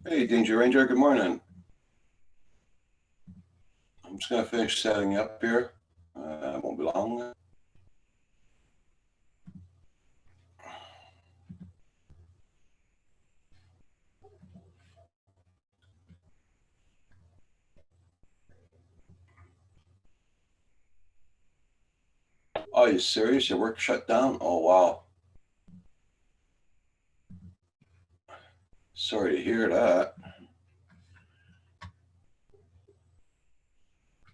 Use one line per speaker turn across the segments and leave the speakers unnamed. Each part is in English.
Hey, Danger Ranger, good morning. I'm just going to finish setting up here. Won't be long. Oh, you serious? Your work shut down? Oh, wow. Sorry to hear that.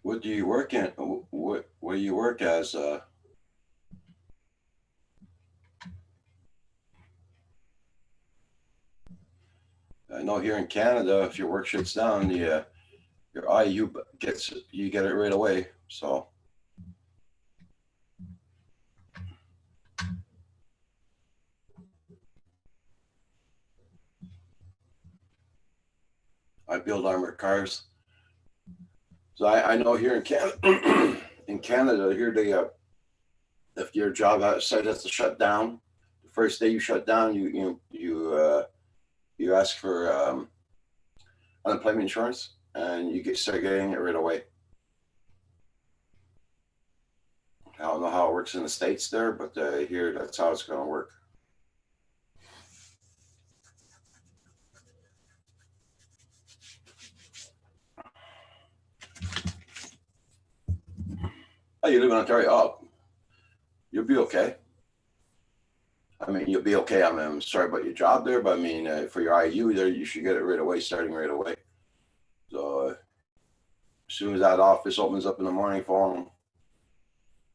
What do you work in? What do you work as? I know here in Canada, if your work shuts down, your IU gets you get it right away. So I build armored cars. So I know here in Canada, in Canada, here if your job site has to shut down, the first day you shut down, you ask for unemployment insurance, and you start getting it right away. I don't know how it works in the states there, but here that's how it's going to work. Oh, you live in Ontario? Oh, you'll be okay. I mean, you'll be okay. I'm sorry about your job there, but I mean, for your IU there, you should get it right away, starting right away. So as soon as that office opens up in the morning for them,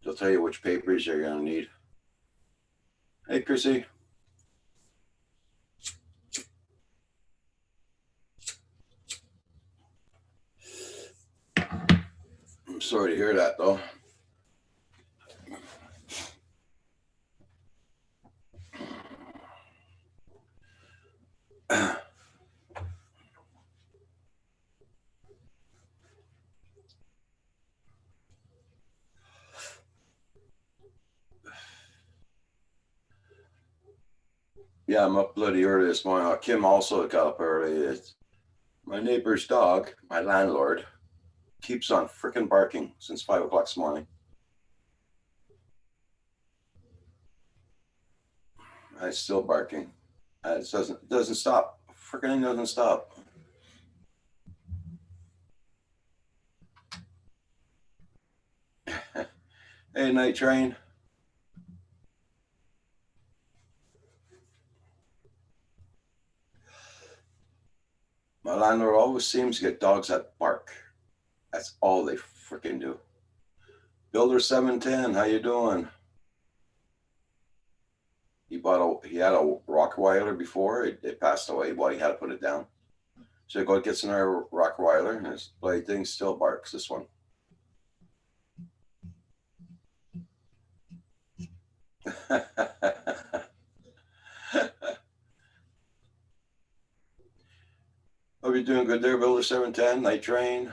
they'll tell you which papers you're going to need. Hey, Chrissy, I'm sorry to hear that though. Yeah, I'm up bloody early this morning. Kim also got up early. It's my neighbor's dog, my landlord, keeps on freaking barking since 5 o'clock this morning. It's still barking. It doesn't stop. Freaking thing doesn't stop. Hey, night train. My landlord always seems to get dogs that bark. That's all they freaking do. Builder 710, how you doing? He had a Rottweiler before. It passed away, but he had to put it down. So he go gets another Rottweiler, and his bloody thing still barks. This one. Hope you're doing good there, Builder 710, Night Train.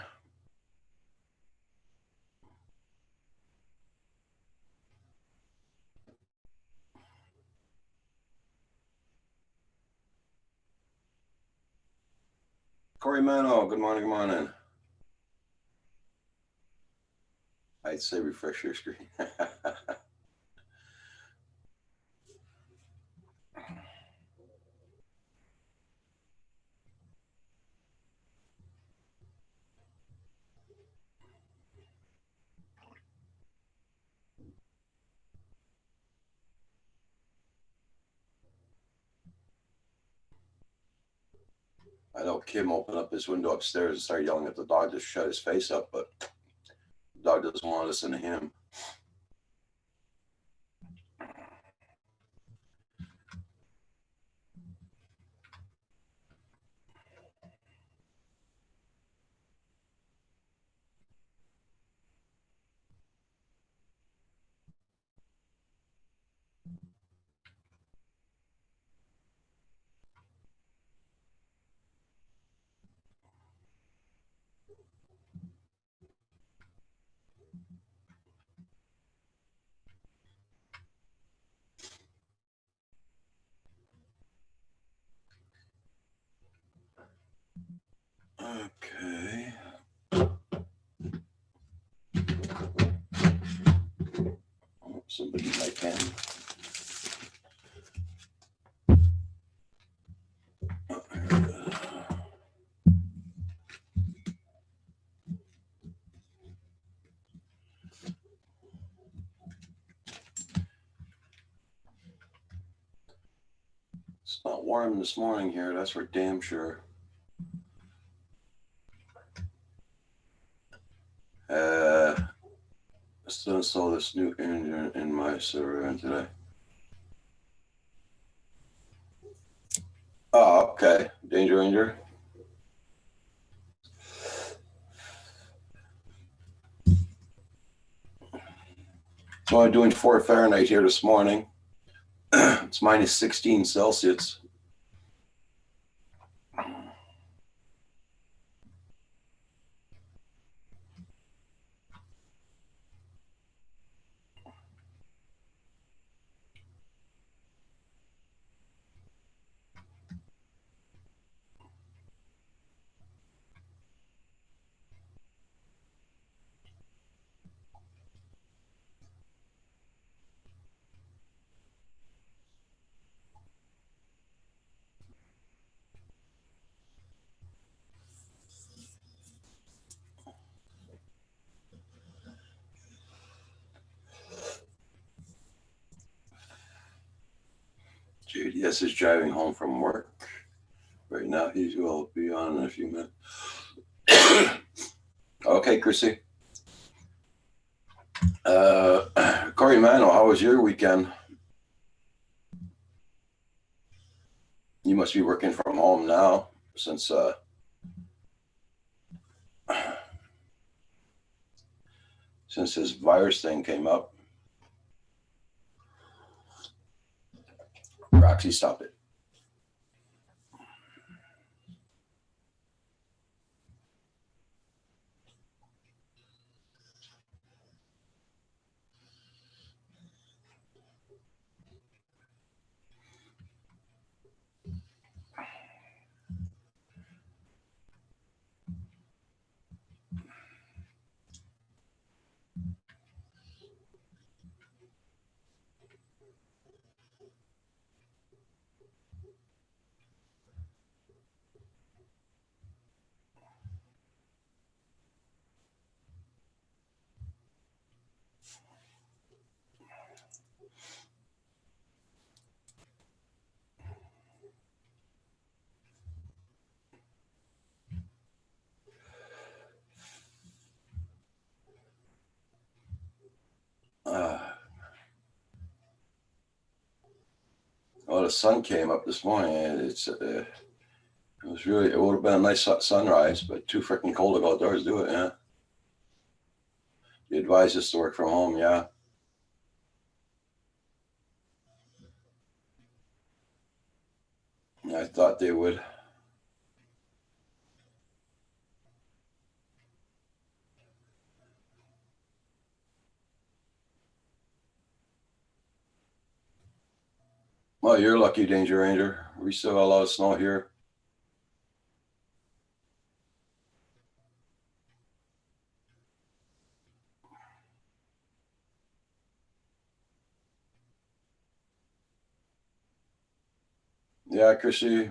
Corey Mano, good morning, good morning. I'd say refresh your screen. I know Kim opened up his window upstairs and started yelling at the dog to shut his face up, but the dog doesn't want to listen to him. Somebody in my pen. It's not warm this morning here, that's for damn sure. Still install this new engine in my server today. Oh, okay. Danger Ranger. So I'm doing 4 Fahrenheit here this morning. It's minus 16 Celsius. JDS is driving home from work. Right now, he will be on in a few minutes. Okay, Chrissy. Corey Mano, how was your weekend? You must be working from home now since this virus thing came up. Roxy, stop it. Well, the sun came up this morning, and it would have been a nice sunrise, but too freaking cold to go outdoors do it. Yeah. You advise us to work from home. Yeah. I thought they would. Well, you're lucky, Danger Ranger. We still got a lot of snow here. Yeah, Chrissy.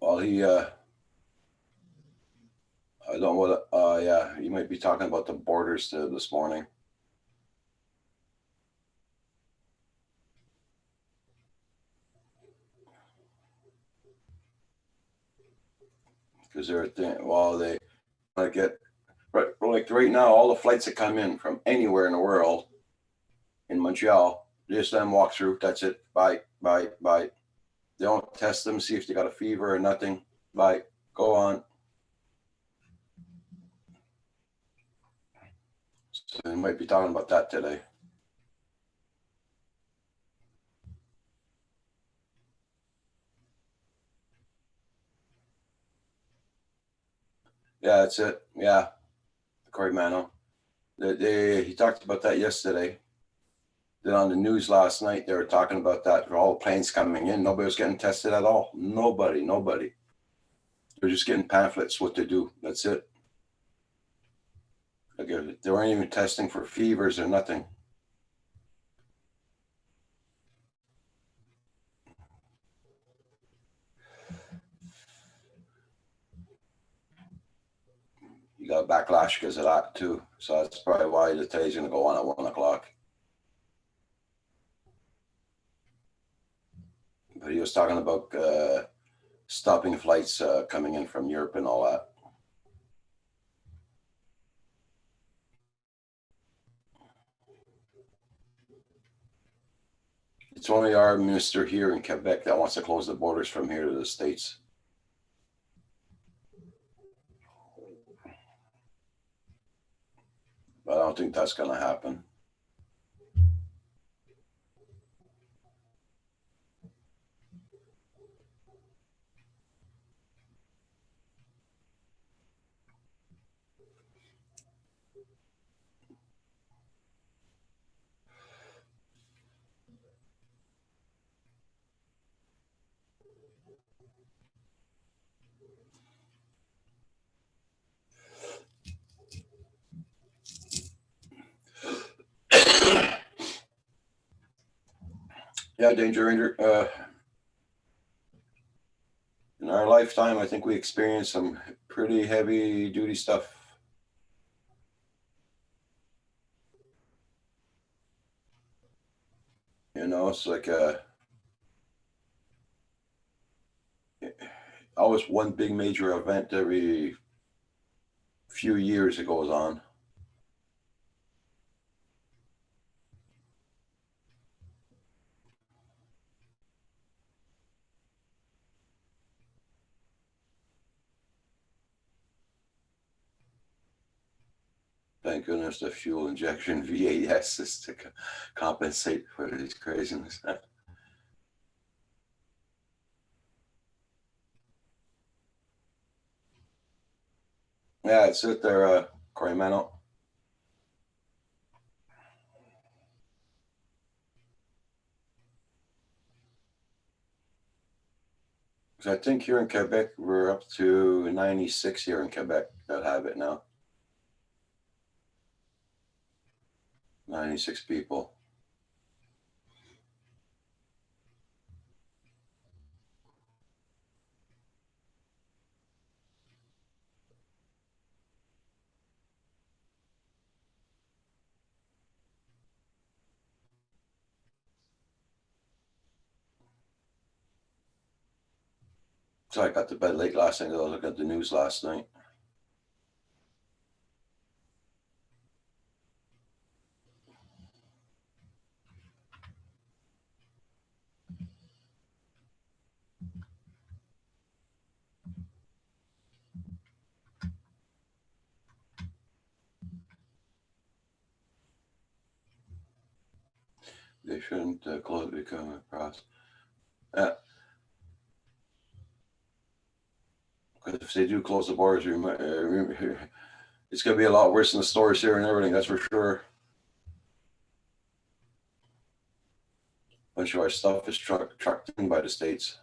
Well, I don't know what, yeah, you might be talking about the borders this morning. Because they're they get, like right now, all the flights that come in from anywhere in the world in Montreal, just them walk through, that's it, bye, bye, bye. They don't test them, see if they got a fever or nothing, bye, go on. So they might be talking about that today. Yeah, that's it. Yeah, Corey Mano. He talked about that yesterday. Then on the news last night, they were talking about that for all the planes coming in. Nobody was getting tested at all. Nobody. They're just getting pamphlets what to do. That's it. Like they weren't even testing for fevers or nothing. You got backlash because of that too. So that's probably why the today's going to go on at 1 o'clock. But he was talking about stopping flights coming in from Europe and all that. It's only our minister here in Quebec that wants to close the borders from here to the States. But I don't think that's going to happen. Yeah, Danger Ranger. In our lifetime, I think we experienced some pretty heavy duty stuff. You know, it's like always one big major event every few years it goes on. Thank goodness the fuel injection VAS is to compensate for these craziness. Yeah, it's it there, Corimano. I think here in Quebec, we're up to 96 here in Quebec that have it now. 96 people. So I got to bed late last night. I looked at the news last night. They shouldn't close it become a process. Because if they do close the borders, it's going to be a lot worse than the stores here and everything, that's for sure. A bunch of our stuff is trucked in by the States.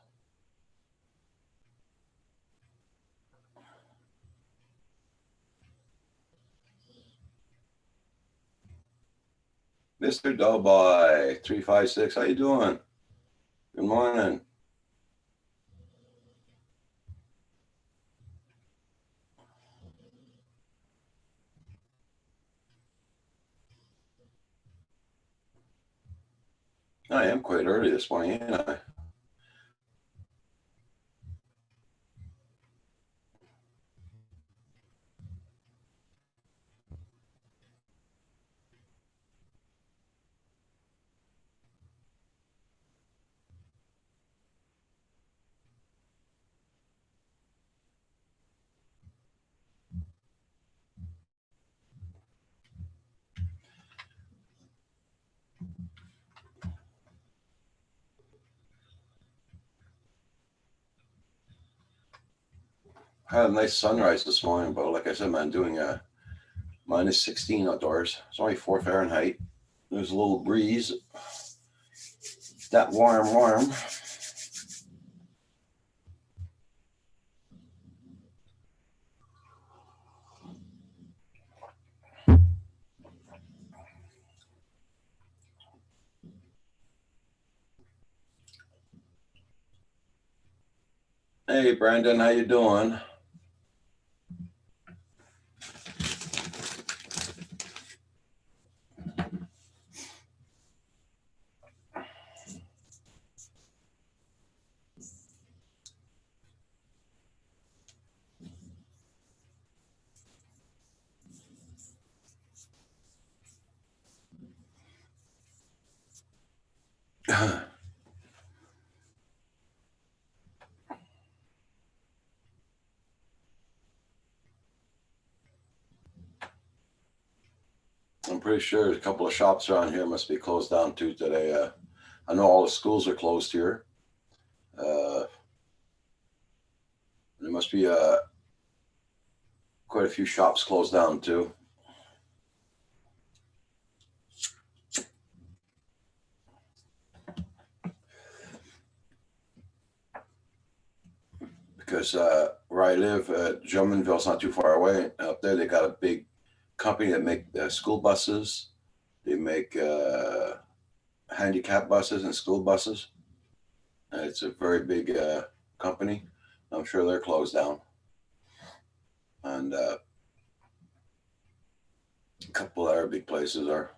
Mr. Doughboy 356, how you doing? Good morning. I am quite early this morning, ain't I? I had a nice sunrise this morning, but like I said, man, doing a minus 16 outdoors. It's only 4 Fahrenheit. There's a little breeze. That warm. Hey, Brandon, how you doing? I'm pretty sure a couple of shops around here must be closed down too today. I know all the schools are closed here. Uh, there must be quite a few shops closed down too. Because where I live, Drummondville's not too far away. Up there, they got a big company that make school buses. They make handicap buses and school buses. And it's a very big company. I'm sure they're closed down. And a couple other big places are.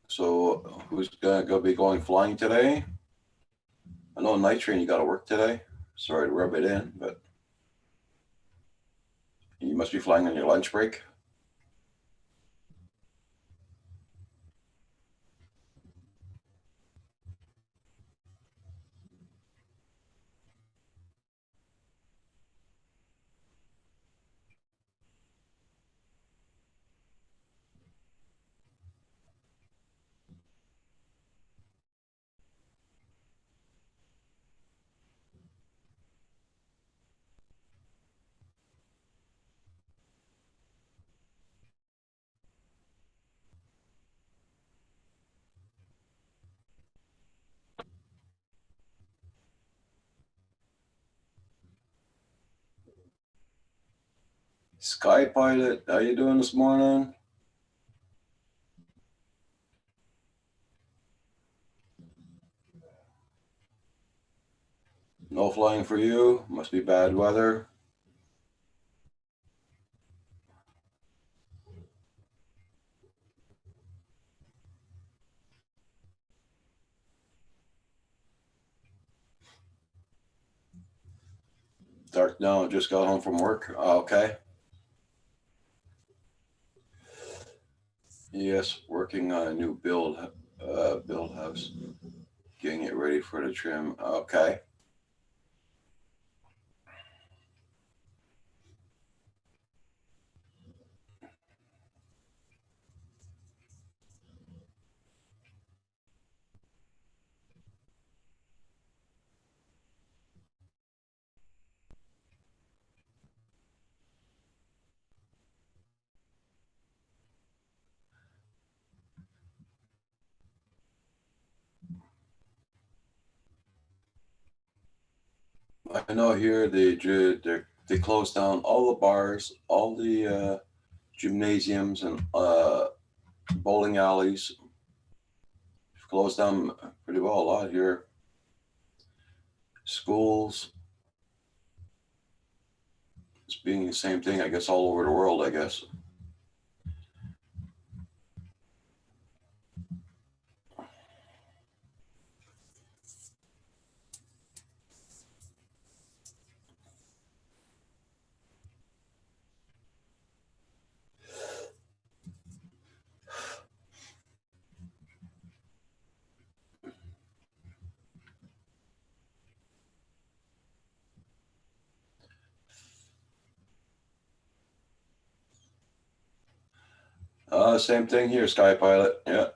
So who's gonna go be going flying today? I know night train you got to work today. Sorry to rub it in, but you must be flying on your lunch break. Sky Pilot, how you doing this morning? No flying for you. Must be bad weather. Dark now. Just got home from work. Okay. Yes, working on a new build house, getting it ready for the trim. Okay. I know here they closed down all the bars, all the gymnasiums and bowling alleys. Closed down pretty well a lot here. Schools. It's being the same thing, I guess, all over the world, I guess. Same thing here, Sky Pilot. Yeah.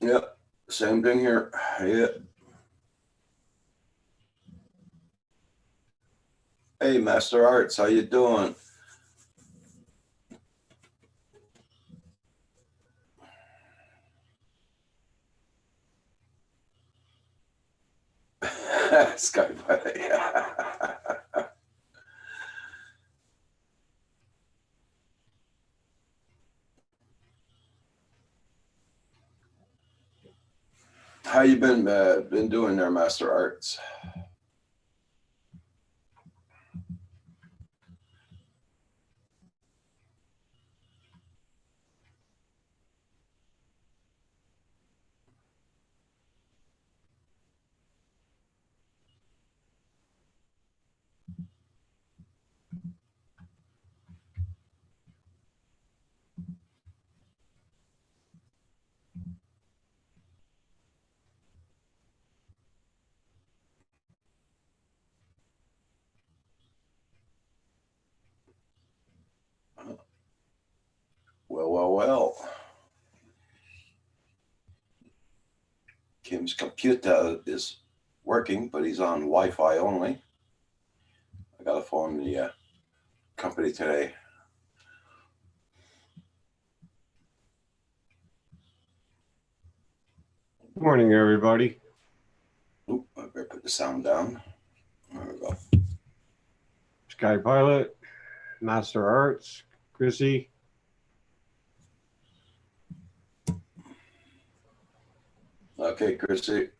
Yep. Same thing here. Yeah. Hey, Master Arts, how you doing? Sky Pilot. Yeah. How you been doing there, Master Arts? Well. Kim's computer is working, but he's on Wi-Fi only. I got to phone the company today.
Good morning, everybody.
Oop, I better put the sound down. There we go.
Sky Pilot, Master Arts, Chrissy.
Okay, Chrissy.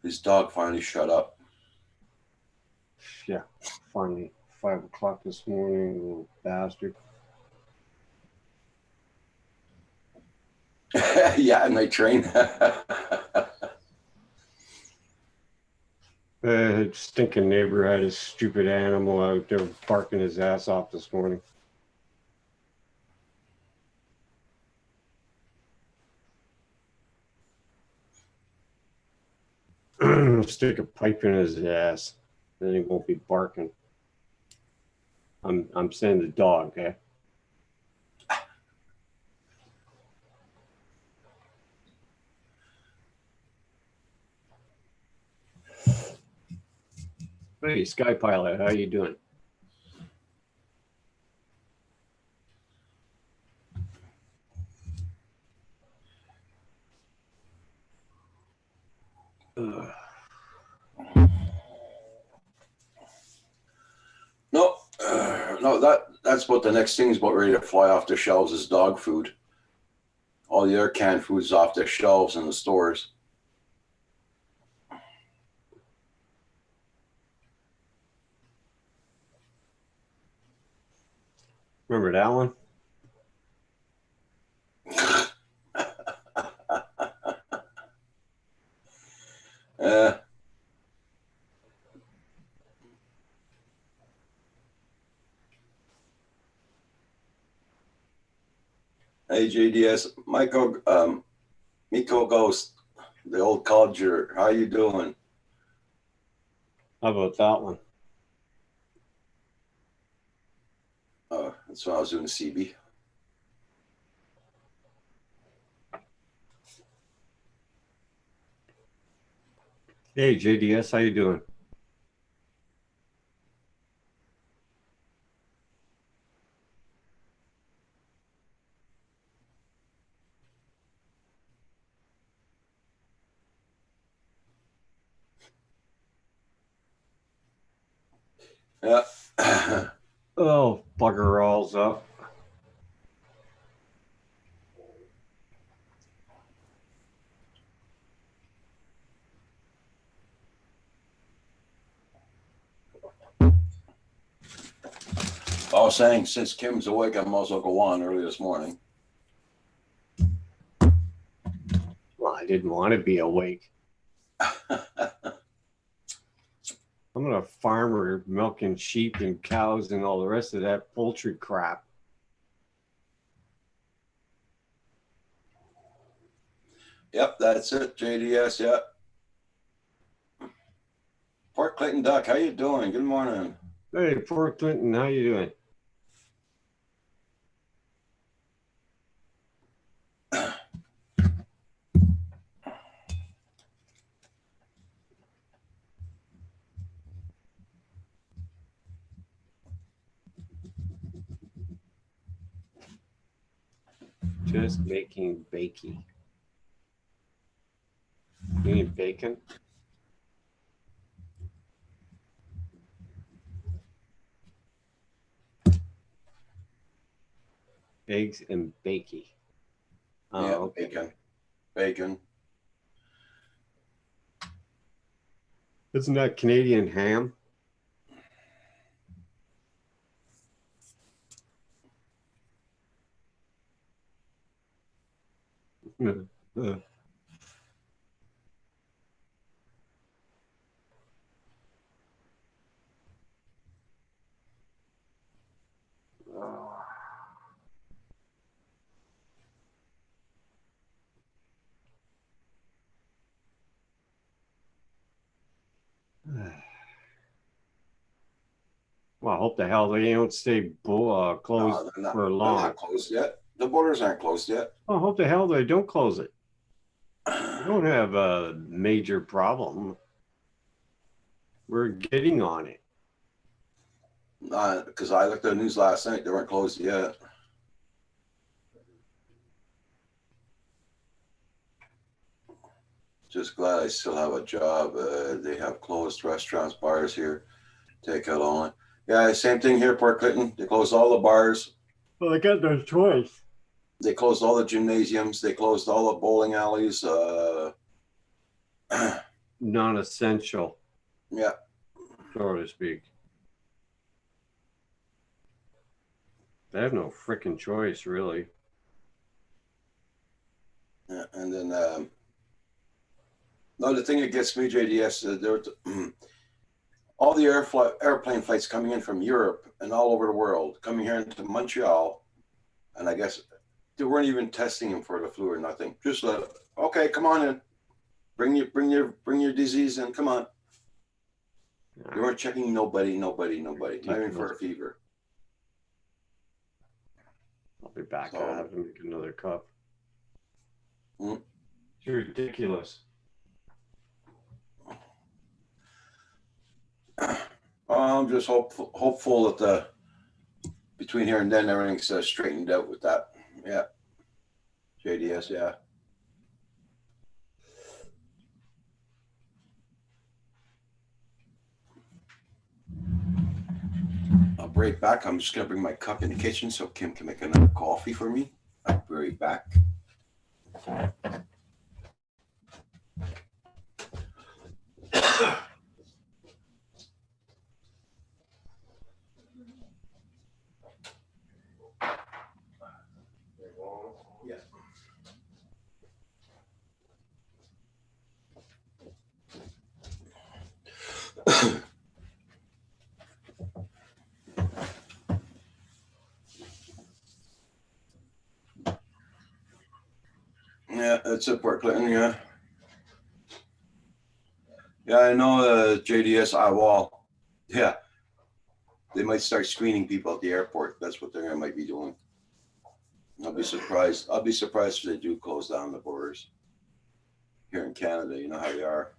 His dog finally shut up.
Yeah, finally 5 o'clock this morning, little bastard.
Yeah, night train.
The stinking neighbor had his stupid animal out there barking his ass off this morning. Stick a pipe in his ass, then he won't be barking. I'm saying the dog, okay? Hey, Sky Pilot, how you doing?
No, that's what the next thing is about ready to fly off the shelves is dog food. All the other canned foods off the shelves in the stores.
Remember that one?
Hey, JDS, Miko Ghost, the old codger. How you doing?
How about that one?
That's when I was doing CB.
Hey, JDS, how you doing?
Yeah.
Oh, bugger all's up.
I was saying, since Kim's awake, I might as well go on early this morning.
Well, I didn't want to be awake. I'm a farmer milking sheep and cows and all the rest of that poultry crap.
Yep, that's it, JDS. Yeah. Port Clinton Duck, how you doing? Good morning.
Hey, Port Clinton, how you doing? Just making bakey. You need bacon? Eggs and bakey. Oh,
Yeah,
okay.
bacon. Bacon.
Isn't that Canadian ham? Well, I hope the hell they don't stay closed
No,
for
they're
long.
not closed yet. The borders aren't closed yet.
I hope the hell they don't close it. We don't have a major problem. We're getting on it.
Because I looked at the news last night, they weren't closed yet. Just glad I still have a job. They have closed restaurants, bars here, takeout only. Yeah, same thing here, Port Clinton. They closed all the bars.
Well, they got no choice.
They closed all the gymnasiums. They closed all the bowling alleys.
Non-essential,
Yeah.
so to speak. They have no freaking choice, really.
Yeah, and then another thing that gets me, JDS, all the airplane flights coming in from Europe and all over the world coming here into Montreal, and I guess they weren't even testing him for the flu or nothing. Just okay, come on in, bring your disease in. Come on. They weren't checking nobody, not even for a fever.
I'll be back.
So,
I have to make another cup.
Mm.
It's ridiculous.
I'm just hopeful that between here and then everything's straightened out with that. Yeah, JDS. Yeah. I'll be right back. I'm just gonna bring my cup in the kitchen so Kim can make another coffee for me. I'll be right back. Yeah, that's it, Port Clinton. Yeah. Yeah, I know JDS Eyewall. Yeah, they might start screening people at the airport. That's what they might be doing. I'll be surprised. I'll be surprised if they do close down the borders here in Canada. You know how they are.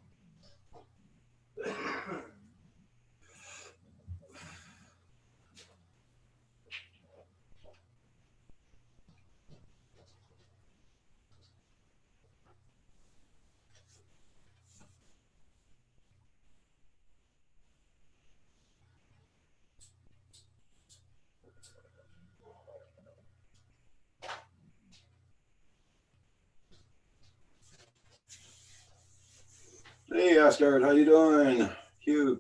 Asgard. How you doing? Hugh.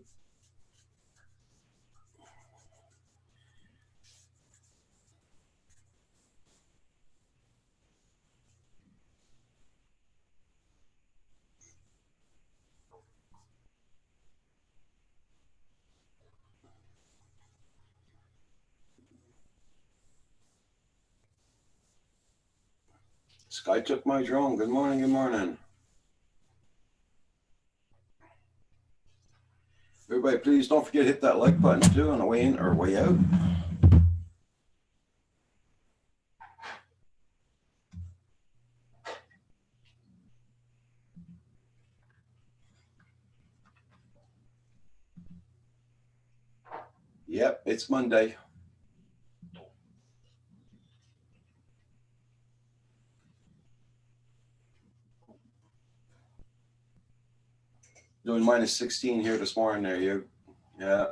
Sky took my drone. Good morning. Good morning. Everybody, please don't forget to hit that like button too on the way in or way out. Yep, it's Monday. Doing minus 16 here this morning there, you. Yeah.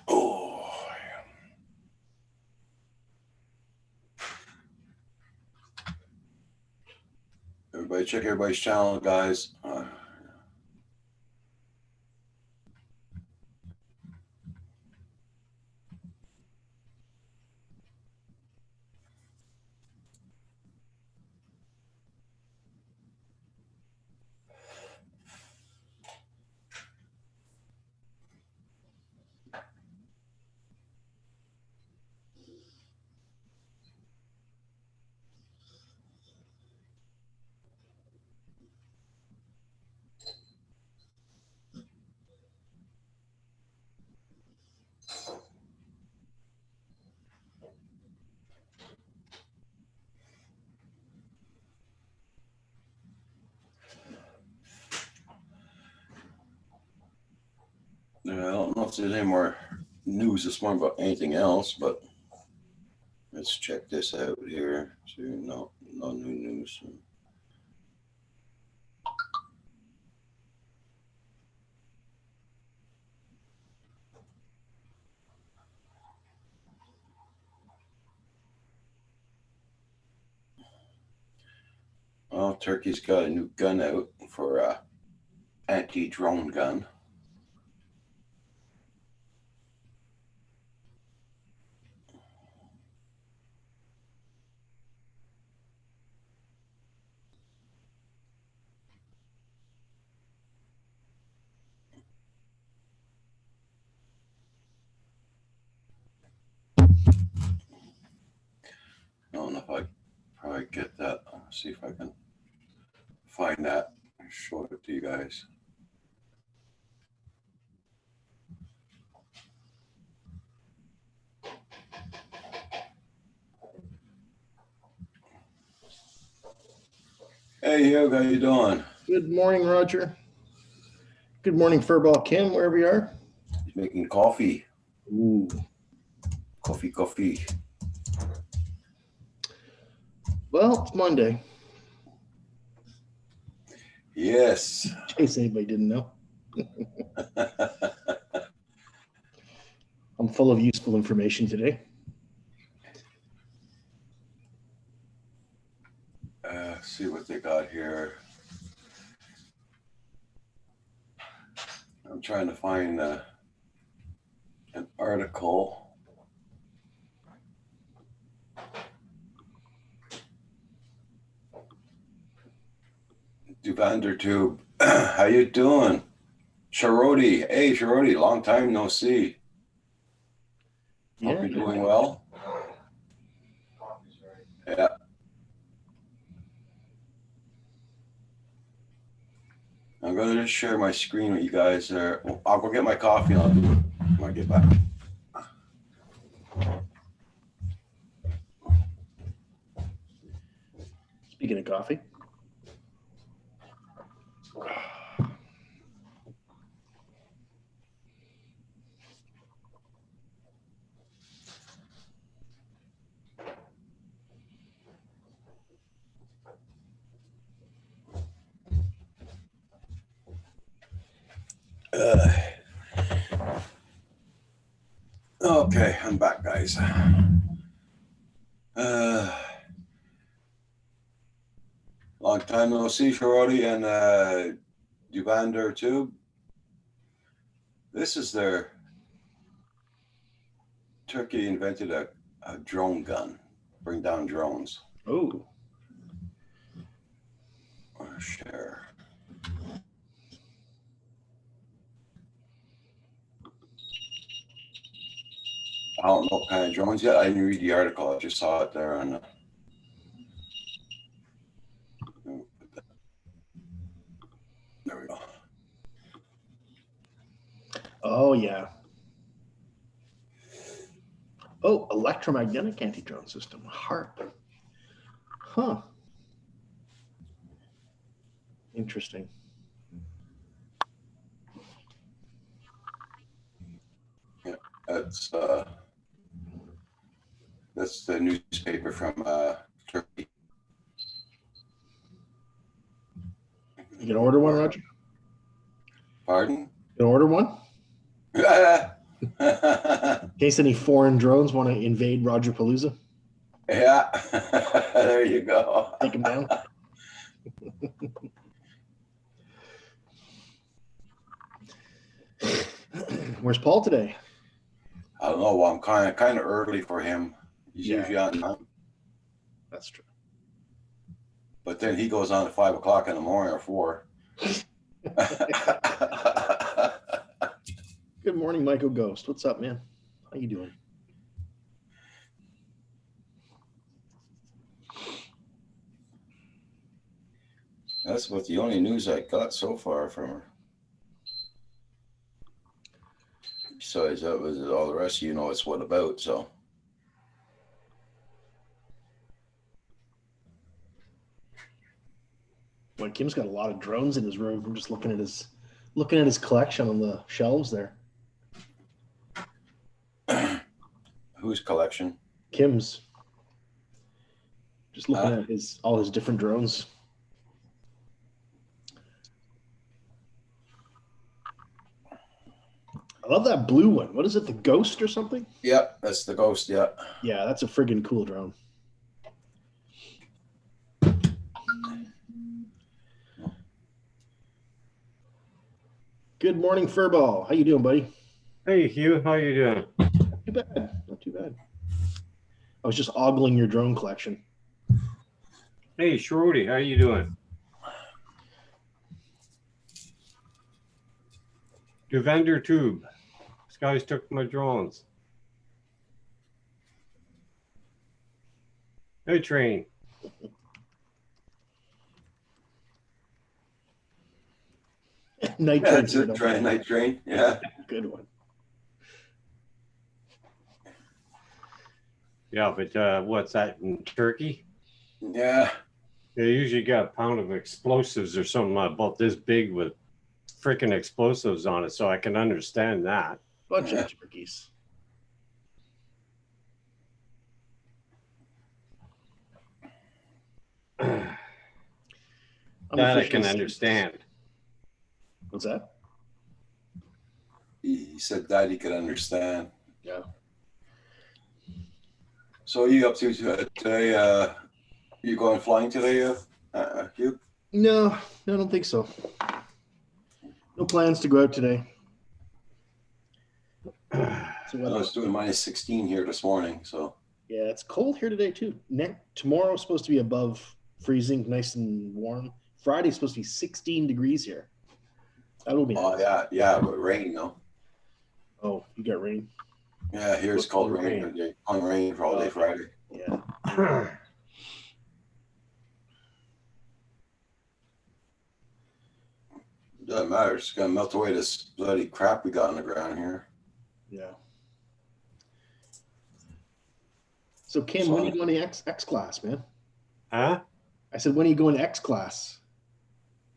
Oh. Everybody check everybody's channel, guys. I don't know if there's any more news this morning about anything else, but let's check this out here. So no new news. Well, Turkey's got a new gun out for anti-drone gun. I don't know if I probably get that. I'll see if I can find that and show it to you guys. Hey, Hugh, how you doing?
Good morning, Roger. Good morning, Furball Kim, wherever you are.
He's making coffee.
Ooh.
Coffee.
Well, it's Monday,
Yes.
in case anybody didn't know. I'm full of useful information today.
See what they got here. I'm trying to find an article. DuvanderTube, how you doing? Sharodi, hey Sharodi, long time no see. Hope you're doing well. Yeah. I'm going to just share my screen with you guys there. I'll go get my coffee and I'll do it when I get back.
Speaking of coffee.
Okay, I'm back, guys. Long time no see, Sharodi and Duvander too. This is their Turkey invented a drone gun, bring down drones.
Oh,
Or share. I don't know what kind of drones yet. I didn't read the article. I just saw it there on the. There we go.
oh yeah. Oh, electromagnetic anti-drone system, HARP. Huh. Interesting.
That's the newspaper from Turkey.
You can order one, Roger?
Pardon?
You can order one?
Yeah.
In case any foreign drones want to invade Roger Palooza,
Yeah. There you go.
take them down. Where's Paul today?
I don't know. I'm kind of early for him. He's
Yeah.
usually on 9,
That's true.
but then he goes on at 5 o'clock in the morning or 4.
Good morning, Michael Ghost. What's up, man? How you doing?
That's what the only news I got so far from her. Besides that, was all the rest, you know, it's what about. So
Well, Kim's got a lot of drones in his room. I'm just looking at his collection on the shelves there.
whose collection?
Kim's. Just looking at all his different drones. I love that blue one. What is it? The Ghost or something?
Yep, that's the Ghost. Yeah.
Yeah, that's a friggin' cool drone. Good morning, Furball. How you doing, buddy?
Hey, Hugh, how you doing?
Not too bad. Not too bad. I was just ogling your drone collection.
Hey, Shrody, how you doing? Duvander Tube. This guy's took my drones. Hey, Train.
Night
Yeah,
train.
that's it. Train, night train. Yeah.
Good one.
Yeah, but what's that in Turkey?
Yeah.
They usually got a pound of explosives or something about this big with freaking explosives on it, so I can understand that.
Bunch of turkeys.
That I can understand.
What's that?
He said that he could understand.
Yeah.
So what are you up to today? You going flying today, Hugh?
No, I don't think so. No plans to go out today. So
I was doing -16 here this morning, so.
yeah, it's cold here today too. Tomorrow is supposed to be above freezing, nice and warm. Friday's supposed to be 16 degrees here. That'll be
Oh
nice.
yeah, but rain though.
Oh, you got rain?
Yeah, here it's called rain. On rain for all day Friday.
Yeah.
Doesn't matter. It's gonna melt away this bloody crap we got on the ground here.
Yeah. So Kim, when are you going to X class, man?
Huh?
I said, when are you going to X class?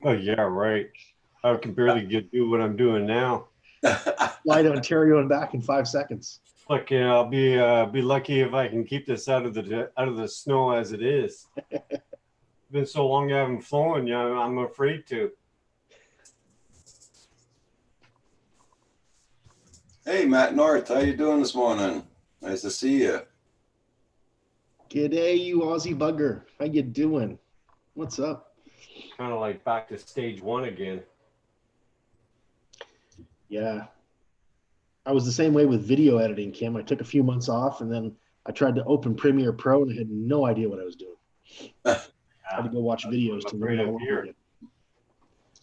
Oh yeah, right. I can barely do what I'm doing now.
Fly to Ontario and back in 5 seconds.
Look, you know, I'll be lucky if I can keep this out of the snow as it is. It's been so long I haven't flown, you know, I'm afraid to.
Hey, Matt North, how you doing this morning? Nice to see you.
G'day, you Aussie bugger. How you doing? What's up?
Kind of like back to stage one again.
Yeah. I was the same way with video editing, Kim. I took a few months off and then I tried to open Premiere Pro and I had no idea what I was doing. I had to go watch videos to learn all over again.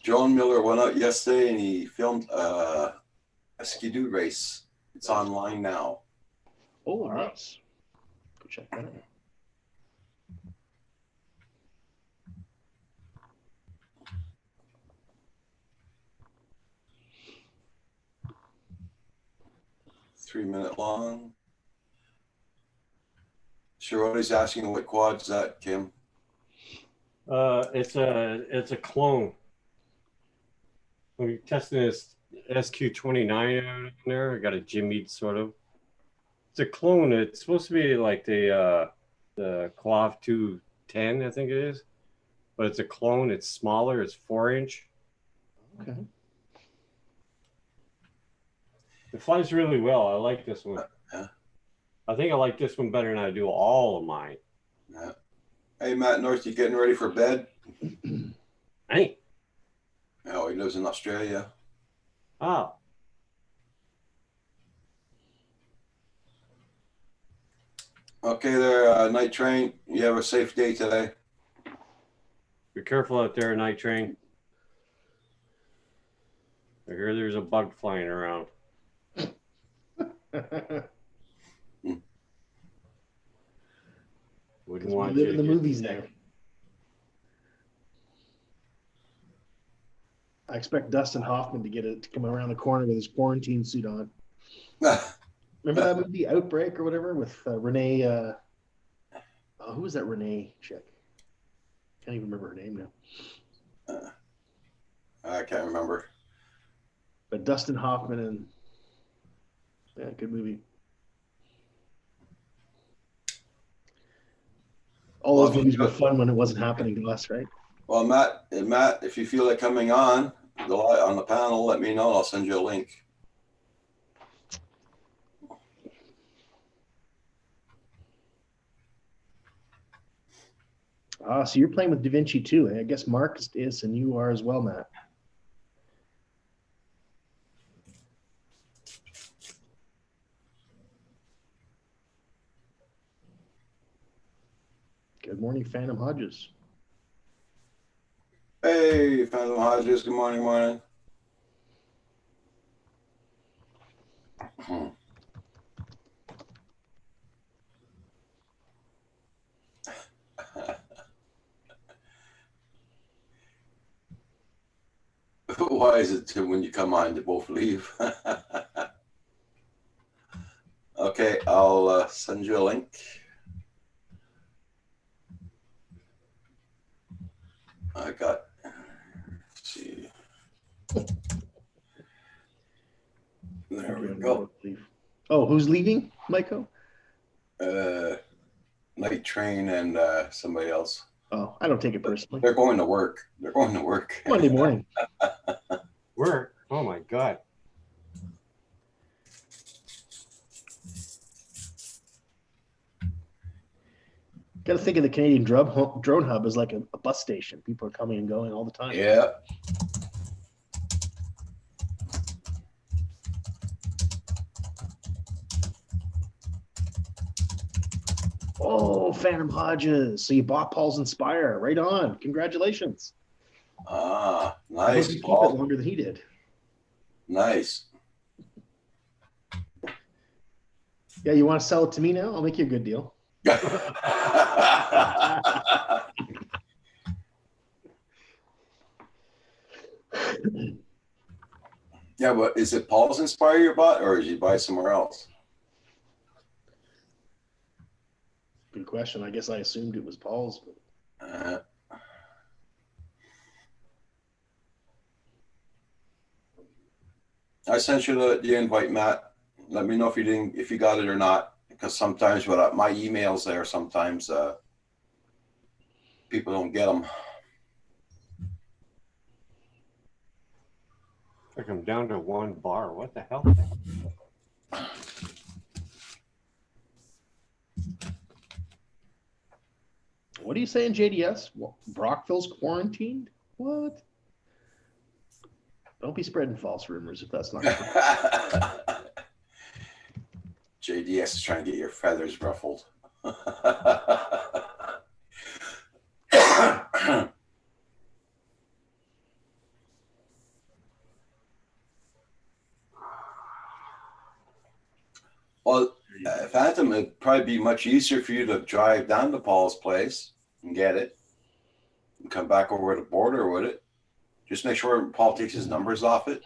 John Miller went out yesterday and he filmed a skidoo race. It's online now.
Oh, nice. Go check that out.
Three-minute long. Sure, he's asking what quad's that, Kim?
It's a clone. We're testing this SQ29 out in there. I got a Jimmy sort of. It's a clone. It's supposed to be like the Quav 210, I think it is, but it's a clone. It's smaller. It's 4-inch.
Okay.
It flies really well. I like this one.
Yeah.
I think I like this one better than I do all of mine.
Yeah. Hey, Matt North, you getting ready for bed?
Hey.
Oh, he lives in Australia.
Oh.
Okay there, Night Train. You have a safe day today.
Be careful out there, Night Train. I hear there's a bug flying around. Wouldn't want
we
you
live in
to
the
get
movies now.
sick.
I expect Dustin Hoffman to come around the corner with his quarantine suit on. Remember that movie Outbreak or whatever with Renee? Who was that Renee chick? Can't even remember her name now.
I can't remember.
But Dustin Hoffman and good movie. All those movies were fun when it wasn't happening to us, right?
Well, Matt, if you feel like coming on the panel, let me know. I'll send you a link.
So you're playing with DaVinci too. I guess Mark is, and you are as well, Matt. Good morning, Phantom Hodges.
Hey, Phantom Hodges. Good morning, morning. Why is it when you come on, they both leave? Okay, I'll send you a link. I got, let's see. There we go.
Oh, who's leaving, Michael?
Night Train and somebody else.
Oh, I don't take it personally.
They're going to work. They're going to work.
Monday morning.
Work? Oh my God.
Got to think of the Canadian drone hub as like a bus station. People are coming and going all the time.
Yeah.
Oh, Phantom Hodges. So you bought Paul's Inspire. Right on. Congratulations.
Ah,
I hope
nice.
you keep it
Paul.
longer than he did.
Nice.
Yeah, you want to sell it to me now? I'll make you a good deal.
Yeah, but is it Paul's Inspire you bought, or did you buy somewhere else?
Good question. I guess I assumed it was Paul's. But...
I sent you the invite, Matt. Let me know if you got it or not, because sometimes with my emails there, sometimes people don't get them.
Like I'm down to one bar. What the hell?
What are you saying, JDS? Well, Brockville's quarantined? What? Don't be spreading false rumors if that's not true.
JDS is trying to get your feathers ruffled. Well, Phantom, it'd probably be much easier for you to drive down to Paul's place and get it and come back over the border with it. Just make sure Paul takes his numbers off it.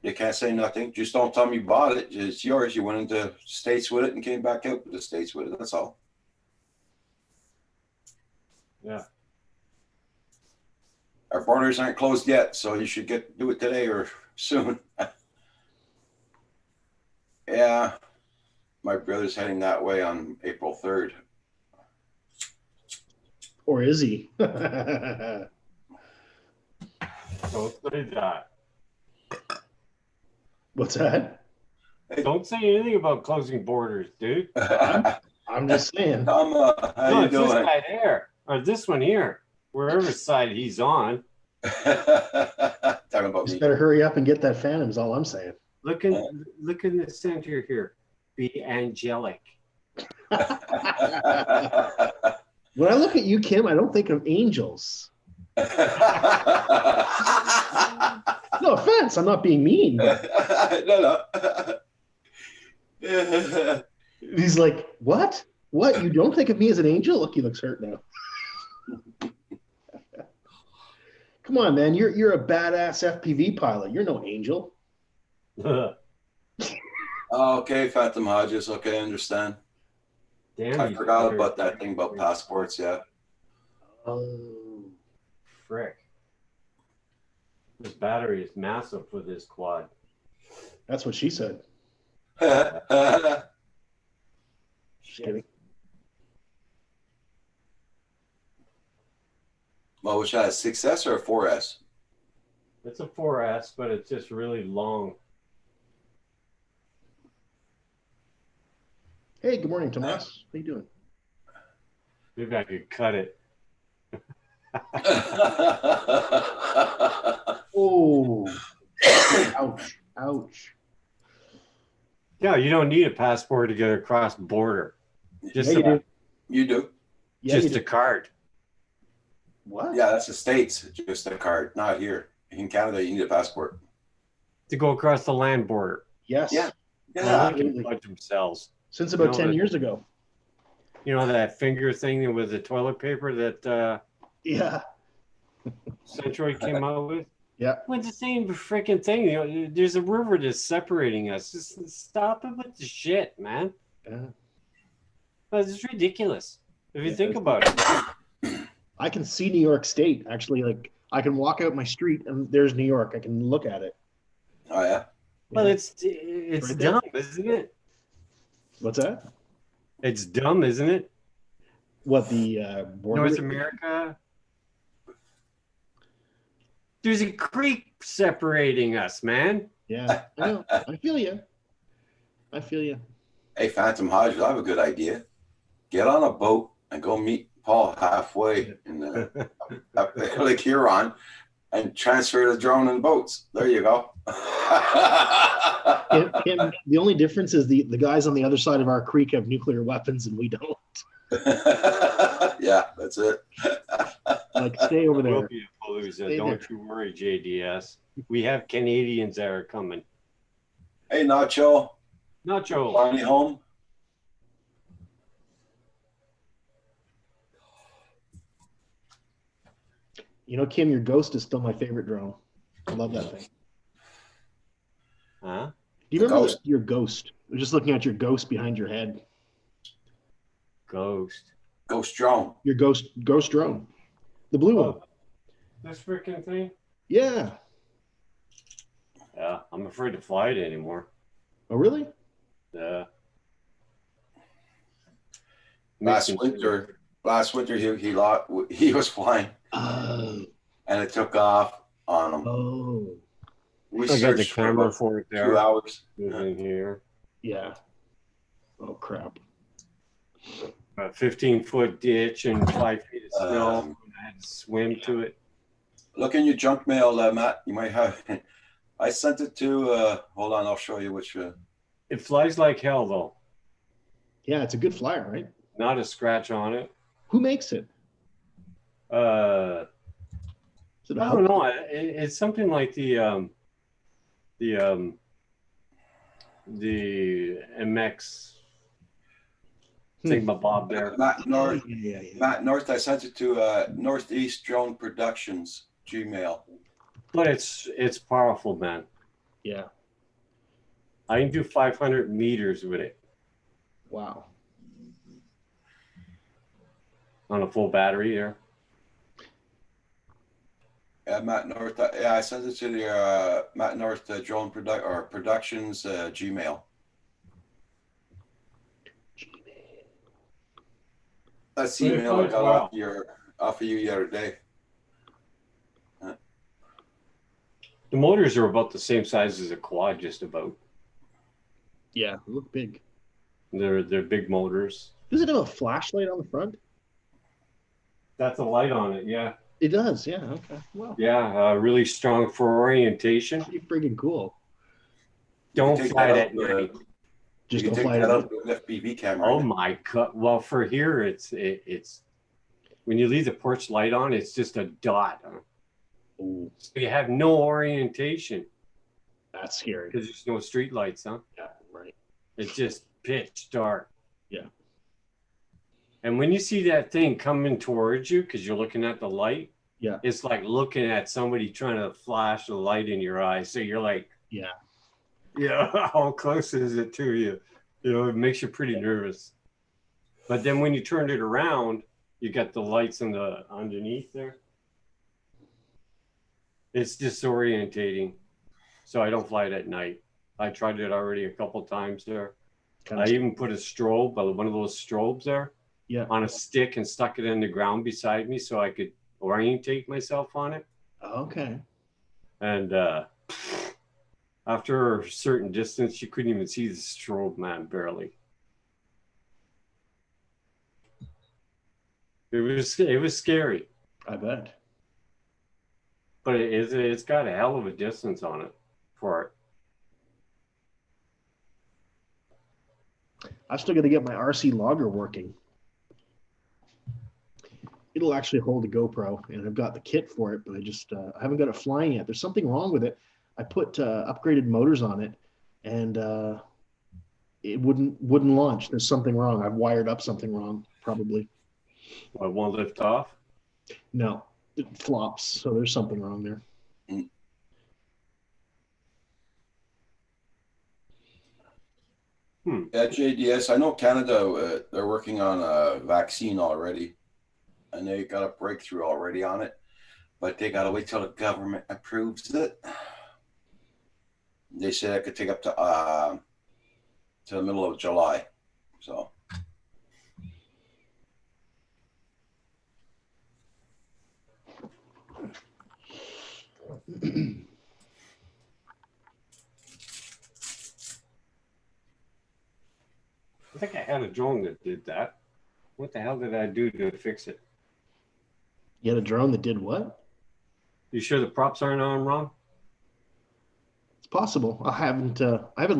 You can't say nothing. Just don't tell me you bought it. It's yours. You went into States with it and came back out with the States with it. That's all.
Yeah.
Our borders aren't closed yet, so you should do it today or soon. Yeah. My brother's heading that way on April 3rd.
Or is he?
Don't say that.
What's that?
Don't say anything about closing borders, dude.
I'm just saying.
How
No,
you
it's this
doing?
guy there, or this one here, wherever side he's on.
Talking about
Just
me.
better hurry up and get that Phantom is all I'm saying.
Look in the center here. Be angelic.
When I look at you, Kim, I don't think of angels. No offense, I'm not being mean.
No.
He's like, what? What? You don't think of me as an angel? Look, he looks hurt now. Come on, man. You're a badass FPV pilot. You're no angel.
Okay, Phantom Hodges. Okay, I understand.
Damn,
I
you
forgot
better-
about that thing about passports. Yeah.
Oh.
Frick. This battery is massive for this quad.
That's what she said.
Well,
Just kidding.
which has 6S or a 4S?
It's a 4S, but it's just really long.
Hey, good morning, Tomas. How you doing?
Maybe I could cut it.
Oh. Ouch. Ouch.
Yeah, you don't need a passport to get across the border. Just
Yeah, you do.
You do.
Yeah,
just
you
a
do.
card.
What?
Yeah, that's the States. Just a card, not here. In Canada, you need a passport.
To go across the land border.
Yes.
Yeah.
Well,
Yeah.
they can fudge themselves.
Since about
No,
10
that-
years ago.
You know that finger thing with the toilet paper that
Yeah.
Centroid came out with?
Yeah.
Well, it's the same freaking thing. You know, there's a river that's separating us. Just stop it with the shit, man.
Yeah.
It's ridiculous. If you
Yeah,
think
it's-
about it.
I can see New York State. Actually, like I can walk out my street and there's New York. I can look at it.
Oh, yeah.
Well,
Yeah.
it's
Right there.
dumb, isn't it?
What's that?
It's dumb, isn't it?
What the border?
North America. There's a creek separating us, man.
Yeah, I know. I feel you. I feel you.
Hey, Phantom Hodges, I have a good idea. Get on a boat and go meet Paul halfway in the Lake Huron and transfer the drone and boats. There you go.
Kim, the only difference is the guys on the other side of our creek have nuclear weapons and we don't.
Yeah, that's it.
Like, stay over
We'll
there.
be a palooza.
Stay
Don't
there.
you worry, JDS. We have Canadians that are coming.
Hey, Nacho,
Nacho.
finally home.
You know, Kim, your Ghost is still my favorite drone. I love that thing.
Huh?
Do you
The
remember
Ghost?
your Ghost? I was just looking at your Ghost behind your head.
Ghost.
Ghost drone.
Your Ghost drone. The blue one.
Oh, this freaking thing?
Yeah.
Yeah, I'm afraid to fly it anymore.
Oh, really?
Yeah.
Last
Making
winter, he was flying
Oh,
and it took off on him.
oh,
We
I got the
searched for
camera
about
for it
2
there.
hours.
It was in here.
yeah. Oh, crap.
A 15-foot ditch and 5 feet of snow.
Um,
I had to swim to it.
Look in your junk mail, Matt. You might have. I sent it to. Hold on, I'll show you which.
It flies like hell, though.
Yeah, it's a good flyer, right?
Not a scratch on it.
Who makes it? Is it a
I don't know. It's something like the MX Thingamabob there.
Matt North.
Yeah.
Matt North. I sent it to Northeast Drone Productions Gmail.
But it's powerful, man.
Yeah.
I can do 500 meters with it
Wow.
on a full battery there.
Matt North. Yeah, I sent it to the Matt North Drone Productions Gmail. That's the email I got off of you the other day.
The motors are about the same size as a quad, just about.
Yeah, they look big.
They're big motors.
Does it have a flashlight on the front?
That's a light on it, yeah.
It does, yeah. Okay. Well,
Yeah, really strong for orientation.
pretty friggin' cool.
Don't
take
fly
that
it at
out,
night.
Just
you can
don't
take
fly
that
it.
out with an FPV camera.
Oh my god! Well, for here, it's when you leave the porch light on, it's just a dot.
Oh,
So you have no orientation
that's scary.
because there's no street lights, huh?
Yeah, right.
It's just pitch dark.
Yeah.
And when you see that thing coming towards you because you're looking at the light,
Yeah.
it's like looking at somebody trying to flash a light in your eye. So you're like,
Yeah.
yeah, how close is it to you? You know, it makes you pretty nervous. But then when you turn it around, you got the lights in the underneath there. It's disorientating. So I don't fly it at night. I tried it already a couple times there.
Kind
I
of,
even put a strobe, one of those strobes there,
yeah.
on a stick and stuck it in the ground beside me so I could orientate myself on it.
Okay.
And after a certain distance, you couldn't even see the strobe, man, barely. It was scary,
I bet.
but it's got a hell of a distance on it for it.
I still got to get my RC logger working. It'll actually hold a GoPro, and I've got the kit for it, but I just I haven't got it flying yet. There's something wrong with it. I put upgraded motors on it, and it wouldn't launch. There's something wrong. I've wired up something wrong, probably.
Well, it won't lift off.
No, it flops. So there's something wrong there.
Yeah, JDS. I know Canada. They're working on a vaccine already, and they got a breakthrough already on it, but they got to wait till the government approves it. They said it could take up to the middle of July. So.
I think I had a drone that did that. What the hell did I do to fix it?
You had a drone that did what?
You sure the props aren't on wrong?
It's possible. I haven't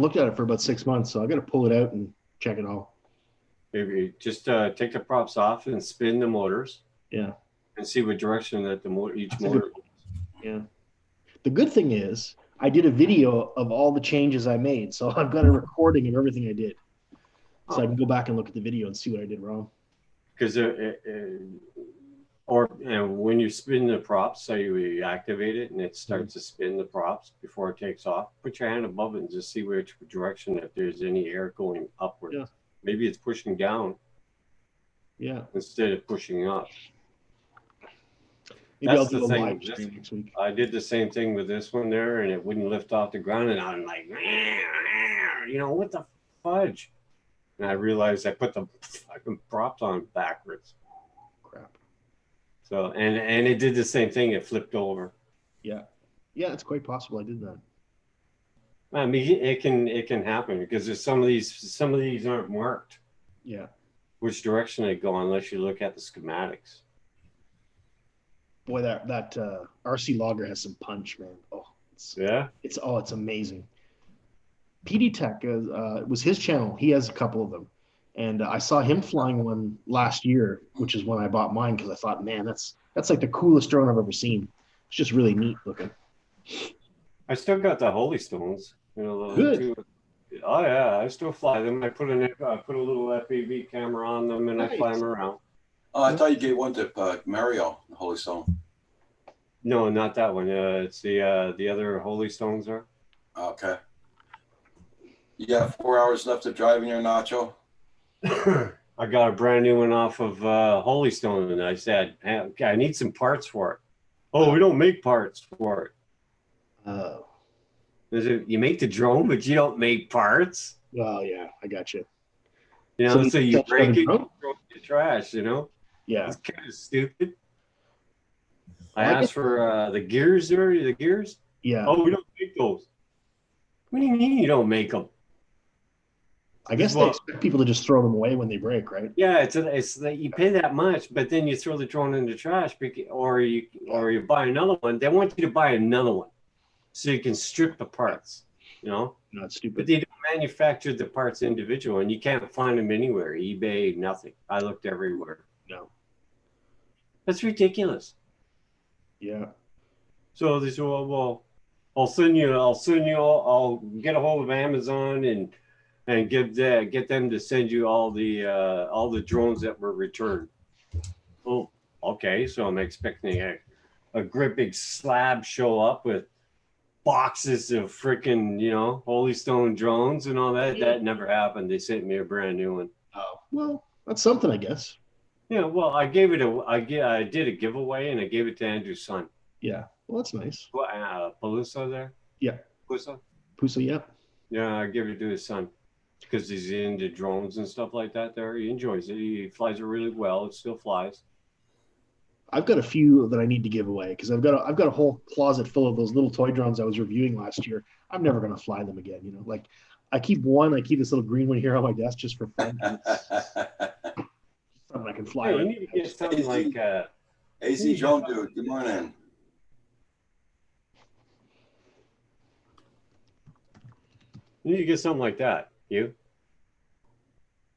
looked at it for about 6 months, so I got to pull it out and check it all.
Maybe just take the props off and spin the motors.
Yeah.
And see what direction that each
That's
motor.
Yeah. The good thing is I did a video of all the changes I made, so I've got a recording of everything I did. So I can go back and look at the video and see what I did wrong.
Because when you spin the props, say you activate it and it starts to spin the props before it takes off, put your hand above it and just see which direction, if there's any air going upward.
Yeah.
Maybe it's pushing down
Yeah.
instead of pushing up.
Maybe I'll
That's the
do a
thing
live
with this.
stream next week.
I did the same thing with this one there, and it wouldn't lift off the ground, and I'm like, what the fudge? And I realized I put the fucking props on backwards.
Crap.
So and it did the same thing. It flipped over.
Yeah, it's quite possible I did that.
I mean, it can happen because there's some of these aren't marked
Yeah.
which direction they go unless you look at the schematics.
Boy, that RC Logger has some punch, man. Oh, it's amazing. PD Tech was his channel. He has a couple of them, and I saw him flying one last year, which is when I bought mine because I thought, man, that's like the coolest drone I've ever seen. It's just really neat looking.
I still got the Holy Stones.
Good.
Oh yeah, I still fly them. I put a little FPV camera on them and
Nice.
I fly them around.
Oh, I thought you gave one to Mario, the Holy Stone.
No, not that one. It's the other Holy Stones there.
Okay. You got 4 hours left to drive in your Nacho?
I got a brand new one off of Holy Stone, and I said, okay, I need some parts for it. Oh, we don't make parts for it.
Oh.
You make the drone, but you don't make parts.
Well, yeah, I got you.
So you break it,
drone?
throw it in the trash.
Yeah.
It's kind of stupid. I asked for the gears there. The gears.
Yeah.
Oh, we don't make those. What do you mean you don't make them?
I guess they expect people to just throw them away when they break, right?
Yeah, it's that you pay that much, but then you throw the drone in the trash, or you buy another one. They want you to buy another one, so you can strip the parts.
No, it's stupid.
But they don't manufacture the parts individual, and you can't find them anywhere. eBay, nothing. I looked everywhere.
No.
That's ridiculous.
Yeah.
So they said, well, I'll get a hold of Amazon and get them to send you all the drones that were returned. Oh, okay. So I'm expecting a great big slab show up with boxes of freaking, Holy Stone drones and all that. That never happened. They sent me a brand new one.
Oh, well, that's something, I guess.
Yeah, well, I did a giveaway and I gave it to Andrew's son.
Yeah, well, that's nice.
Palusa there?
Yeah.
Pusa,
yeah.
Yeah, I gave it to his son because he's into drones and stuff like that there. He enjoys it. He flies it really well. It still flies.
I've got a few that I need to give away because I've got a whole closet full of those little toy drones I was reviewing last year. I'm never going to fly them again. Like I keep this little green one here on my desk just for fun. Something I can fly.
Hey, you need to get something like
AC Drone Dude, good morning.
You need to get something like that. You?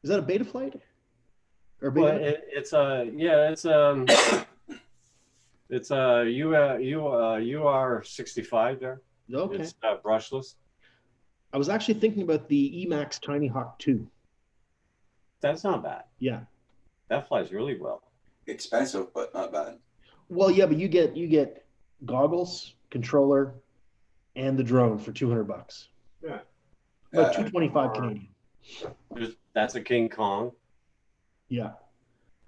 Is that a beta flight? Or a
Well,
beta?
it's a UR65 there.
Okay.
It's brushless.
I was actually thinking about the Emax Tiny Hawk 2.
That's not bad.
Yeah.
That flies really well.
Expensive, but not bad.
Well, yeah, but you get goggles, controller, and the drone for $200.
Yeah.
About $225 Canadian.
That's a King Kong.
Yeah.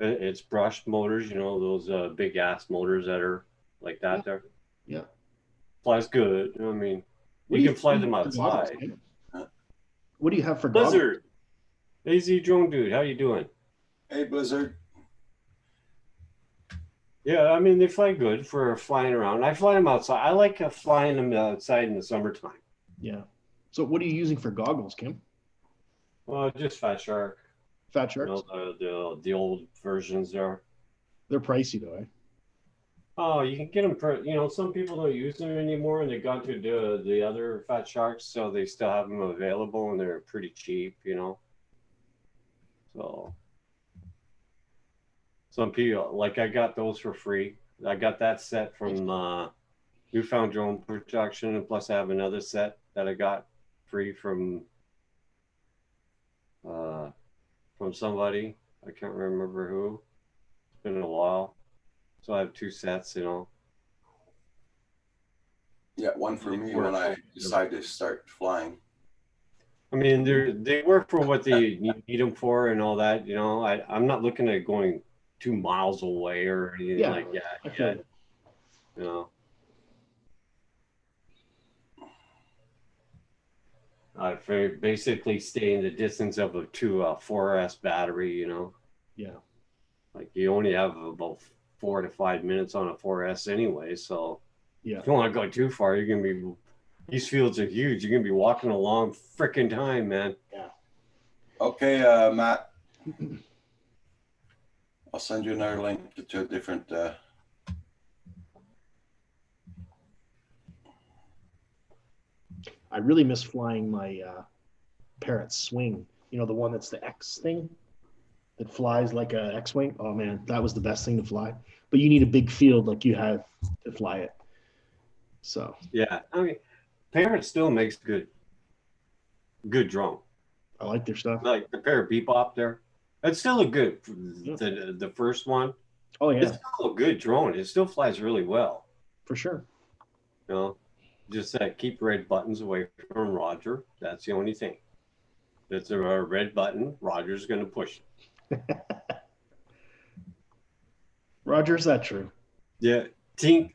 It's brushed motors, those big ass motors that are like that there.
Yeah.
Flies good. I mean, you can fly them outside.
What do you have for
Blizzard? AZ Drone Dude, how you doing?
Hey, Blizzard.
Yeah, I mean, they fly good for flying around. I fly them outside. I like flying them outside in the summertime.
Yeah. So what are you using for goggles, Kim?
Well, just Fat Shark.
Fat Sharks?
The old versions there.
They're pricey though, eh?
Oh, you can get them some people don't use them anymore and they've gone to the other Fat Sharks, so they still have them available and they're pretty cheap, So some people, like I got those for free. I got that set from Newfound Drone Production, and plus I have another set that I got free from somebody. I can't remember who. It's been a while. So I have two sets,
Yeah, one for me when I decide to start flying.
I mean, they work for what they need them for and all that. I'm not looking at going 2 miles away or anything like that.
Okay.
you know. Basically stay in the distance of a 4S battery, you know.
Yeah.
Like you only have about 4 to 5 minutes on a 4S anyway, so
Yeah.
if you don't want to go too far, you're gonna be. These fields are huge. You're gonna be walking a long freaking time, man.
Yeah.
Okay, Matt. I'll send you another link to a different.
I really miss flying my Parrot Swing. You know, the one that's the X thing that flies like a X-wing. Oh man, that was the best thing to fly. But you need a big field like you have to fly it. So
Yeah, I mean, Parrot still makes good drone.
I like their stuff.
Like the Parrot Bebop there, it's still a good. The first one,
Oh yeah,
it's still a good drone. It still flies really well.
for sure.
You know, just keep red buttons away from Roger. That's the only thing. If it's a red button, Roger's going to push it.
Roger, is that true?
Yeah, tink.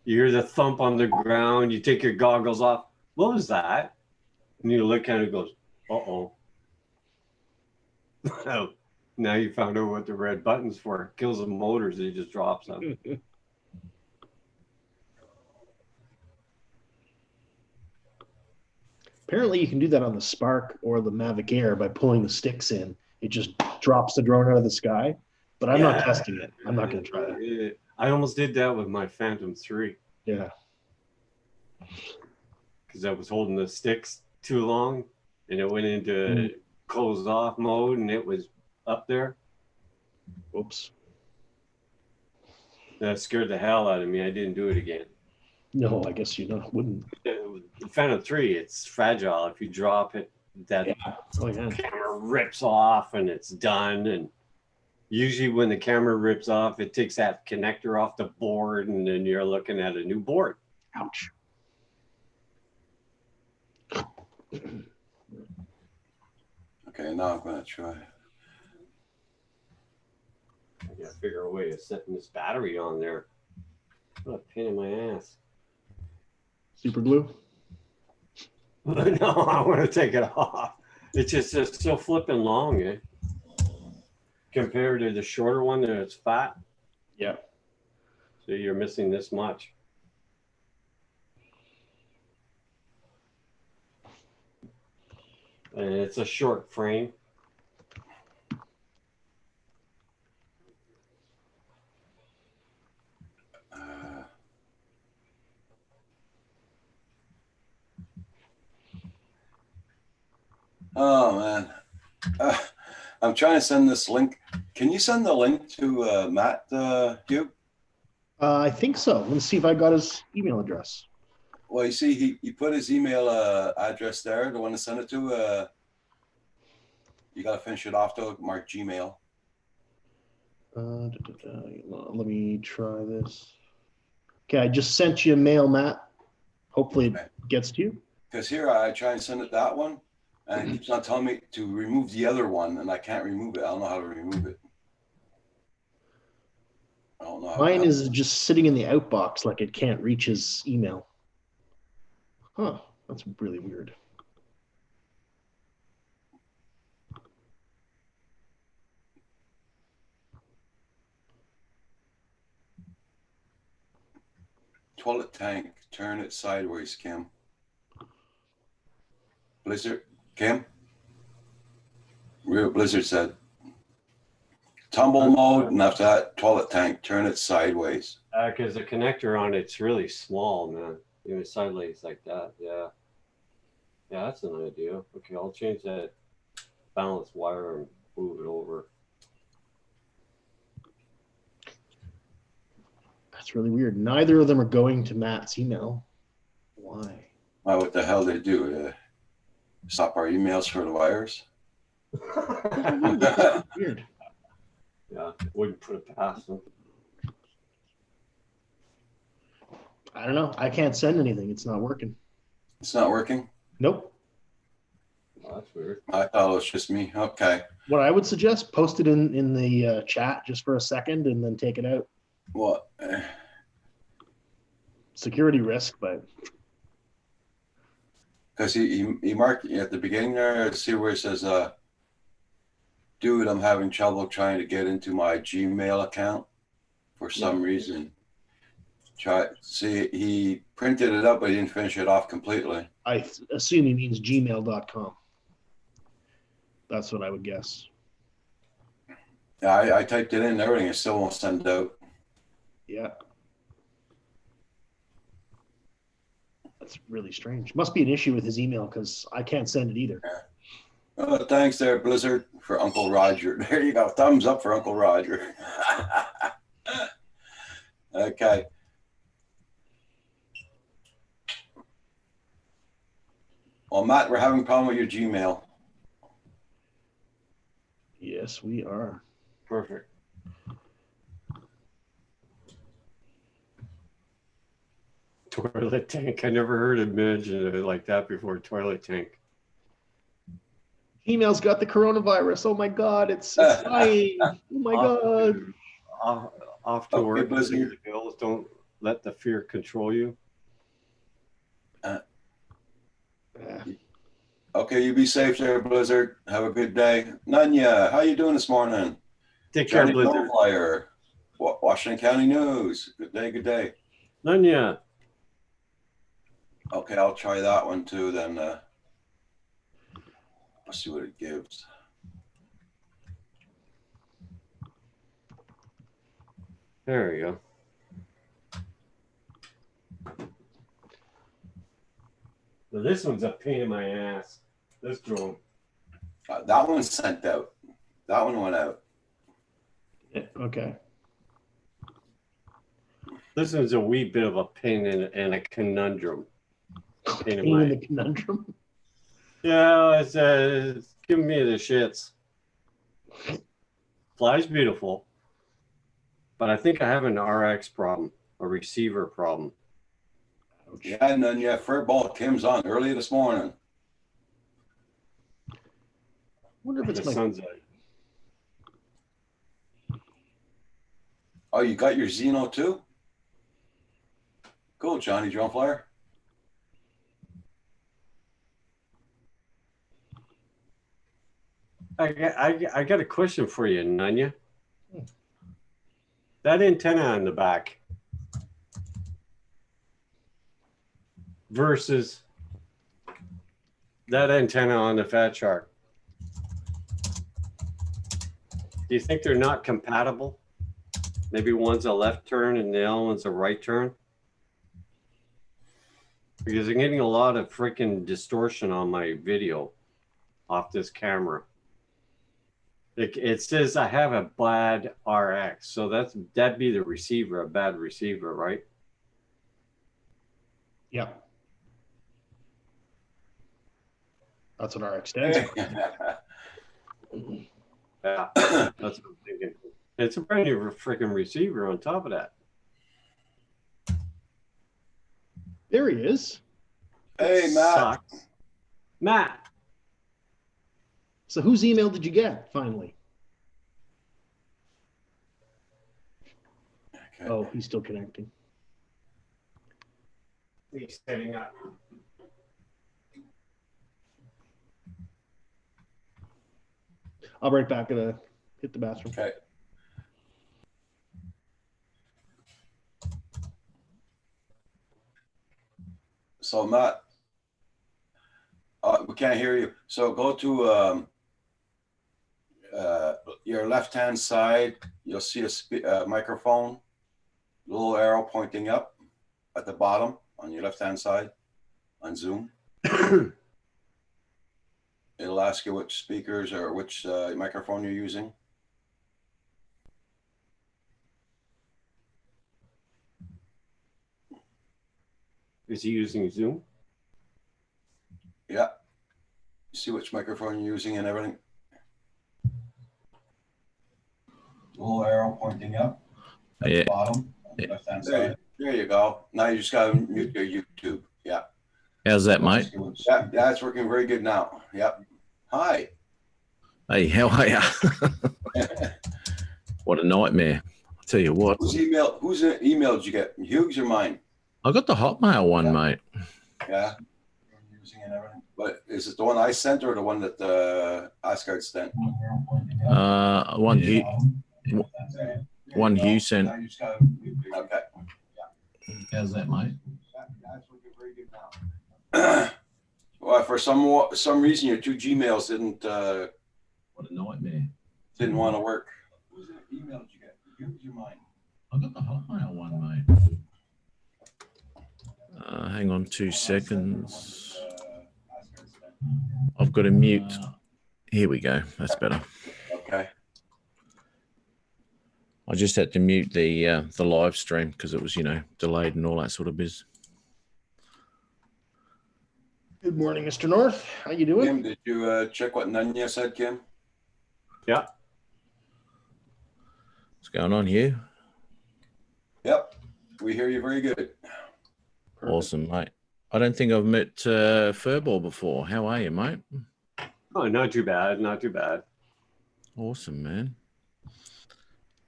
You hear the thump on the ground. You take your goggles off. What was that? And you look at it and goes, uh-oh. Now you found out what the red button's for. It kills the motors. It just drops them.
Apparently, you can do that on the Spark or the Mavic Air by pulling the sticks in. It just drops the drone out of the sky. But I'm not testing it. I'm not going to try that.
I almost did that with my Phantom 3.
Yeah.
Because I was holding the sticks too long, and it went into closed off mode, and it was up there.
Oops.
That scared the hell out of me. I didn't do it again.
No, I guess you wouldn't.
The Phantom 3, it's fragile. If you drop it, that camera rips off and it's done. And usually when the camera rips off, it takes that connector off the board, and then you're looking at a new board.
Ouch.
Okay, now I'm going to try.
I got to figure a way of setting this battery on there. What a pain in my ass.
Super glue?
No, I want to take it off. It's just so flipping long, eh? Compared to the shorter one that it's fat.
Yeah.
So you're missing this much. And it's a short frame.
Oh man, I'm trying to send this link. Can you send the link to Matt Hugh?
I think so. Let me see if I got his email address.
Well, you see, he put his email address there. The one to send it to. You got to finish it off though. Mark Gmail.
Let me try this. Okay, I just sent you a mail, Matt. Hopefully it gets to you.
Because here I try and send it that one, and it keeps on telling me to remove the other one, and I can't remove it. I don't know how to remove it. I don't know.
Mine is just sitting in the outbox like it can't reach his email. Huh, that's really weird.
Toilet tank, turn it sideways, Kim. Blizzard, Kim? Real Blizzard said. Tumble mode, and after that, toilet tank, turn it sideways.
Because the connector on it's really small, man. You know, sideways like that, yeah. Yeah, that's an idea. Okay, I'll change that balance wire and move it over.
That's really weird. Neither of them are going to Matt's email. Why?
Why, what the hell they do? Stop our emails for the wires?
Weird.
Yeah, wouldn't put it past them.
I don't know. I can't send anything. It's not working.
It's not working?
Nope.
Oh, that's weird.
I thought it was just me. Okay.
What I would suggest, post it in the chat just for a second and then take it out.
What?
security risk, but
Because he marked at the beginning there, see where it says, dude, I'm having trouble trying to get into my Gmail account for some reason. He printed it up, but he didn't finish it off completely.
I assume he means gmail.com. That's what I would guess.
Yeah, I typed it in and everything. It still won't send out.
Yeah. That's really strange. Must be an issue with his email because I can't send it either.
Oh, thanks there, Blizzard, for Uncle Roger. There you go. Thumbs up for Uncle Roger. Okay. Well, Matt, we're having a problem with your Gmail.
Yes, we are.
Perfect. Toilet tank. I never heard it mentioned like that before. Toilet tank.
Gmail's got the coronavirus. Oh my God, it's dying. Oh my God.
Off to
Okay,
work.
Blizzard.
The bills. Don't let the fear control you.
Okay, you be safe there, Blizzard. Have a good day. Nanya, how you doing this morning?
Take care,
Johnny
Blizzard.
Flyer, Washington County News. Good day, good day.
Nanya.
Okay, I'll try that one too then. Let's see what it gives.
There we go. Now this one's a pain in my ass. This drone.
That one's sent out. That one went out.
Yeah, okay.
This one's a wee bit of a pain and a conundrum. Pain in
Pain
my
in the conundrum.
Yeah, it's giving me the shits. Fly's beautiful, but I think I have an RX problem, a receiver problem.
Yeah, and then yeah, Furball Kim's on early this morning.
I wonder if
The
it's my
sun's out.
Oh, you got your Xeno too? Cool, Johnny Drone Flyer.
I got a question for you, Nanya. That antenna on the back versus that antenna on the Fat Shark. Do you think they're not compatible? Maybe one's a left turn and the other one's a right turn? Because I'm getting a lot of freaking distortion on my video off this camera. It says I have a bad RX, so that'd be the receiver, a bad receiver, right?
Yeah. That's what RX stands for.
Yeah, that's what I'm thinking. It's a brand new freaking receiver on top of that.
There he is.
Hey, Matt.
Sucks. Matt.
So whose email did you get finally?
Okay.
Oh, he's still connecting.
He's setting up.
I'll be right back. Gonna hit the bathroom.
Okay. So Matt, we can't hear you. So go to your left-hand side. You'll see a microphone, little arrow pointing up at the bottom on your left-hand side on Zoom. It'll ask you which speakers or which microphone you're using.
Is he using Zoom?
Yeah. You see which microphone you're using and everything. Little arrow pointing up at the bottom on the left-hand side. There you go. Now you just got to mute your YouTube. Yeah.
How's that, mate?
Yeah, it's working very good now. Yep. Hi.
Hey, how are you? What a nightmare. I'll tell you what.
Whose email did you get? Hughes or mine?
I got the Hotmail one,
Yeah.
mate.
Yeah. You're using it and everything. But is it the one I sent or the one that Asgard sent?
One Hugh sent.
Okay.
How's that, mate?
Well, for some reason, your two Gmails
What a nightmare.
didn't want to work. Whose email did you get? You mine.
I got the Hotmail one, mate. Hang on 2 seconds. I've got to mute. Here we go. That's better.
Okay.
I just had to mute the live stream because it was, delayed and all that sort of biz.
Good morning, Mr. North. How you doing?
Kim, did you check what Nanya said, Kim?
Yeah.
What's going on here?
Yep. We hear you very good.
Perfect.
Awesome, mate. I don't think I've met Furball before. How are you, mate?
Oh, not too bad. Not too bad.
Awesome, man.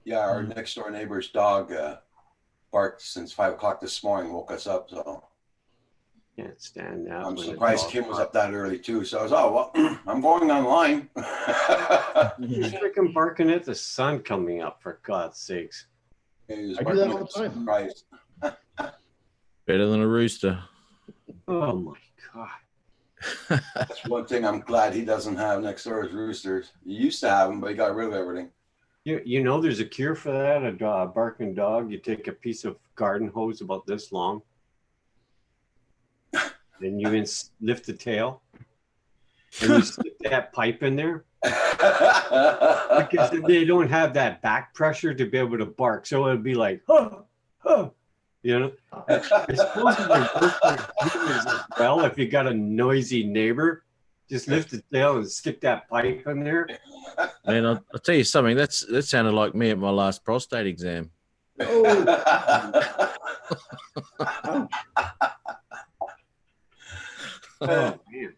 Yeah, our next door neighbor's dog barked since 5 o'clock this morning, woke us up. So
Can't stand that.
I'm
when the
surprised
dog
Kim was
barks.
up that early too. So I was, well, I'm going online.
He's freaking barking at the sun coming up, for God's sakes.
He was
I do that
barking
all
at
the time.
surprise.
Better than a rooster.
Oh my God.
That's one thing I'm glad he doesn't have next door is roosters. He used to have them, but he got rid of everything.
You know there's a cure for that, a barking dog. You take a piece of garden hose about this long, then you lift the tail, and you stick that pipe in there. Because they don't have that back pressure to be able to bark. So it'd be like, oh, oh, I suppose it would work for humans as well if you got a noisy neighbor. Just lift the tail and stick that pipe in there.
Man, I'll tell you something. That sounded like me at my last prostate exam.
Oh,
Oh man,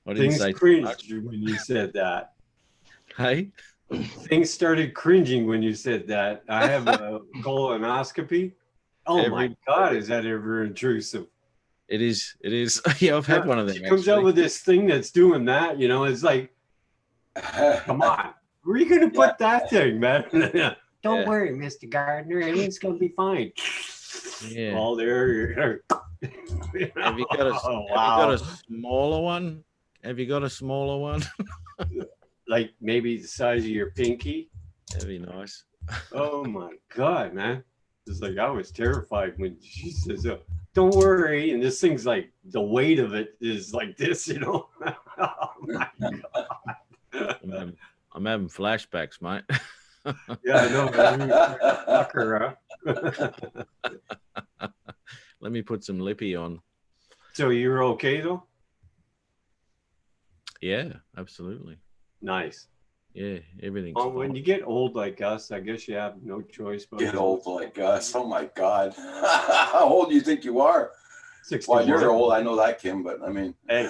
I didn't
things
say too
cringed
much.
when you said that.
Hey,
Things started cringing when you said that. I have a colonoscopy. Oh my God, is that ever intrusive?
it is. Yeah, I've had one of them.
She comes out
actually.
with this thing that's doing that. It's like, come on, where are you going to put that thing, man? Don't
Yeah.
worry, Mr. Gardner. Everything's going to be fine.
Yeah.
All there.
Have you got a
Oh,
Have
wow.
you got a smaller one? Have you got a smaller one?
Like maybe the size of your pinky?
That'd be nice.
Oh my God, man. It's like I was terrified when she says, don't worry. And this thing's like the weight of it is like this, Oh my God.
I'm having flashbacks, mate.
Yeah, I know. Fucker, huh?
Let me put some lippy on.
So you're okay though?
Yeah, absolutely.
Nice.
Yeah, everything's
Well, when
fine.
you get old like us, I guess you have no choice but
Get old like us. Oh my God. How old do you think you are?
61.
Well, you're old. I know that, Kim, but I mean.
Hey,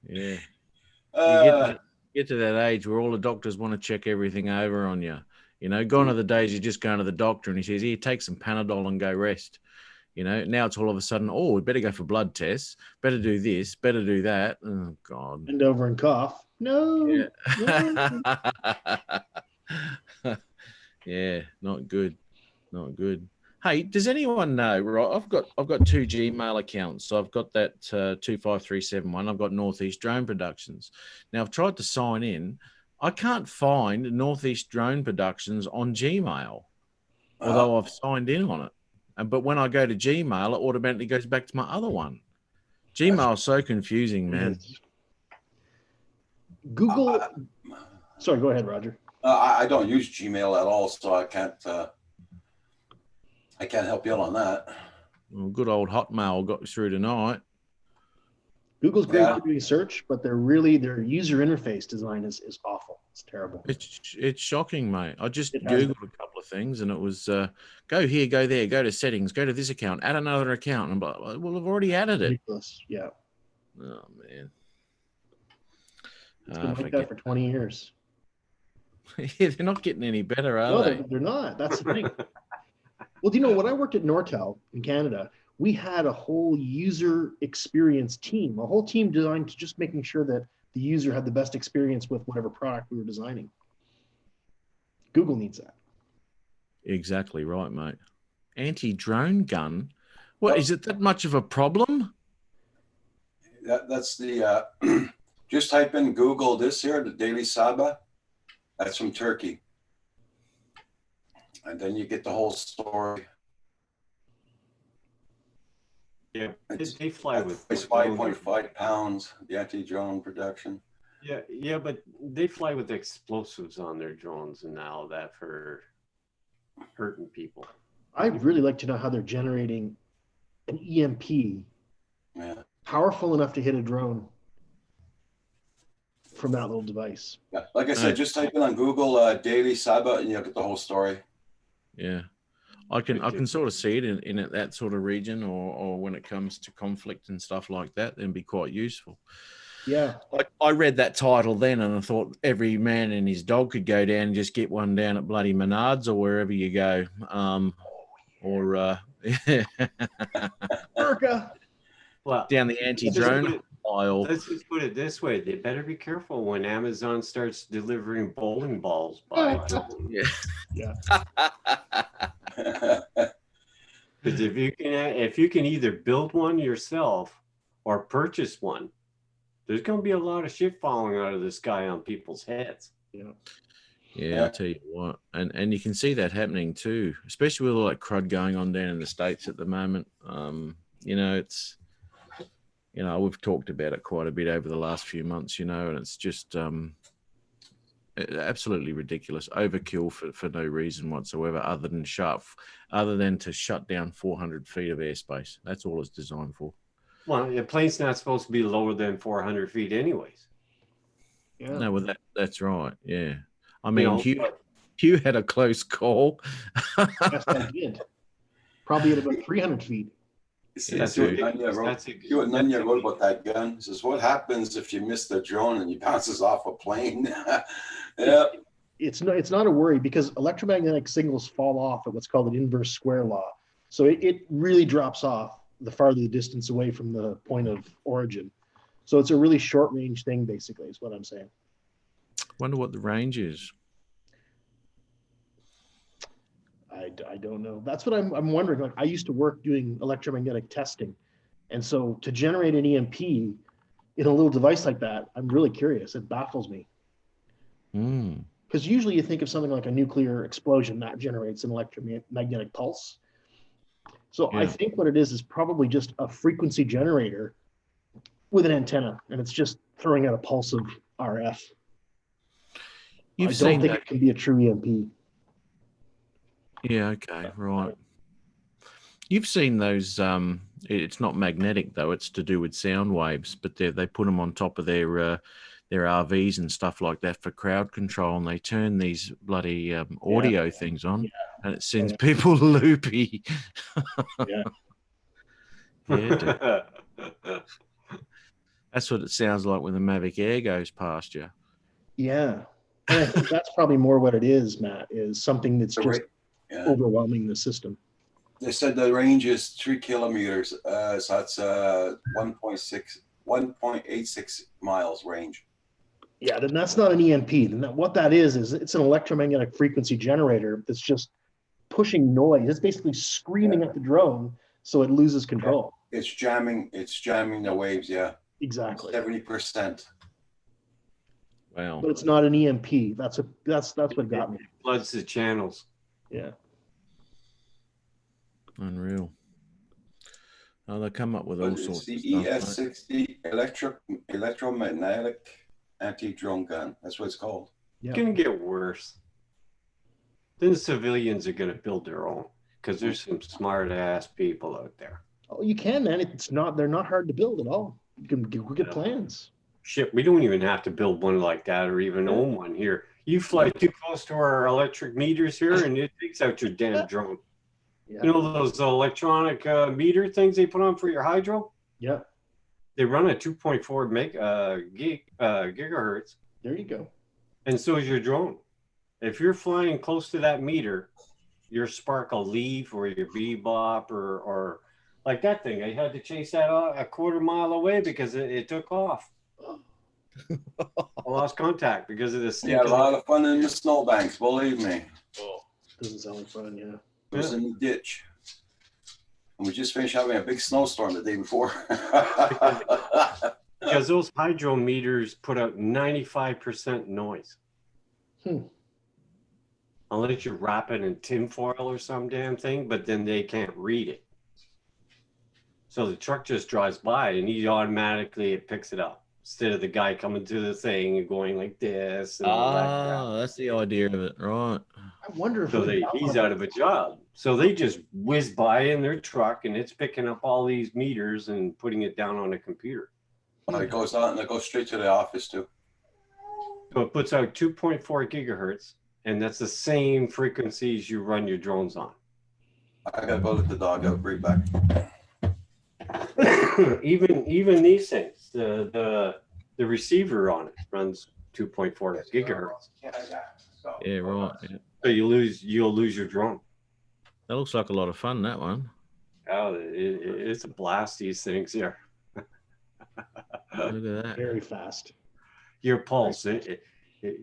Yeah.
Uh,
Get to that age where all the doctors want to check everything over on you. Gone are the days you're just going to the doctor and he says, here, take some Panadol and go rest. Now it's all of a sudden, we better go for blood tests, better do this, better do that. Oh, God.
bend over and cough. No.
Yeah.
no.
Yeah, not good. Not good. Hey, does anyone know? Right, I've got two Gmail accounts. So I've got that 25371. I've got Northeast Drone Productions. Now I've tried to sign in. I can't find Northeast Drone Productions on Gmail, although I've signed in on it. But when I go to Gmail, it automatically goes back to my other one. Gmail is so confusing, man.
Google. Sorry, go ahead, Roger.
I don't use Gmail at all, so I can't help you out on that.
Well, good old Hotmail got through tonight.
Google's great
Yeah.
for doing search, but their user interface design is awful. It's terrible.
It's shocking, mate. I just
It has
Googled a couple of things and it was go here, go there, go to settings, go to this account, add another account. And I'm like, well, I've already added it.
Ridiculous. Yeah.
Oh, man.
It's been like
forget
that for 20 years.
Yeah, they're not getting any better, are
No,
they?
they're not. That's the thing. Well, do you know, when I worked at Nortel in Canada, we had a whole user experience team, a whole team designed to just making sure that the user had the best experience with whatever product we were designing. Google needs that.
Exactly right, mate. Anti-drone gun. What is it that much of a problem?
That's the just type in Google this here, the Daily Sabah. That's from Turkey. And then you get the whole story.
Yeah, they fly with.
It's 5.5 pounds, the anti-drone production.
Yeah, but they fly with explosives on their drones and all that for hurting people.
I'd really like to know how they're generating an EMP powerful enough to hit a drone from that little device.
Yeah, like I said, just type in on Google Daily Sabah and you'll get the whole story.
Yeah, I can sort of see it in that sort of region, or when it comes to conflict and stuff like that, then be quite useful.
Yeah,
I read that title then, and I thought every man and his dog could go down and just get one down at bloody Menards or wherever you go,
America.
Well,
down the anti-drone aisle.
Let's just put it this way: they better be careful when Amazon starts delivering bowling balls by drone.
Yeah.
Because if you can either build one yourself or purchase one, there's going to be a lot of shit falling out of the sky on people's heads.
Yeah, I'll tell you what, and you can see that happening too, especially with all that crud going on down in the States at the moment. It's, we've talked about it quite a bit over the last few months, and it's just absolutely ridiculous, overkill for no reason whatsoever, other than to shut down 400 feet of airspace. That's all it's designed for.
Well, a plane's not supposed to be lower than 400 feet anyways.
Yeah.
No, well, that's right. Yeah. I mean, Hugh had a close call.
Yes, I did. Probably at about 300 feet.
That's what Nanya wrote about that gun. He says, what happens if you miss the drone and he bounces off a plane? Yeah.
It's not a worry, because electromagnetic signals fall off at what's called an inverse square law. So it really drops off the farther the distance away from the point of origin. So it's a really short range thing, basically, is what I'm saying.
Wonder what the range is.
I don't know. That's what I'm wondering. Like, I used to work doing electromagnetic testing. And so to generate an EMP in a little device like that, I'm really curious. It baffles me. Because usually you think of something like a nuclear explosion that generates an electromagnetic pulse. So I think what it is probably just a frequency generator with an antenna, and it's just throwing out a pulse of RF. I don't think it can be a true EMP.
Yeah, okay, right. You've seen those, it's not magnetic though, it's to do with sound waves, but they put them on top of their RVs and stuff like that for crowd control, and they turn these bloody audio things on, and it sends people loopy. That's what it sounds like when the Mavic Air goes past you.
Yeah. And I think that's probably more what it is, Matt, is something that's just overwhelming the system.
They said the range is 3 kilometers, so that's 1.86 miles range.
Yeah, then that's not an EMP. Then what that is it's an electromagnetic frequency generator that's just pushing noise. It's basically screaming at the drone so it loses control.
It's jamming the waves,
Exactly.
70%.
Wow.
But it's not an EMP. That's what got me.
It floods the channels.
Yeah.
Unreal. Oh, they come up with all sorts
of
stuff.
The ES60 electromagnetic anti-drone gun. That's what it's called.
It's going to get worse. Then civilians are going to build their own, because there's some smart ass people out there.
Oh, you can, man. They're not hard to build at all. You can get plans.
Shit, we don't even have to build one like that or even own one here. You fly too close to our electric meters here and it takes out your damn drone. Yeah. You know those electronic meter things they put on for your hydro?
Yeah.
They run at 2.4 gigahertz.
There you go.
And so is your drone. If you're flying close to that meter, your spark will leave, or your bebop, or like that thing. I had to chase that a quarter mile away because it took off. I lost contact because of the
Yeah, a
stinking.
lot of fun in the snowbanks, believe me.
Doesn't sound like fun, yeah.
It was in the ditch. And we just finished having a big snowstorm the day before.
Because those hydrometers put out 95% noise. Unless you wrap it in tinfoil or some damn thing, but then they can't read it. So the truck just drives by and it picks it up. Instead of the guy coming to the thing and going like this. And all that crap.
That's the idea of it, right?
I wonder if
So he's out of a job. So they just whiz by in their truck and it's picking up all these meters and putting it down on a computer.
It goes out and it goes straight to the office too.
So it puts out 2.4 gigahertz, and that's the same frequencies you run your drones on.
I gotta go let the dog out, bring back.
even these things, the receiver on it runs 2.4 gigahertz.
Yeah, right. Yeah.
So you'll lose your drone.
That looks like a lot of fun, that one.
Oh, it's a blast, these things here.
Look at that.
very fast.
Your pulse,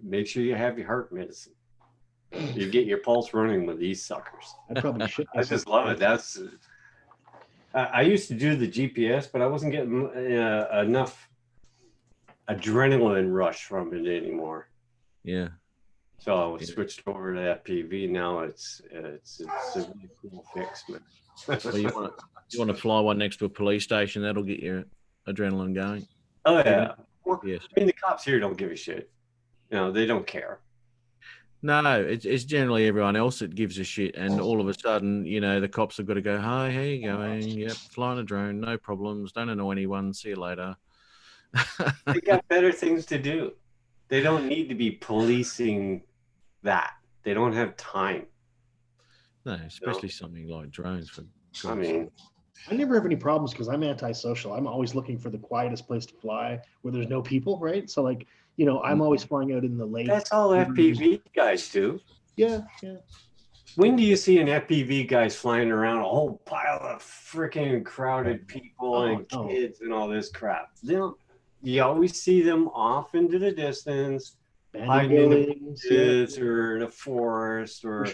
make sure you have your heart medicine. You get your pulse running with these suckers.
I probably should.
I just love it. I used to do the GPS, but I wasn't getting enough adrenaline rush from it anymore.
Yeah.
So I switched over to FPV. Now it's a really cool fix, man.
Well, you want to fly one next to a police station? That'll get your adrenaline going.
Oh yeah.
Yes.
I mean, the cops here don't give a shit. They don't care.
No, it's generally everyone else that gives a shit, and all of a sudden, the cops have got to go, "Hi, how you going? Yep, flying a drone, no problems. Don't annoy anyone. See you later."
They got better things to do. They don't need to be policing that. They don't have time.
No, especially something like drones.
I mean,
I never have any problems because I'm antisocial. I'm always looking for the quietest place to fly where there's no people, right? So like, I'm always flying out in the lake.
that's all FPV guys do.
Yeah.
When do you see an FPV guys flying around a whole pile of freaking crowded people and kids and all this crap? You always see them off into the distance, hiding in the bushes or in a forest or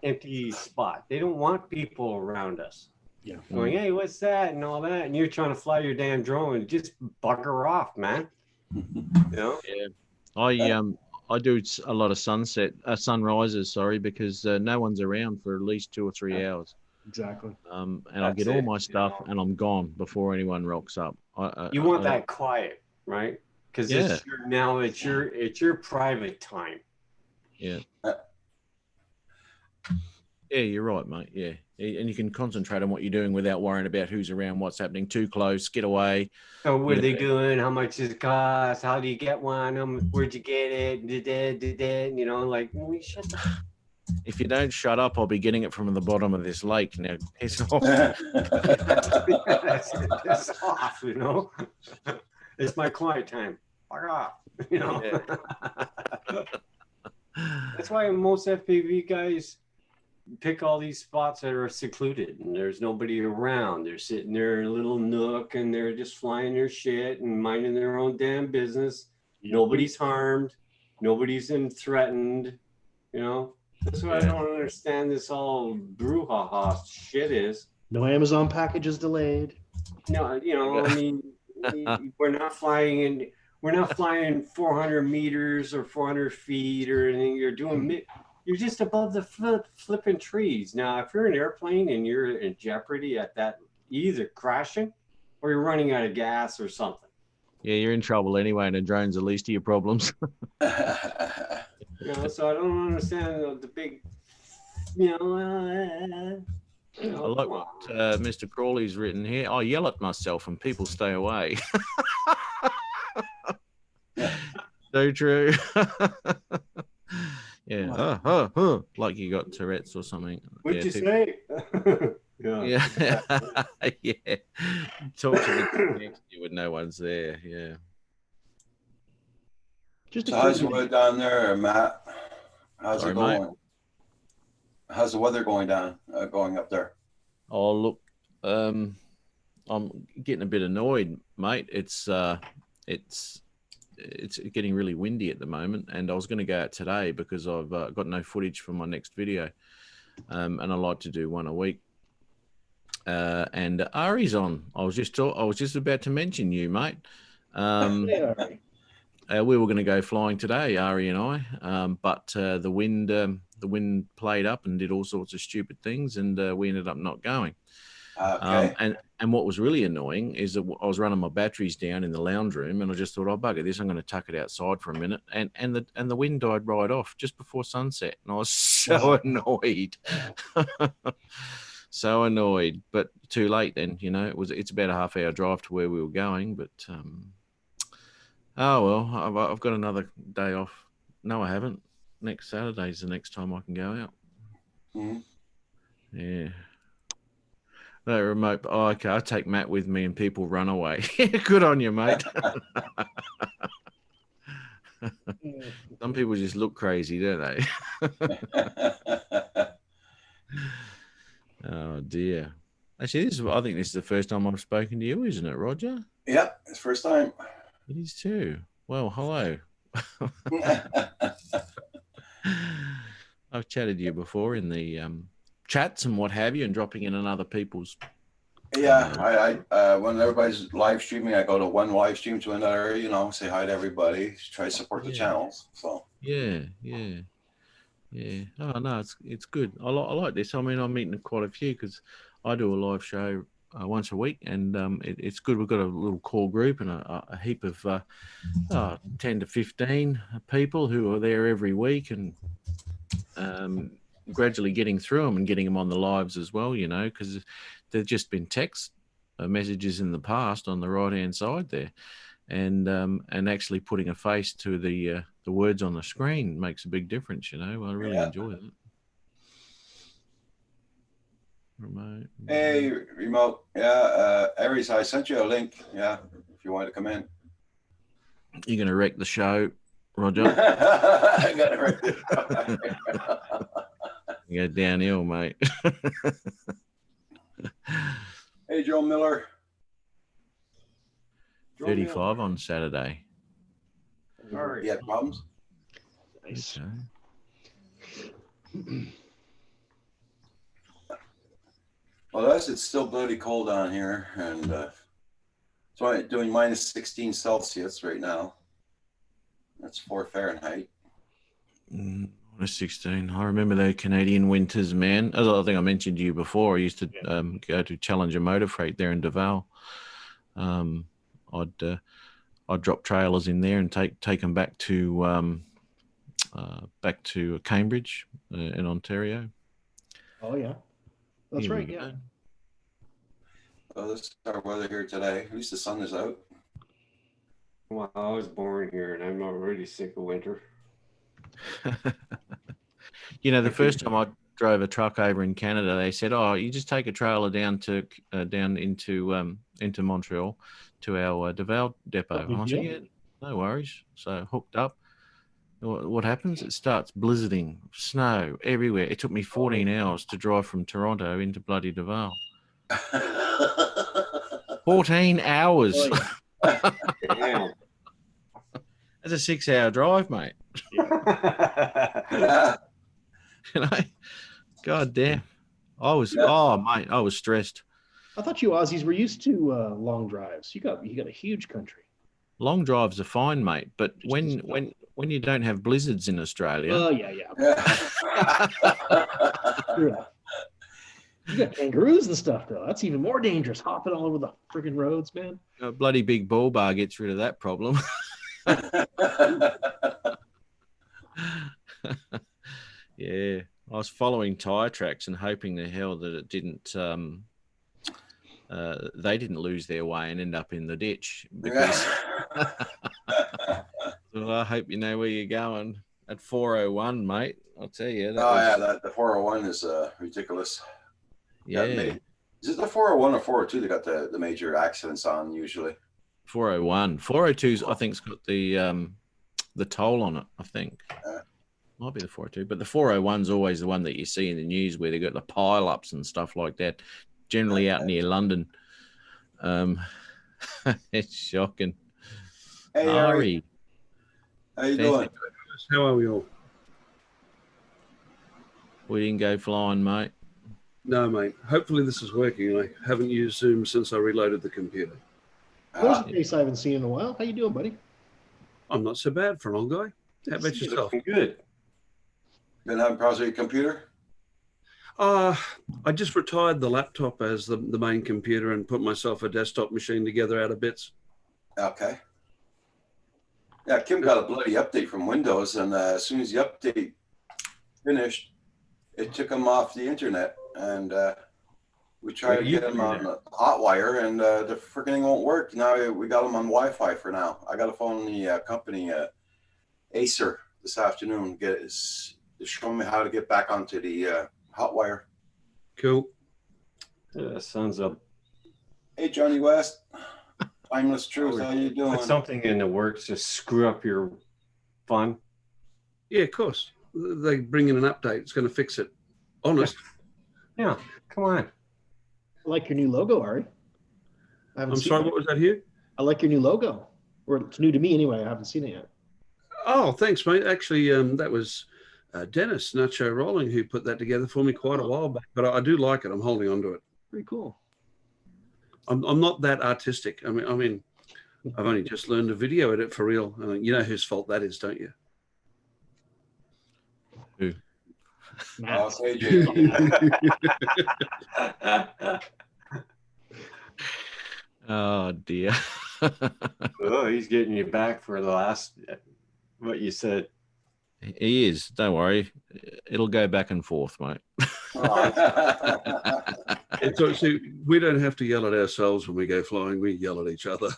empty spot. They don't want people around us.
Yeah.
Going, hey, what's that and all that, and you're trying to fly your damn drone. Just bugger off, man.
Yeah. I do a lot of sunrises, because no one's around for at least 2 or 3 hours.
Exactly.
And I'll get all my stuff and I'm gone before anyone rocks up.
You want that quiet, right? Because it's your private time.
Yeah. Yeah, you're right, mate. Yeah. And you can concentrate on what you're doing without worrying about who's around, what's happening, too close, get away.
So what are they doing? How much does it cost? How do you get one? Where'd you get it? Shut the...
If you don't shut up, I'll be getting it from the bottom of this lake. Now, piss off.
Piss off, It's my quiet time. Fuck off,
Yeah.
That's why most FPV guys pick all these spots that are secluded and there's nobody around. They're sitting there in a little nook and they're just flying their shit and minding their own damn business. Nobody's harmed. Nobody's threatened. That's why I don't understand this all brouhaha shit is.
No Amazon packages delayed.
No, I mean, we're not flying 400 meters or 400 feet or anything. You're just above the flipping trees. Now, if you're an airplane and you're in jeopardy at that, you're either crashing or you're running out of gas or something.
Yeah, you're in trouble anyway, and a drone's the least of your problems.
So I don't understand the big,
I like what Mr. Crawley's written here. I yell at myself and people stay away. So true. Yeah. Like you got Tourette's or something.
What'd you say?
Yeah. Yeah. Talk to the next you when no one's there. Yeah.
Just
So how's the weather down there, Matt? How's
Sorry,
it
mate.
going? How's the weather going going up there?
Oh, look, I'm getting a bit annoyed, mate. It's getting really windy at the moment, and I was going to go out today because I've got no footage for my next video, and I like to do one a week. And Ari's on. I was just about to mention you, mate.
Hey, Ari.
We were going to go flying today, Ari and I, but the wind played up and did all sorts of stupid things, and we ended up not going.
Okay.
And what was really annoying is that I was running my batteries down in the lounge room, and I just thought, oh bugger this, I'm going to tuck it outside for a minute, and the wind died right off just before sunset, and I was so annoyed, so annoyed. But too late then, you know. It's about a half-hour drive to where we were going, but oh well, I've got another day off. No, I haven't. Next Saturday's the next time I can go out.
Mm-hmm.
Yeah. No remote. Oh, okay. I take Matt with me, and people run away. Good on you, mate. Some people just look crazy, don't they? Oh dear. Actually, I think this is the first time I've spoken to you, isn't it, Roger?
Yep, it's first time.
It is too. Well, hello. I've chatted to you before in the chats and what have you, and dropping in on other people's.
Yeah, I when everybody's live streaming, I go to one live stream to another, you know, say hi to everybody, try to support the channels. So
yeah. Oh no, it's good. I like this. I mean, I'm meeting quite a few because I do a live show once a week, and it's good. We've got a little core group and a heap of 10 to 15 people who are there every week, and gradually getting through them and getting them on the lives as well, you know, because they've just been text messages in the past on the right hand side there, and actually putting a face to the words on the screen makes a big difference, you know. I really enjoy that. Remote.
Hey, remote. Yeah, Aries, I sent you a link. Yeah, if you want to come in.
You're going to wreck the show, Roger.
I got it right there.
You go downhill, mate.
Hey, Joe Miller.
35 on Saturday.
You had problems?
Nice.
Okay.
Well, it's still bloody cold down here, and so I'm doing minus 16 Celsius right now. That's 4 Fahrenheit.
Minus 16. I remember the Canadian winters, man. As I think I mentioned to you before, I used to go to Challenger Motor Freight there in Davao. I'd drop trailers in there and take them back to Cambridge in Ontario.
Oh yeah, that's right. Yeah.
Well, this is our weather here today. At least the sun is out.
Well, I was born here, and I'm already sick of winter.
You know, the first time I drove a truck over in Canada, they said, "Oh, you just take a trailer down into Montreal to our Davao depot." I said, "Yeah, no worries." So hooked up. What happens? It starts blizzarding, snow everywhere. It took me 14 hours to drive from Toronto into bloody Davao. 14 hours.
Damn.
That's a 6-hour drive, mate.
Yeah.
You know, God damn. I was stressed.
I thought you Aussies were used to long drives. You got a huge country.
Long drives are fine, mate, but when you don't have blizzards in Australia.
Oh yeah. Yeah. You got kangaroos and stuff though. That's even more dangerous, hopping all over the freaking roads, man.
A bloody big bull bar gets rid of that problem. Yeah, I was following tire tracks and hoping the hell that it didn't. They didn't lose their way and end up in the ditch. Because well, I hope you know where you're going at 401, mate. I'll tell you.
The 401 is ridiculous.
Yeah.
Is it the 401 or 402 that got the major accidents on usually?
401. 402's I think's got the toll on it, I think. Might be the 402, but the 401's always the one that you see in the news where they got the pile-ups and stuff like that, generally out near London. It's shocking.
Hey,
Ari,
Ari. How you doing?
How are we all?
we didn't go flying, mate.
No, mate. Hopefully this is working. I haven't used Zoom since I reloaded the computer.
There's a face I haven't seen in a while. How you doing, buddy?
I'm not so bad for an old guy. How about yourself?
Good.
Been having problems with your computer?
I just retired the laptop as the main computer and put myself a desktop machine together out of bits.
Okay. Yeah, Kim got a bloody update from Windows, and as soon as the update finished, it took him off the internet, and we tried to get him on Hotwire, and the freaking thing won't work. Now we got him on Wi-Fi for now. I got to phone the company Acer this afternoon to show me how to get back onto the Hotwire.
Cool.
Yeah, sounds up.
Hey, Johnny West. Timeless Truth, how you doing?
Put something in the works to screw up your fun.
Yeah, of course. They bring in an update. It's going to fix it. Honest.
Yeah, come on.
I like your new logo, Ari.
I'm sorry, what was that here?
I like your new logo. Or it's new to me anyway. I haven't seen it yet.
Oh, thanks, mate. Actually, that was Dennis Nacho Rolling who put that together for me quite a while back. But I do like it. I'm holding on to it.
Pretty cool.
I'm not that artistic. I mean, I've only just learned to video edit for real. You know whose fault that is, don't you?
Who?
Matt.
Okay,
Oh, dear.
Oh, he's getting you back for the last, what you said.
He is. Don't worry. It'll go back and forth, mate.
And so, we don't have to yell at ourselves when we go flying. We yell at each other.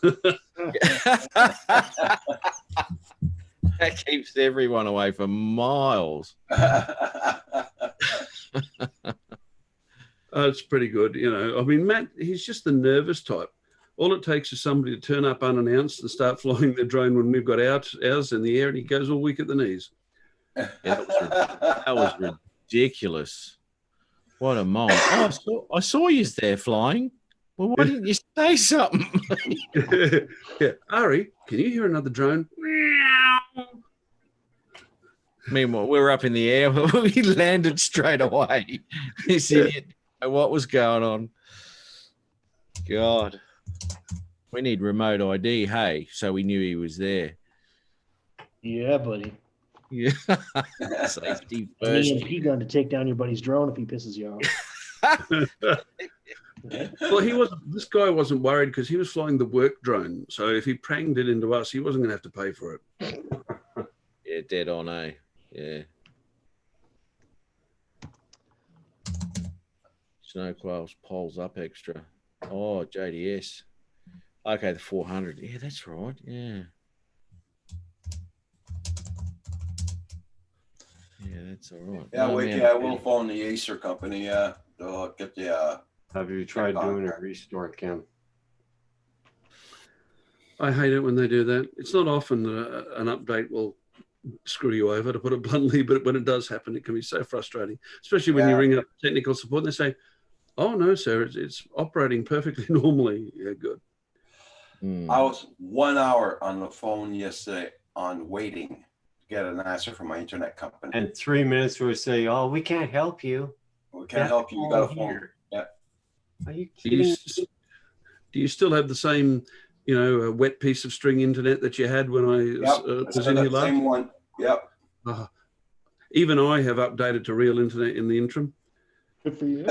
That keeps everyone away for miles.
It's pretty good. You know, I mean, Matt, he's just the nervous type. All it takes is somebody to turn up unannounced and start flying the drone when we've got ours in the air, and he goes all weak at the knees.
Yeah, that was ridiculous. What a moment. Oh, I saw you there flying. Well, why didn't you say something?
Yeah, Ari, can you hear another drone?
Meanwhile, we were up in the air. We landed straight away. This idiot. What was going on? God. We need remote ID, hey, so we knew he was there.
Yeah, buddy.
Yeah. Safety
An
first.
EMP gun to take down your buddy's drone if he pisses you off.
Well, this guy wasn't worried because he was flying the work drone. So if he pranged it into us, he wasn't going to have to pay for it.
Yeah, dead on, eh? Yeah. Snow quails poles up extra. Oh, JDS. Okay, the 400. Yeah, that's right. Yeah. Yeah, that's all right.
Yeah,
No,
wait,
man,
yeah, we'll phone the Acer company. They'll get the.
Have you tried doing a restore, Kim?
I hate it when they do that. It's not often that an update will screw you over, to put it bluntly, but when it does happen, it can be so frustrating, especially when you ring up technical support and they say, "Oh no, sir, it's operating perfectly normally." Yeah, good.
I was 1 hour on the phone yesterday on waiting to get an answer from my internet company.
And 3 minutes we say, "Oh, we can't help you.
We can't help you. You got a phone. Yeah.
Are you
Do
kidding?
you still have the same, wet piece of string internet that you had when I was in here last?
Same one. Yep.
Even I have updated to real internet in the interim.
Good for you.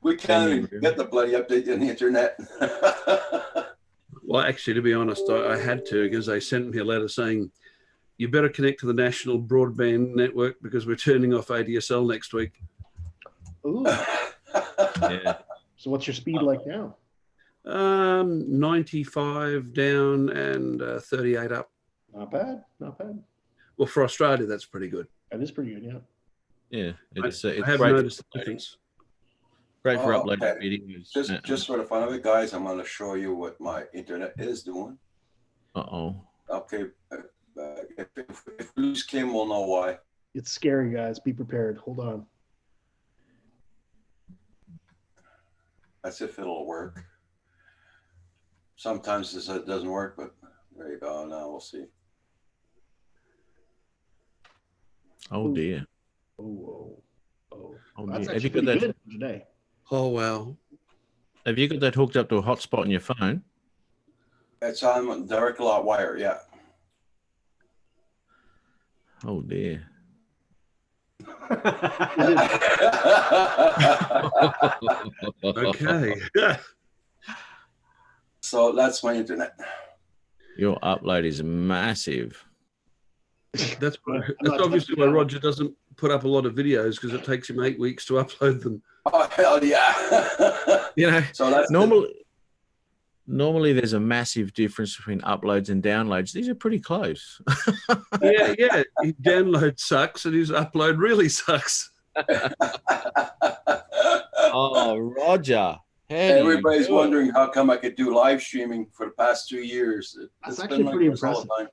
We can't even get the bloody update on the internet.
Well, actually, to be honest, I had to, because they sent me a letter saying, "You better connect to the national broadband network because we're turning off ADSL next week."
Ooh.
Yeah.
So what's your speed like now?
95 down and 38 up.
Not bad. Not bad.
Well, for Australia, that's pretty good.
That is pretty good, yeah.
Yeah. It's
I have
great.
noticed the difference.
Great for
Oh,
uploading
okay.
videos.
Just for the fun of it, guys, I'm going to show you what my internet is doing.
Uh-oh.
Okay, If we lose Kim, we'll know why.
It's scary, guys. Be prepared. Hold on.
That's if it'll work. Sometimes it doesn't work, but there you go. Now we'll see.
Oh dear.
Oh.
Oh
That's
dear. Have you
actually
got
pretty
that?
good today.
Oh wow.
Have you got that hooked up to a hotspot on your phone?
It's on direct lot wire, yeah.
Oh dear.
Okay.
So that's my internet.
Your upload is massive.
That's
I'm
that's
not
obviously
touching
why
that.
Roger doesn't put up a lot of videos because it takes him 8 weeks to upload them.
Oh hell yeah!
You know,
So that's
normally there's a massive difference between uploads and downloads. These are pretty close.
Yeah. His download sucks and his upload really sucks.
Oh, Roger.
Everybody's wondering how come I could do live streaming for the past 2 years.
That's
It's
actually
been
pretty
this all the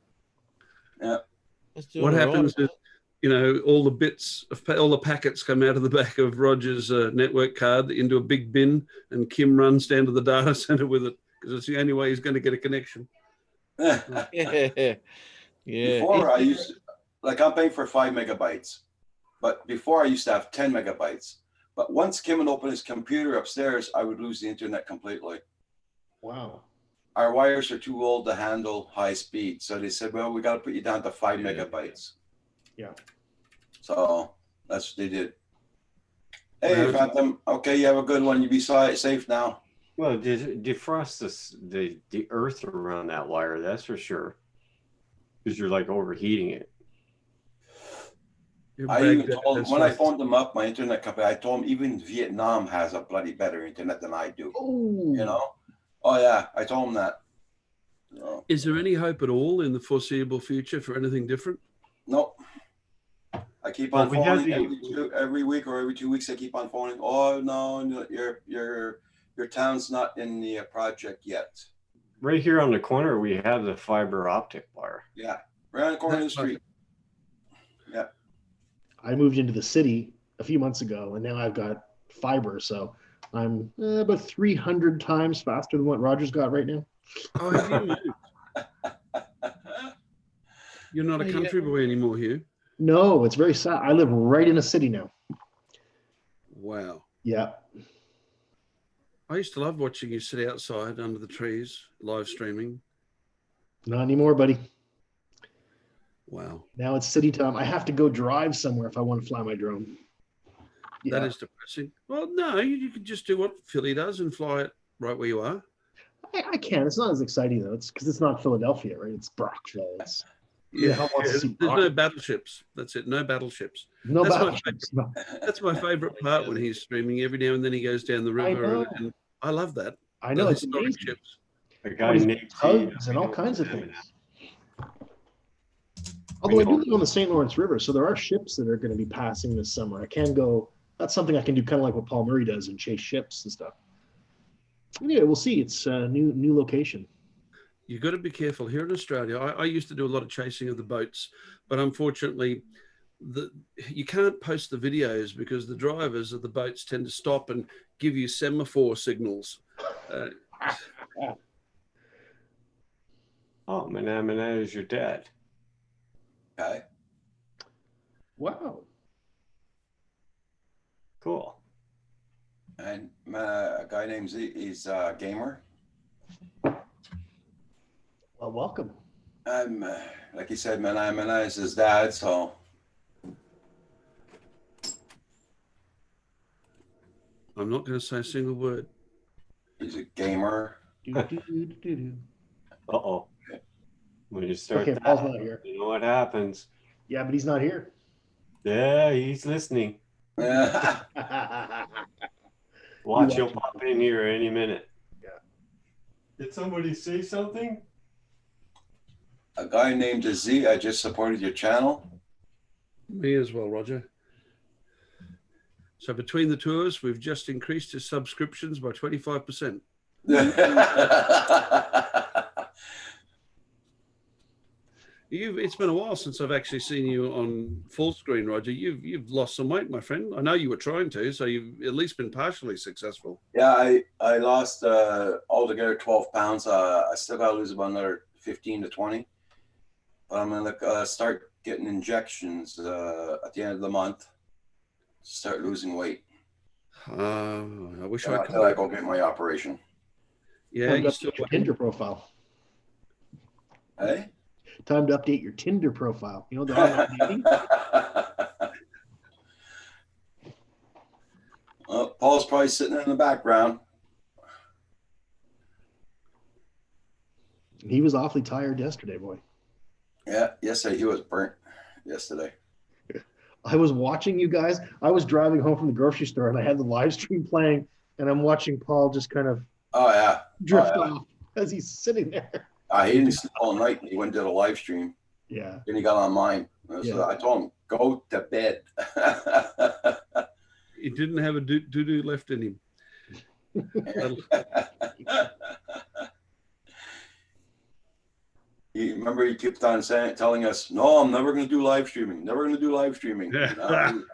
time.
What happens is, all the bits, all the packets come out of the back of Roger's network card into a big bin, and Kim runs down to the data center with it because it's the only way he's going to get a connection.
Yeah.
Before I used, I'm paying for 5 megabytes, but before I used to have 10 megabytes. But once Kim would open his computer upstairs, I would lose the internet completely.
Wow.
Our wires are too old to handle high speed. So they said, well, we got to put you down to 5 megabytes.
Yeah.
So that's what they did. Hey, Phantom. Okay, you have a good one. You be safe now.
Well, defrost the earth around that wire, that's for sure. Because you're like overheating it.
I even told him, when I phoned them up, my internet company, I told them even Vietnam has a bloody better internet than I do.
Oh.
You know? Oh, yeah. I told them that. So,
Is there any hope at all in the foreseeable future for anything different?
nope. I keep on phoning every week or every 2 weeks. I keep on phoning. Oh, no, your town's not in the project yet.
Right here on the corner, we have the fiber optic wire.
Yeah. Right on the corner of the street. Yeah.
I moved into the city a few months ago, and now I've got fiber, so I'm about 300 times faster than what Roger's got right now.
Oh, have you moved? You're not a country boy anymore, Hugh.
No, it's very sad. I live right in a city now.
Wow.
Yeah.
I used to love watching you sit outside under the trees, live streaming.
Not anymore, buddy.
Wow.
Now it's city time. I have to go drive somewhere if I want to fly my drone. Yeah.
That is depressing. Well, no, you could just do what Philly does and fly it right where you are.
I can. It's not as exciting, though. It's because it's not Philadelphia, right? It's Brockville. It's, hell wants to see
There's no
Brock?
battleships. That's it. No battleships.
No
That's
battleships. No.
That's my favorite part when he's streaming. Every now and then he goes down the river,
know.
and I love that.
I know.
The
It's
historic
amazing.
ships.
A guy
There's
named
tugs and all kinds of things. Although I do live on the St. Lawrence River, so there are ships that are going to be passing this summer. I can go. That's something I can do, kind of like what Paul Murray does and chase ships and stuff. Anyway, we'll see. It's a new location.
You've got to be careful here in Australia. I used to do a lot of chasing of the boats, but unfortunately, you can't post the videos because the drivers of the boats tend to stop and give you semaphore signals.
Oh, Manamana is your dad.
Okay.
Wow.
Cool.
And a guy named Z is a gamer.
Well, welcome.
Like he said, Mana is his dad, so
I'm not going to say a single word.
he's a gamer.
Uh-oh. When you start
Okay,
that,
Paul's not here.
you know what happens.
Yeah, but he's not here.
Yeah, he's listening. Watch, he'll pop in here any minute.
Yeah.
Did somebody say something?
A guy named Z, I just supported your channel.
Me as well, Roger. So between the two of us, we've just increased his subscriptions by 25%. It's been a while since I've actually seen you on full screen, Roger. You've lost some weight, my friend. I know you were trying to, so you've at least been partially successful.
Yeah, I lost altogether 12 pounds. I still got to lose about another 15 to 20. But I'm going to start getting injections at the end of the month. Start losing weight.
I wish I
Until I
could.
go get my operation.
Yeah,
Time
you
to
still
update your Tinder profile.
Hey?
Time to update your Tinder profile. You know, the online dating?
Well, Paul's probably sitting in the background.
He was awfully tired yesterday, boy.
Yeah, yesterday he was burnt yesterday.
I was watching you guys. I was driving home from the grocery store and I had the live stream playing, and I'm watching Paul just kind of
Oh, yeah.
drift off as he's sitting there.
He didn't sleep all night. He went to the live stream.
Yeah.
Then he got on mine. So
Yeah.
I told him, go to bed.
He didn't have a doo-doo left in him.
Remember, he kept on telling us, no, I'm never going to do live streaming. Never going to do live streaming.
I'm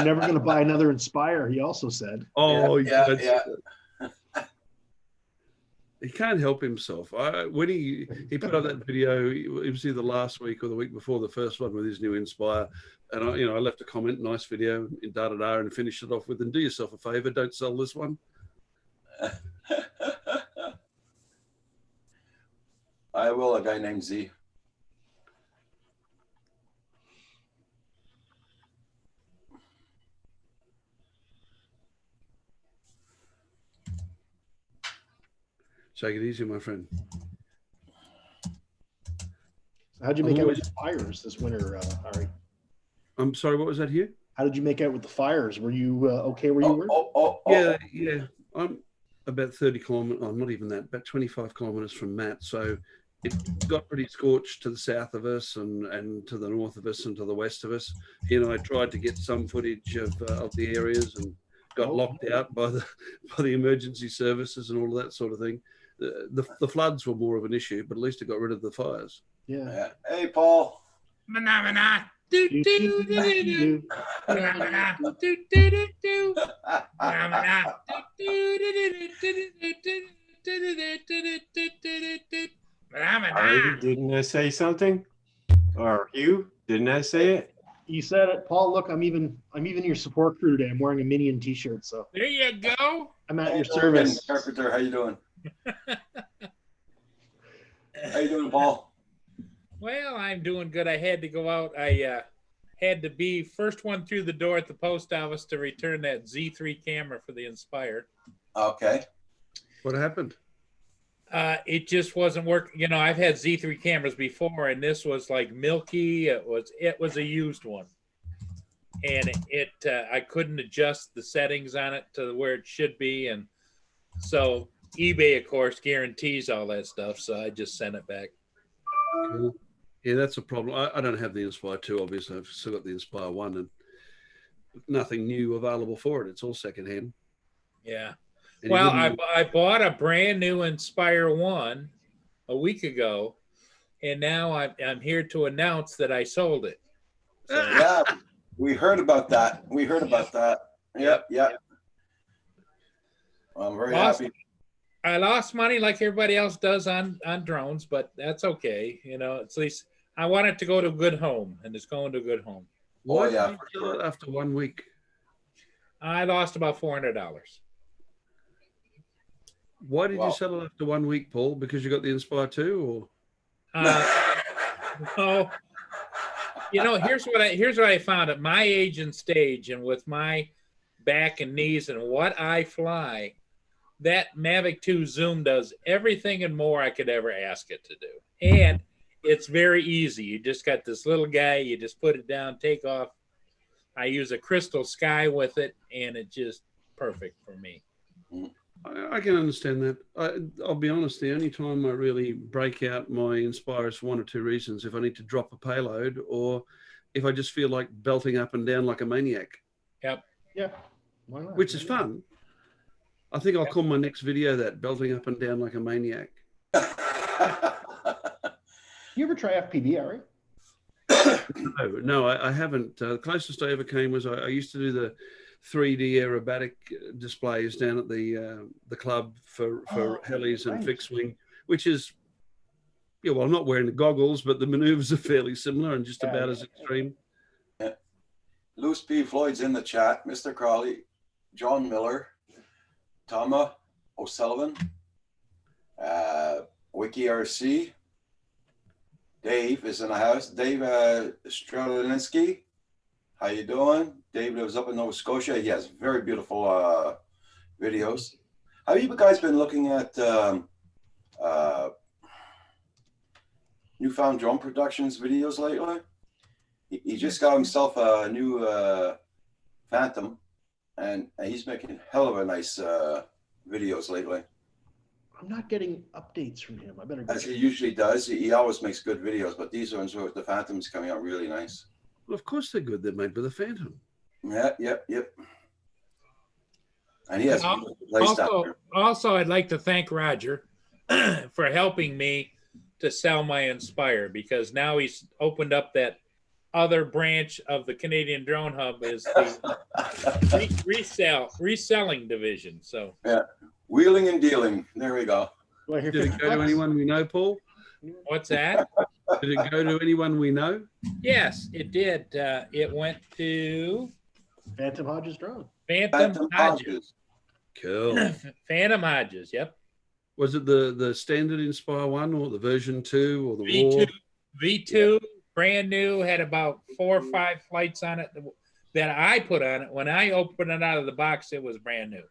never going to buy another Inspire, he also said.
Oh,
yeah.
He can't help himself. When he put up that video, it was either last week or the week before, the first one with his new Inspire, and I left a comment, nice video, in da-da-da, and finished it off with, and do yourself a favor, don't sell this one.
I will, a guy named Z.
Take it easy, my friend.
How'd you make out with the fires this winter, Ari?
I'm sorry, what was that here?
How did you make out with the fires? Were you okay where you were?
Yeah. I'm about 30 kilometers, not even that, about 25 kilometers from Matt. So it got pretty scorched to the south of us and to the north of us and to the west of us. I tried to get some footage of the areas and got locked out by the emergency services and all of that sort of thing. The floods were more of an issue, but at least it got rid of the fires.
Yeah.
Hey, Paul.
Phenomena.
Didn't I say something? Or you? Didn't I say it?
You said it, Paul. Look, I'm even your support crew today. I'm wearing a Minion T-shirt, so
There you go.
I'm at your
Morgan,
service.
Carpenter, how you doing? How you doing, Paul?
Well, I'm doing good. I had to go out. I had to be first one through the door at the post office to return that Z3 camera for the Inspire.
Okay.
What happened?
It just wasn't working. I've had Z3 cameras before, and this was like milky. It was a used one, and I couldn't adjust the settings on it to where it should be, and so eBay, of course, guarantees all that stuff. So I just sent it back.
Cool. Yeah, that's a problem. I don't have the Inspire 2, obviously. I've still got the Inspire 1 and nothing new available for it. It's all secondhand.
Yeah.
And
Well, I bought a brand new Inspire 1 a week ago, and now I'm here to announce that I sold it. So,
Yeah, we heard about that. Yep. I'm very happy.
I lost money like everybody else does on drones, but that's okay. At least I want it to go to a good home, and it's going to a good home.
Why
yeah,
did
for
you sell it after 1 week?
I lost about $400.
Why did
Wow.
you sell it after 1 week, Paul? Because you got the Inspire 2, or?
No. Here's what I found at my age and stage, and with my back and knees and what I fly, that Mavic 2 Zoom does everything and more I could ever ask it to do. And it's very easy. You just got this little guy, you just put it down, take off. I use a Crystal Sky with it, and it's just perfect for me.
I can understand that. I'll be honest, the only time I really break out my Inspire is for one or two reasons. If I need to drop a payload, or if I just feel like belting up and down like a maniac.
Yep.
Yeah. Why not?
Which is fun. I think I'll call my next video that, belting up and down like a maniac.
You ever try FPV, Ari?
No, I haven't. The closest I ever came was I used to do the 3D aerobatic displays down at the club for helis and
right.
fixed wing, which is, yeah, well, I'm not wearing the goggles, but the maneuvers are fairly similar and just about as extreme.
Luce P. Floyd's in the chat. Mr. Crawley, John Miller, Tama O'Sullivan, Wiki RC. Dave is in the house. Dave Strelinsky, how you doing? Dave lives up in Nova Scotia. He has very beautiful videos. Have you guys been looking at Newfound Drone Productions videos lately? He just got himself a new Phantom, and he's making hell of a nice videos lately.
I'm not getting updates from him. I better go.
As he usually does. He always makes good videos, but these ones with the Phantom's coming out really nice.
Well, of course they're good. They're made by the Phantom.
Yeah, yep. And he has a beautiful place down there.
Also, I'd like to thank Roger for helping me to sell my Inspire, because now he's opened up that other branch of the Canadian Drone Hub, is the reselling division. So
yeah, wheeling and dealing. There we go.
Did it go to anyone we know, Paul?
What's that?
Did it go to anyone we know?
Yes, it did. It went to
Phantom Hodges drone.
Phantom Hodges.
Cool.
Phantom Hodges. Yep.
Was it the standard Inspire 1 or the version 2 or the
V2,
War?
V2, brand new, had about 4 or 5 flights on it that I put on it. When I opened it out of the box, it was brand new.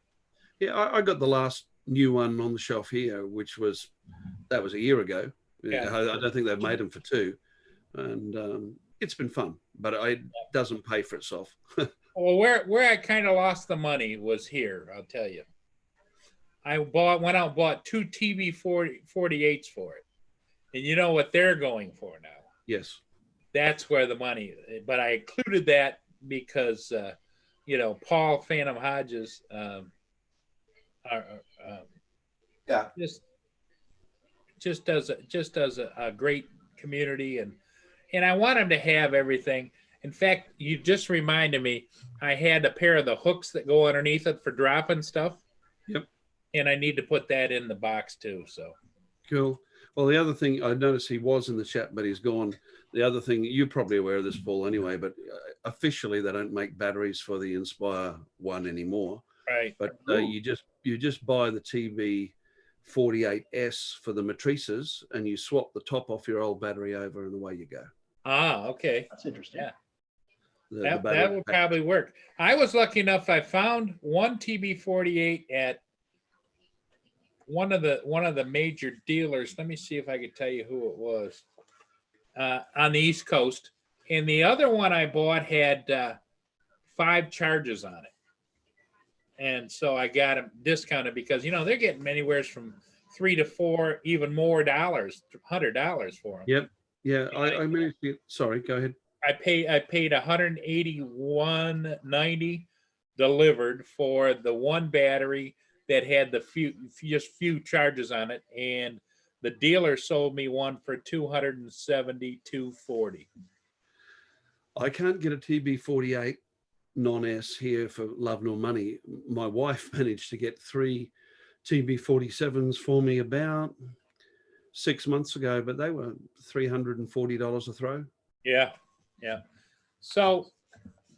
Yeah, I got the last new one on the shelf here, that was a year ago.
Yeah.
I don't think they've made them for 2. And it's been fun, but it doesn't pay for itself.
Well, where I kind of lost the money was here, I'll tell you. I went out and bought 2 TB48s for it. And you know what they're going for now?
Yes.
That's where the money, but I included that because, Paul Phantom Hodges just does a great community, and I want him to have everything. In fact, you just reminded me, I had a pair of the hooks that go underneath it for dropping stuff.
Yep.
And I need to put that in the box too. So
cool. Well, the other thing, I noticed he was in the chat, but he's gone. The other thing, you're probably aware of this, Paul, anyway, but officially they don't make batteries for the Inspire 1 anymore.
Right.
But you just buy the TB48S for the matrices, and you swap the top off your old battery over, and away you go.
Ah, okay.
That's interesting.
Yeah.
That
would probably work. I was lucky enough, I found one TB48 at one of the major dealers. Let me see if I could tell you who it was, on the East Coast. And the other one I bought had 5 charges on it. And so I got them discounted because, they're getting anywhere from $3 to $4, even more dollars, $100 for them.
Yep. Yeah. I managed to sorry, go ahead.
I paid $181.90 delivered for the one battery that had the few charges on it, and the dealer sold me one for $272.40.
I can't get a TB48 non-S here for love nor money. My wife managed to get 3 TB47s for me about 6 months ago, but they were $340 a throw.
Yeah. So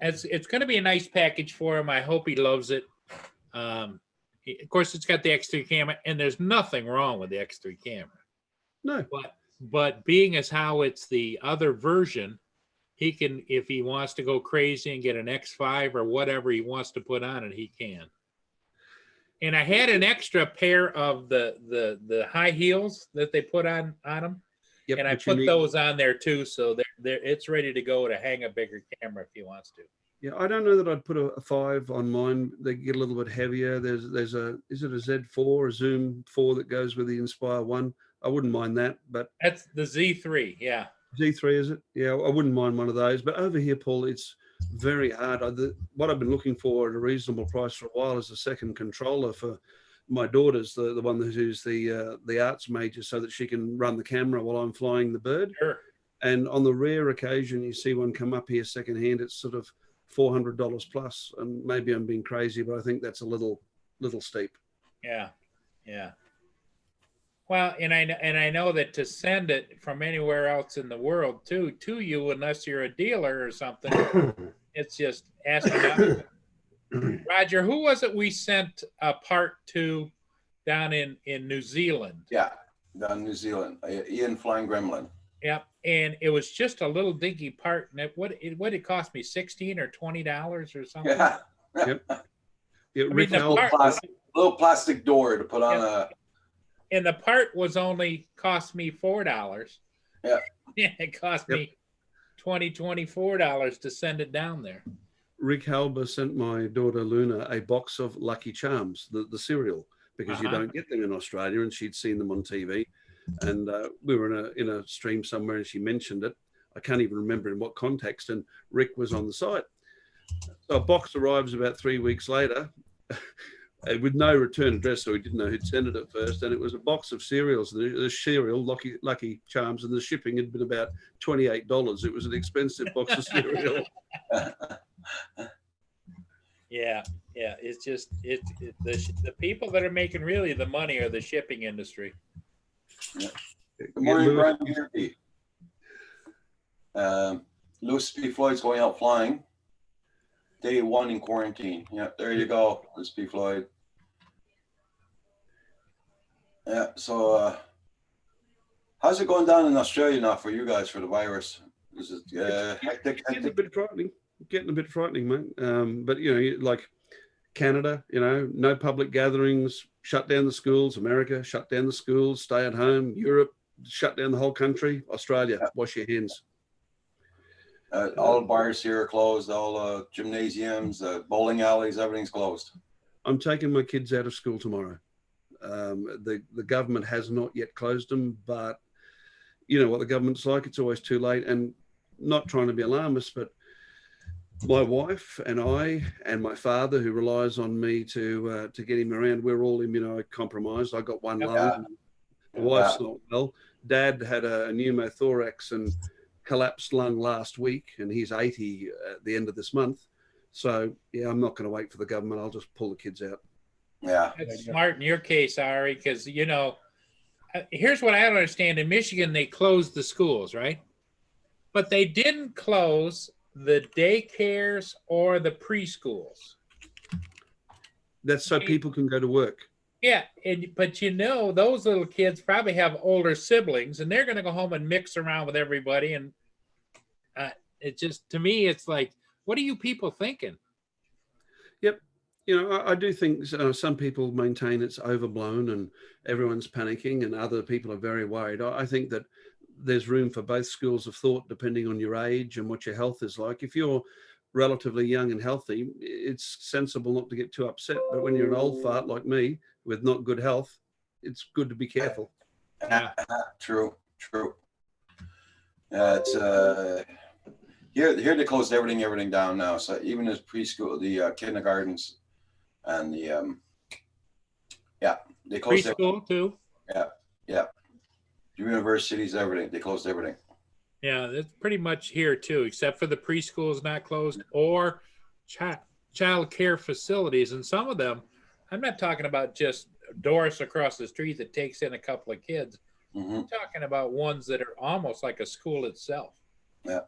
it's going to be a nice package for him. I hope he loves it. Of course, it's got the X3 camera, and there's nothing wrong with the X3 camera.
No.
But being as how it's the other version, he can, if he wants to go crazy and get an X5 or whatever he wants to put on it, he can. And I had an extra pair of the high heels that they put on them.
Yep,
and I put those on there too, so it's ready to go to hang a bigger camera if he wants to.
Yeah, I don't know that I'd put a 5 on mine. They get a little bit heavier. Is it a Z4, a Zoom 4 that goes with the Inspire 1? I wouldn't mind that, but
that's the Z3, yeah.
Z3, is it? Yeah, I wouldn't mind one of those. But over here, Paul, it's very hard. What I've been looking for at a reasonable price for a while is a second controller for my daughter's the one who's the arts major, so that she can run the camera while I'm flying the bird.
Sure.
And on the rare occasion you see one come up here secondhand, it's sort of $400 plus. And maybe I'm being crazy, but I think that's a little steep.
Yeah. Yeah. Well, and I know that to send it from anywhere else in the world to you, unless you're a dealer or something, it's just astronomical. Roger, who was it we sent a part to down in New Zealand?
Yeah, down in New Zealand. Ian Flying Gremlin.
Yep, and it was just a little dinky part, and it cost me $16 or $20 or something.
Yeah.
Yep. Yeah,
I mean, the
Howell-
part,
Little plastic door to put on a.
and the part was only cost me $4.
Yeah.
It cost me $24 to send it down there.
Rick Halber sent my daughter Luna a box of Lucky Charms, the cereal, because you don't get them in Australia, and she'd seen them on TV. And we were in a stream somewhere, and she mentioned it. I can't even remember in what context. And Rick was on the site. So a box arrives about 3 weeks later with no return address, so we didn't know who'd sent it at first. And it was a box of cereals, the cereal, Lucky Charms, and the shipping had been about $28. It was an expensive box of cereal.
Yeah, it's just the people that are making really the money are the shipping industry.
Yeah. Good morning, Brian Murphy. Lewis P. Floyd's going out flying. Day 1 in quarantine. Yeah, there you go, Lewis P. Floyd. Yeah, so how's it going down in Australia now for you guys for the virus? Is it hectic?
Getting a bit frightening, mate. But like Canada, no public gatherings, shut down the schools. America, shut down the schools, stay at home. Europe, shut down the whole country. Australia, wash your hands.
All bars here are closed. All gymnasiums, bowling alleys, everything's closed.
I'm taking my kids out of school tomorrow. The government has not yet closed them, but you know what the government's like. It's always too late. And not trying to be alarmist, but my wife and I and my father, who relies on me to get him around, we're all immunocompromised. I got one lung. The wife's not well. Dad had a pneumothorax and collapsed lung last week, and he's 80 at the end of this month. So yeah, I'm not going to wait for the government. I'll just pull the kids out.
Yeah,
that's smart in your case, Ari, because here's what I don't understand. In Michigan, they closed the schools, right? But they didn't close the daycares or the preschools.
That's so people can go to work.
Yeah, but those little kids probably have older siblings, and they're going to go home and mix around with everybody. And it just, to me, it's like, what are you people thinking?
Yep. I do think some people maintain it's overblown and everyone's panicking, and other people are very worried. I think that there's room for both schools of thought, depending on your age and what your health is like. If you're relatively young and healthy, it's sensible not to get too upset. But when you're an old fart like me with not good health, it's good to be careful.
True. It's here they closed everything down now. So even as preschool, the kindergartens and the they closed
preschool too.
Yeah. Universities, everything. They closed everything.
Yeah, that's pretty much here too, except for the preschools not closed or child care facilities. And some of them, I'm not talking about just Doris across the street that takes in a couple of kids.
Mm-hmm.
I'm talking about ones that are almost like a school itself.
Yeah.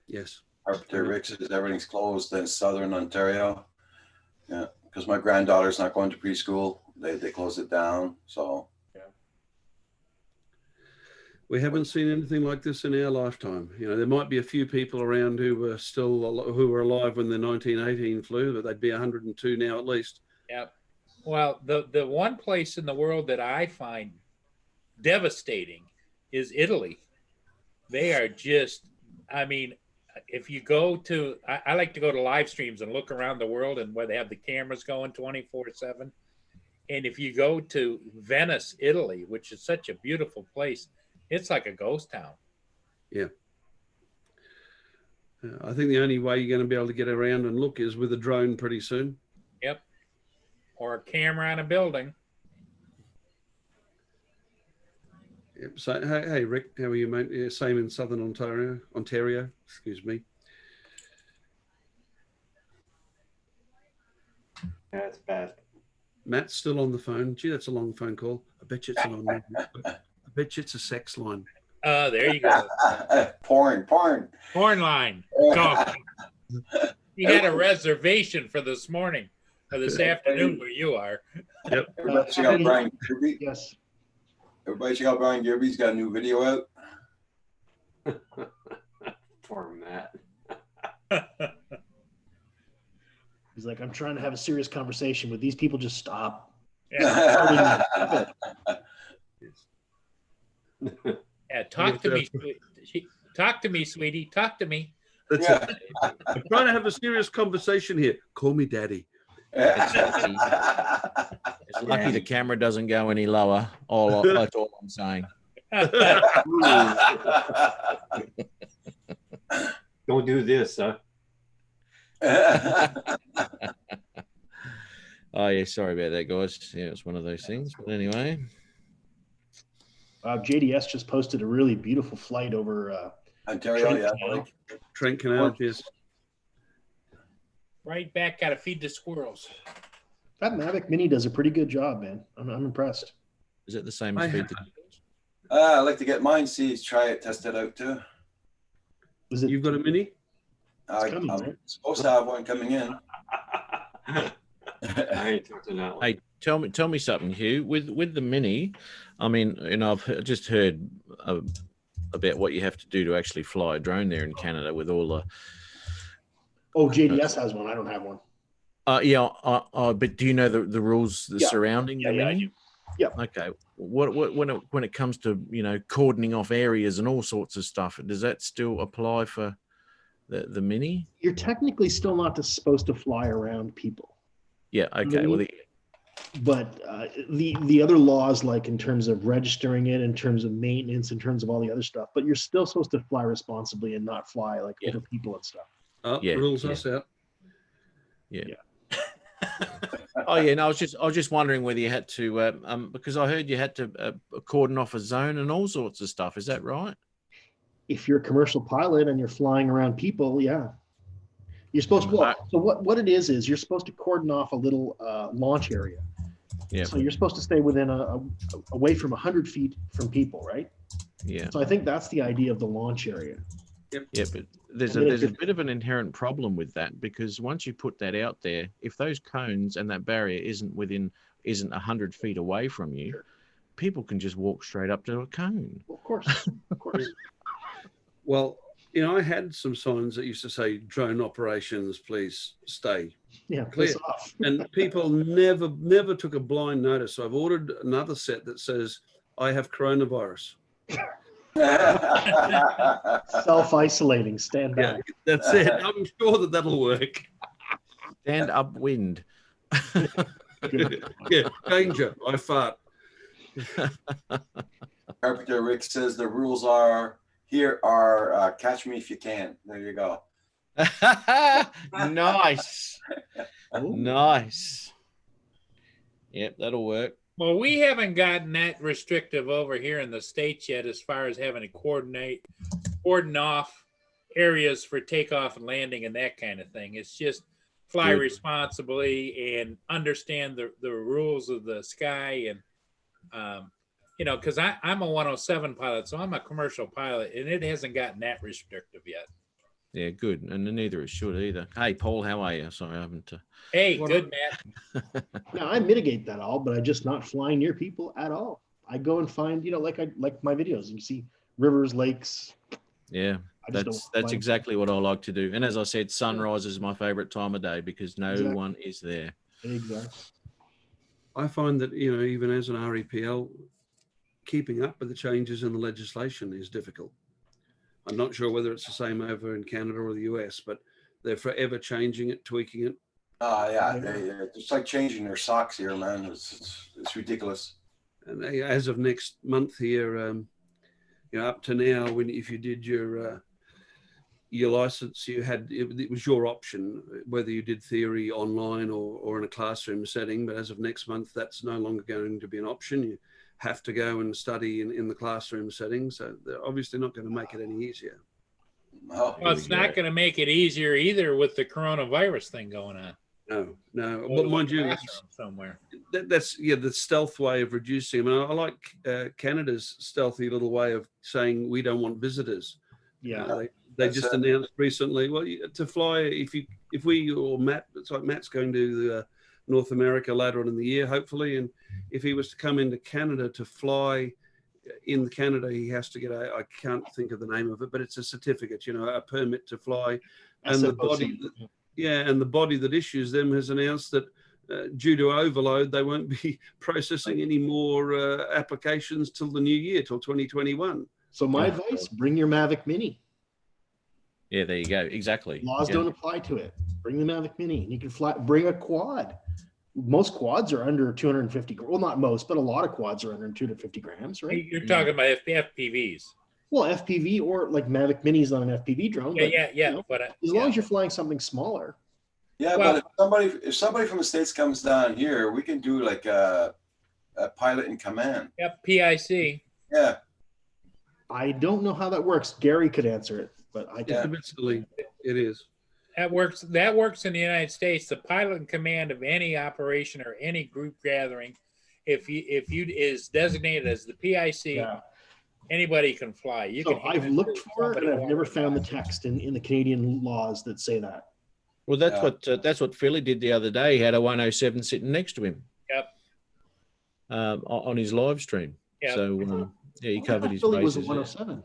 Yes.
Carpenter Rick says everything's closed in Southern Ontario. Yeah, because my granddaughter's not going to preschool. They closed it down. So.
We haven't seen anything like this in our lifetime. There might be a few people around who were alive when the 1918 flu, but they'd be 102 now at least.
Yeah. Well, the one place in the world that I find devastating is Italy. They are just, if you go to, I like to go to live streams and look around the world and where they have the cameras going 24/7. And if you go to Venice, Italy, which is such a beautiful place, it's like a ghost town.
Yeah. I think the only way you're going to be able to get around and look is with a drone pretty soon.
Yep. or a camera on a building.
Yep. So, hey, Rick, how are you, mate? Yeah, same in Southern Ontario. Excuse me.
That's bad.
Matt's still on the phone. Gee, that's a long phone call. I bet you it's I bet you it's a sex line.
There you go.
Porn.
Porn line. Go. He had a reservation for this morning or this afternoon where you are.
Yep.
Everybody check out Brian Kirby.
Yes.
Everybody check out Brian Kirby. He's got a new video out.
Poor Matt.
He's like, I'm trying to have a serious conversation, but these people just stop.
Yeah. Yeah, talk to me, talk to me, sweetie. Talk to me.
That's it. I'm trying to have a serious conversation here. Call me daddy.
It's lucky the camera doesn't go any lower. That's all I'm saying.
Don't do this, huh?
Oh yeah, sorry about that, guys. Yeah, it's one of those things. But anyway,
JDS just posted a really beautiful flight over
Ontario, yeah.
Trent Canal, yes.
Right back, gotta feed the squirrels.
That Mavic Mini does a pretty good job, man. I'm impressed.
is it the same speed?
I'd like to get mine, try it, test it out too.
Was it?
You've got a Mini?
coming,
I'm
right?
supposed to have one coming in.
I ain't touching that one.
Hey, tell me something, Hugh. With the Mini, I mean, I've just heard about what you have to do to actually fly a drone there in Canada with all the.
Oh, JDS has one. I don't have one.
Yeah, but do you know the rules surrounding the
Yeah, I
Mini?
do. Yeah.
Okay. What when it comes to cordoning off areas and all sorts of stuff, does that still apply for the Mini?
You're technically still not supposed to fly around people.
Yeah. Okay. Well,
But the other laws, like in terms of registering it, in terms of maintenance, in terms of all the other stuff, but you're still supposed to fly responsibly and not fly like over people and stuff.
Oh,
Yeah,
rules
yeah.
us out.
Yeah. Oh yeah, no, I was just wondering whether you had to because I heard you had to cordon off a zone and all sorts of stuff. Is that right?
If you're a commercial pilot and you're flying around people, yeah, you're supposed to. Well, so what it is you're supposed to cordon off a little launch area.
Yeah.
So you're supposed to stay within away from 100 feet from people, right?
Yeah.
So I think that's the idea of the launch area.
Yeah, but there's a bit of an inherent problem with that, because once you put that out there, if those cones and that barrier isn't 100 feet away from you,
Sure.
people can just walk straight up to a cone.
Of course, of course.
Well, I had some signs that used to say drone operations, please stay.
Yeah,
Clear.
piss off.
And people never took a blind notice. So I've ordered another set that says, I have coronavirus.
Self-isolating, stand back.
Yeah, that's it. I'm sure that'll work.
Stand upwind.
Yeah, danger. I fart.
Carpenter Rick says the rules are catch me if you can. There you go.
Nice. Nice. Yep, that'll work.
Well, we haven't gotten that restrictive over here in the States yet as far as having to cordon off areas for takeoff and landing and that kind of thing. It's just fly
Good.
responsibly and understand the rules of the sky. And, because I'm a 107 pilot, so I'm a commercial pilot, and it hasn't gotten that restrictive yet.
Yeah, good. And neither it should either. Hey, Paul, how are you? Sorry, I haven't.
Hey,
Well,
good, Matt.
Now I mitigate that all, but I'm just not flying near people at all. I go and find, like my videos. You see rivers, lakes.
Yeah,
I just
that's
don't fly.
exactly what I like to do. And as I said, sunrise is my favorite time of day because no
Exactly.
one is there.
Exactly.
I find that, even as an REPL, keeping up with the changes in the legislation is difficult. I'm not sure whether it's the same over in Canada or the US, but they're forever changing it, tweaking it.
Yeah, it's like changing their socks here, man. It's ridiculous.
And as of next month here, up to now, if you did your your license, it was your option whether you did theory online or in a classroom setting. But as of next month, that's no longer going to be an option. You have to go and study in the classroom setting. So they're obviously not going to make it any easier.
Oh,
Well, it's not going to make it easier either with the coronavirus thing going on.
No. But mind you,
somewhere.
that's the stealth way of reducing. I mean, I like Canada's stealthy little way of saying we don't want visitors.
Yeah.
They just announced recently, well, to fly, if we or Matt, it's like Matt's going to North America later on in the year, hopefully, and if he was to come into Canada to fly in Canada, he has to get I can't think of the name of it, but it's a certificate, a permit to fly, and the body. And the body that issues them has announced that due to overload, they won't be processing any more applications till the new year, till 2021.
So my advice, bring your Mavic Mini.
Yeah, there you go. Exactly.
Laws don't apply to it. Bring the Mavic Mini. And you can bring a quad. Most quads are under 250. Well, not most, but a lot of quads are under 250 grams, right?
You're talking about FPVs.
Well, FPV or like Mavic Minis on an FPV drone.
Yeah. But
as long as you're flying something smaller.
Yeah,
well,
but if somebody from the States comes down here, we can do like a pilot in command.
Yep, PIC.
Yeah.
I don't know how that works. Gary could answer it, but I
It's
can.
a bit silly. It is.
That works in the United States. The pilot in command of any operation or any group gathering, if you is designated as the PIC, anybody can fly.
I've looked for it, and I've never found the text in the Canadian laws that say that.
Well, that's what Philly did the other day. He had a 107 sitting next to him.
Yep.
On his live stream.
Yep.
So he covered his
Philly
bases.
was a 107.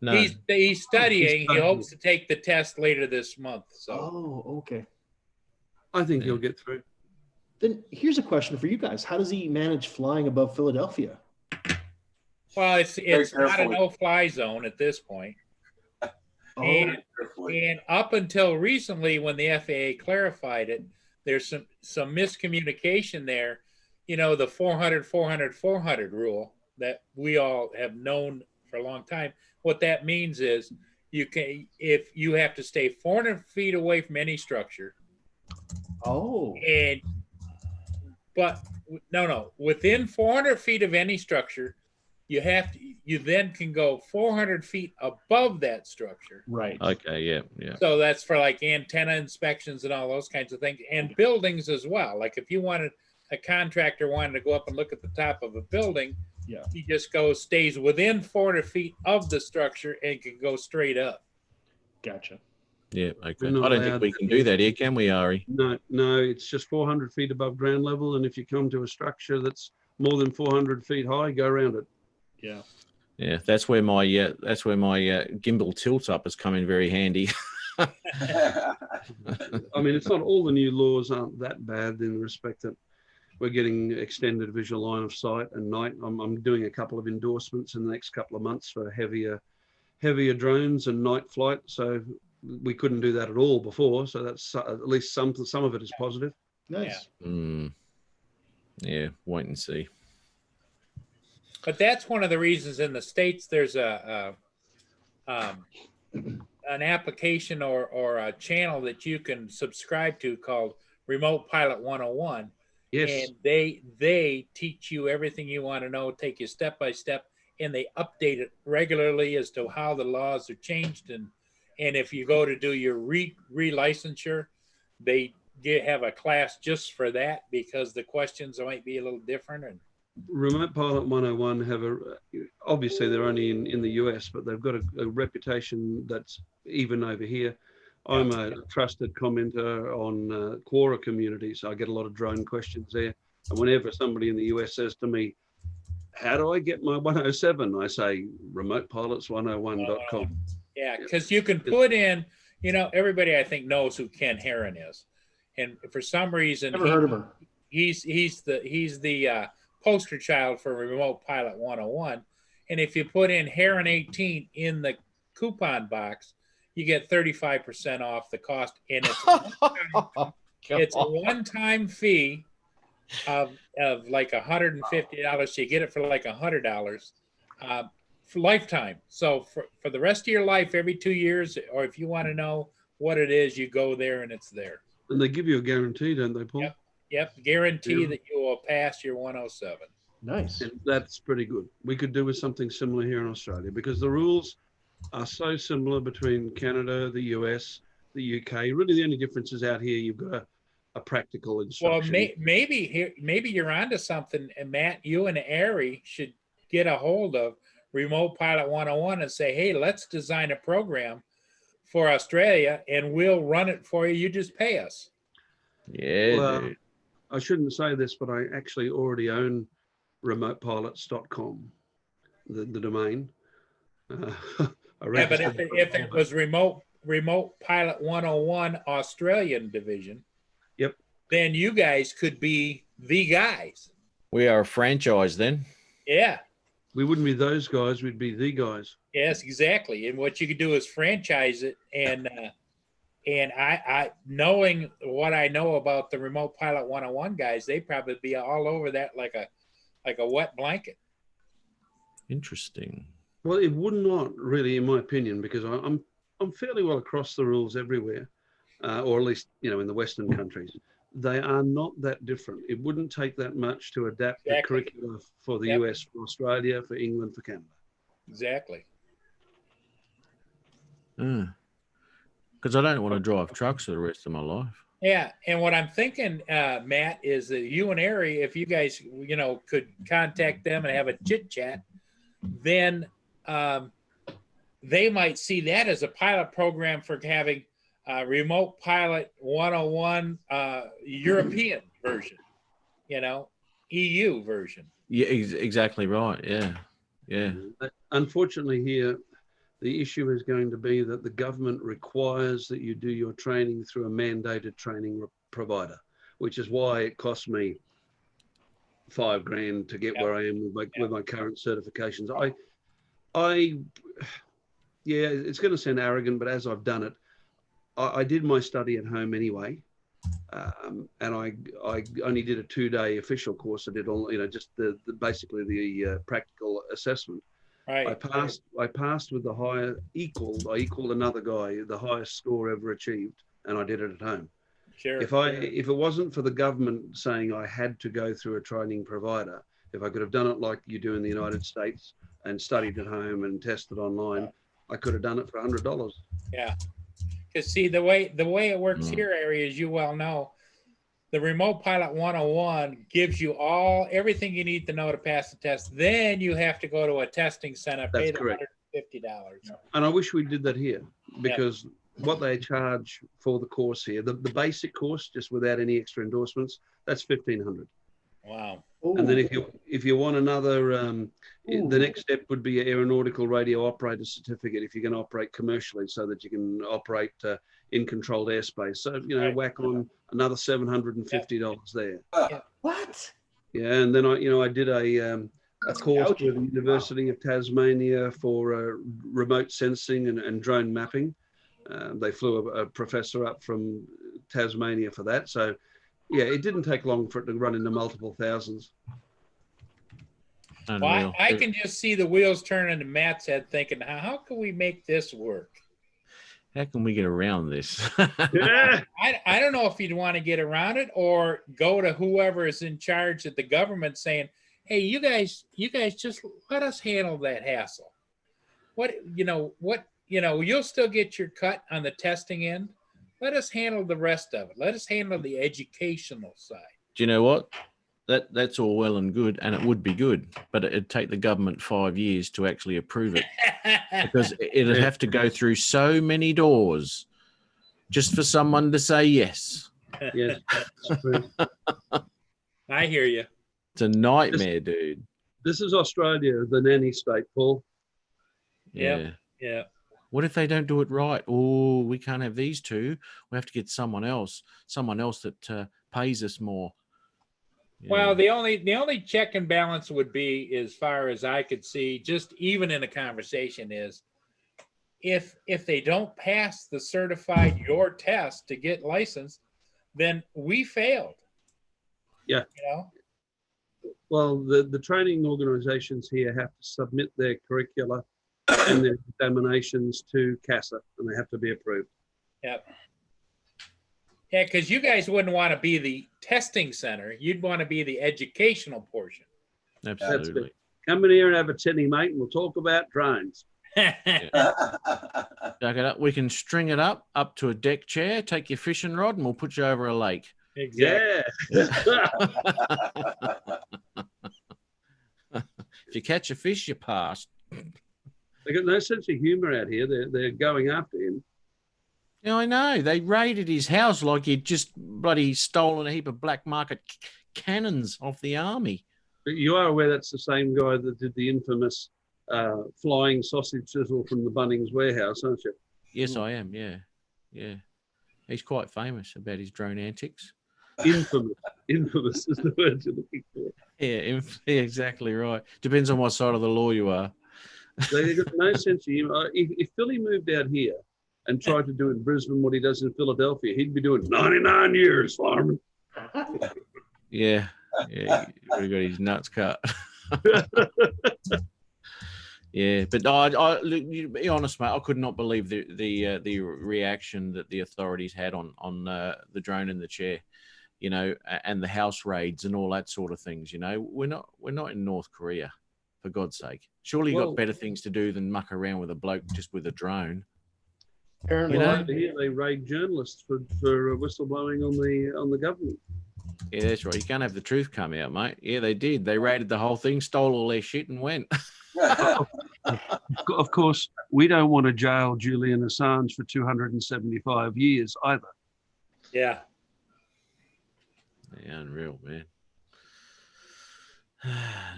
No.
He's studying. He hopes to take the test later this month. So.
Oh, okay.
I think he'll get through.
Then here's a question for you guys: how does he manage flying above Philadelphia?
Well, it's not a no-fly zone at this point. And up until recently, when the FAA clarified it, there's some miscommunication there. The 400 rule that we all have known for a long time. What that means is if you have to stay 400 feet away from any structure.
Oh.
But within 400 feet of any structure, you then can go 400 feet above that structure.
Right.
Okay. Yeah.
So that's for like antenna inspections and all those kinds of things, and buildings as well. Like if you wanted a contractor wanted to go up and look at the top of a building, he just stays within 400 feet of the structure and can go straight up.
Gotcha.
Yeah. Okay. I don't think we can do that here, can we, Ari?
No, it's just 400 feet above ground level, and if you come to a structure that's more than 400 feet high, go around it.
Yeah.
Yeah, that's where my gimbal tilt up has come in very handy.
I mean, it's not all the new laws aren't that bad in the respect that we're getting extended visual line of sight and night. I'm doing a couple of endorsements in the next couple of months for heavier drones and night flight. So we couldn't do that at all before. So that's at least some of it is positive.
Nice.
Yeah, wait and see.
But that's one of the reasons in the States there's an application or a channel that you can subscribe to called Remote Pilot 101.
Yes.
And they teach you everything you want to know, take you step by step, and they update it regularly as to how the laws are changed. And if you go to do your relicensure, they have a class just for that because the questions might be a little different. And
Remote Pilot 101 obviously they're only in the US, but they've got a reputation that's even over here. I'm a trusted commenter on Quora community, so I get a lot of drone questions there. And whenever somebody in the US says to me, how do I get my 107? I say remotepilots101.com.
Yeah, because you can put in, everybody I think knows who Ken Heron is. And for some reason,
Never heard of her.
He's the poster child for Remote Pilot 101. And if you put in Heron 18 in the coupon box, you get 35% off the cost. And it's a one-time fee of like $150. So you get it for like $100 for lifetime. So for the rest of your life, every 2 years, or if you want to know what it is, you go there and it's there.
And they give you a guarantee, don't they, Paul?
Yep. Yep, guarantee
Yeah.
that you will pass your 107.
Nice.
And that's pretty good. We could do with something similar here in Australia because the rules are so similar between Canada, the US, the UK. Really, the only difference is out here you've got a practical
Well,
instruction.
maybe you're onto something, and Matt, you and Ari should get a hold of Remote Pilot 101 and say, hey, let's design a program for Australia, and we'll run it for you. You just pay us.
Yeah,
Well,
dude.
I shouldn't say this, but I actually already own remotepilots.com, the domain. I
Yeah, but
registered-
if it was Remote Pilot 101 Australian division,
Yep.
then you guys could be the guys.
We are a franchise then.
Yeah.
we wouldn't be those guys, we'd be the guys.
Yes, exactly. And what you could do is franchise it, and I knowing what I know about the Remote Pilot 101 guys, they probably be all over that like a wet blanket.
Interesting.
Well, it would not really, in my opinion, because I'm fairly well across the rules everywhere, or at least in the Western countries. They are not that different. It wouldn't take that much to adapt the
Exactly.
curricula for the
Yep.
US, for Australia, for England, for Canada.
Exactly.
Because I don't want to drive trucks for the rest of my life.
Yeah, and what I'm thinking, Matt, is that you and Ari, if you guys, could contact them and have a chit chat, then they might see that as a pilot program for having Remote Pilot 101 European version, EU version.
Yeah, exactly right. Yeah. Yeah.
Unfortunately, here, the issue is going to be that the government requires that you do your training through a mandated training provider, which is why it cost me $5,000 to get where I am with my current certifications. Yeah, it's going to sound arrogant, but as I've done it, I did my study at home anyway. And I only did a 2-day official course. I did all, just basically the practical assessment.
Right.
I passed with I equaled another guy, the highest score ever achieved, and I did it at home.
Sure.
If it wasn't for the government saying I had to go through a training provider, if I could have done it like you do in the United States and studied at home and tested online, I could have done it for $100.
Yeah. Because see, the way it works here, Ari, as you well know, the Remote Pilot 101 gives you everything you need to know to pass the test. Then you have to go to a testing center, pay the
correct.
$150.
And I wish we did that here, because what they charge for the course here, the basic course, just without any extra endorsements, that's $1,500.
Wow.
And then if you want another, the next step would be an aeronautical radio operator certificate if you're going to operate commercially, so that you can operate in controlled airspace. So whack on another $750 there.
What?
Yeah, and then I did a course with the University of Tasmania for remote sensing and drone mapping. They flew a professor up from Tasmania for that. So yeah, it didn't take long for it to run into multiple thousands.
Well, I can just see the wheels turning in Matt's head thinking, how can we make this work?
How can we get around this?
Yeah.
I don't know if you'd want to get around it or go to whoever is in charge at the government saying, hey, you guys just let us handle that hassle. You'll still get your cut on the testing end. Let us handle the rest of it. Let us handle the educational side.
Do you know what? That's all well and good, and it would be good, but it'd take the government 5 years to actually approve it, because it'd have to go through so many doors just for someone to say yes.
Yes.
I hear you.
It's a nightmare, dude.
This is Australia, the nanny state, Paul.
Yeah.
Yeah.
What if they don't do it right? Oh, we can't have these two. We have to get someone else that pays us more. Yeah.
Well, the only check and balance would be, as far as I could see, just even in a conversation, is if they don't pass the certified your test to get licensed, then we failed.
Yeah. Well, the training organisations here have to submit their curricula and their examinations to CASA, and they have to be approved.
Yep. Yeah, because you guys wouldn't want to be the testing center. You'd want to be the educational portion.
Absolutely.
Come in here and have a tinny, mate, and we'll talk about drones.
Jack it up. We can string it up to a deck chair, take your fishing rod, and we'll put you over a lake.
Exactly.
Yeah.
If you catch a fish, you pass.
They got no sense of humour out here. They're going after him.
Yeah, I know. They raided his house like he'd just bloody stolen a heap of black market cannons off the army.
But you are aware that's the same guy that did the infamous flying sausage sizzle from the Bunnings warehouse, aren't you?
Yes, I am. Yeah. Yeah. He's quite famous about his drone antics.
Infamous. Infamous is the word you're looking for.
Yeah, exactly right. Depends on what side of the law you are.
They've got no sense of humour. If Philly moved out here and tried to do in Brisbane what he does in Philadelphia, he'd be doing 99 years farming.
Yeah. Yeah. He would have got his nuts cut. Yeah, but I look, you be honest, mate. I could not believe the reaction that the authorities had on the drone in the chair, you know, and the house raids and all that sort of things. You know, we're not in North Korea, for God's sake. Surely you got better things to do than muck around with a bloke just with a drone.
Apparently,
You know?
Over here, they raid journalists for whistleblowing on the government.
Yeah, that's right. You can't have the truth come out, mate. Yeah, they did. They raided the whole thing, stole all their shit, and went.
Of course, we don't want to jail Julian Assange for 275 years either.
Yeah.
Yeah, unreal, man.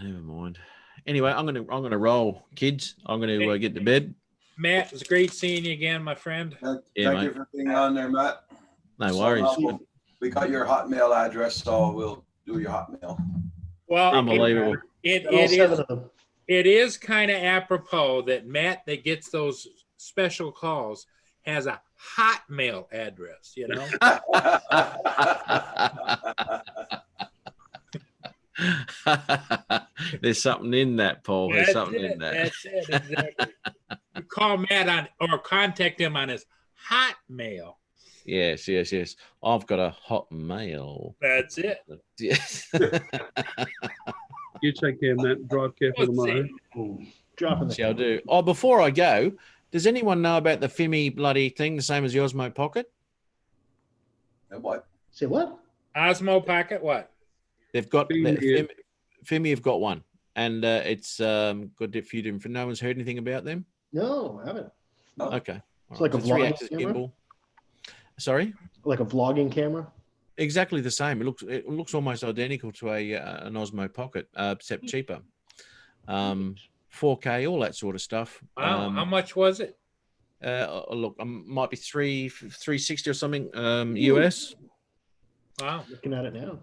Never mind. Anyway, I'm gonna roll, kids. I'm gonna get to bed.
Matt, it was great seeing you again, my friend.
Thank
Yeah,
you for being on there, Matt.
No worries.
We got your Hotmail address, so we'll do your Hotmail.
Well,
Unbelievable.
It is kind of apropos that Matt that gets those special calls has a Hotmail address, you know?
There's something in that, Paul. There's something in that.
That's it, exactly. You call Matt on or contact him on his Hotmail.
Yes. I've got a Hotmail.
That's it.
Yes.
You take care, Matt. Drive careful tomorrow.
Dropping the
Shall do. Oh, before I go, does anyone know about the Fimi bloody thing, the same as the Osmo Pocket?
What?
Say what?
Osmo Pocket, what?
They've got
Fimi.
Fimi have got one, and it's got a few different. No one's heard anything about them.
No, I haven't.
Okay,
It's like a
It's a 3-axis
vlogging camera?
gimbal. Sorry.
Like a vlogging camera?
Exactly the same. It looks almost identical to an Osmo Pocket, except cheaper. 4K, all that sort of stuff.
Wow, how much was it?
Look, might be 360 or something US.
Wow.
Looking at it now.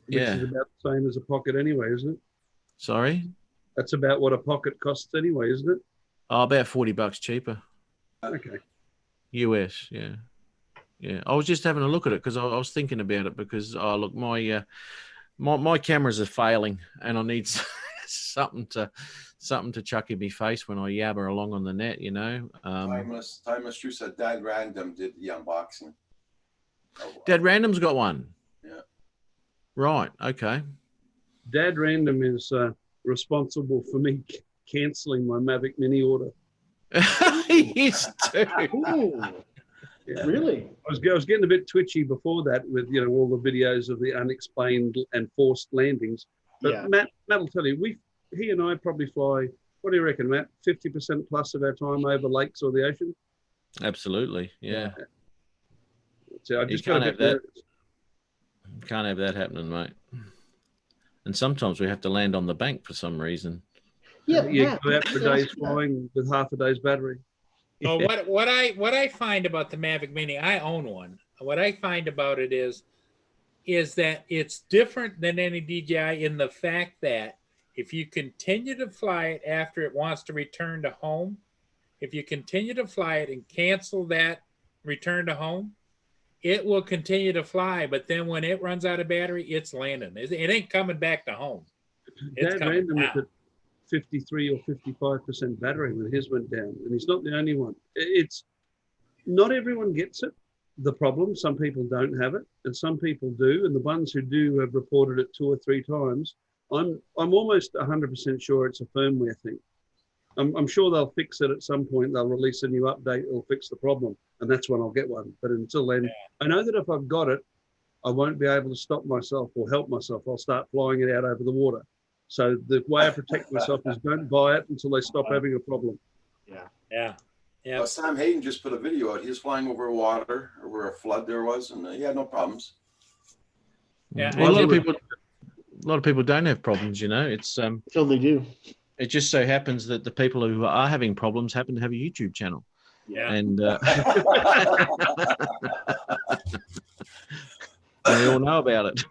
Which is about the same as a Pocket anyway, isn't it?
Sorry.
That's about what a Pocket costs anyway, isn't it?
Oh, about $40 cheaper.
Okay.
US, yeah. I was just having a look at it because I was thinking about it because look, my cameras are failing and I need something to chuck in my face when I yabber along on the net, you know.
Timeless True said Dad Random did the unboxing.
Dad Random's got one.
Yeah.
Right. Okay.
Dad Random is responsible for me cancelling my Mavic Mini order.
He is too.
Ooh,
Yeah.
really?
I was getting a bit twitchy before that with all the videos of the unexplained and forced landings. But
Yeah.
Matt will tell you, he and I probably fly. What do you reckon, Matt? 50% plus of our time over lakes or the ocean.
Absolutely. Yeah.
So I
You
just
can't
got a
have
bit
that. Can't have that happening, mate. And sometimes we have to land on the bank for some reason.
Yeah,
You
Matt,
go out for days flying with half a day's battery.
So what I find about the Mavic Mini, I own one. What I find about it is that it's different than any DJI in the fact that if you continue to fly it after it wants to return to home, if you continue to fly it and cancel that return to home, it will continue to fly, but then when it runs out of battery, it's landing. It ain't coming back to home. It's
Dad
coming
ran them
down.
at 53 or 55% battery when his went down, and he's not the only one. It's not everyone gets it. The problem, some people don't have it, and some people do, and the ones who do have reported it 2 or 3 times. I'm almost 100% sure it's a firmware thing. I'm sure they'll fix it at some point. They'll release a new update. It'll fix the problem, and that's when I'll get one. But until then, I know that if I've got it, I won't be able to stop myself or help myself. I'll start flying it out over the water. So the way I protect myself is don't buy it until they stop having a problem.
Yeah.
Sam Hayden just put a video out. He was flying over water or where a flood there was, and he had no problems.
Yeah,
Well, a
and
lot of people don't have problems. It's
Until they do.
it just so happens that the people who are having problems happen to have a YouTube channel,
Yeah.
and we all know about it.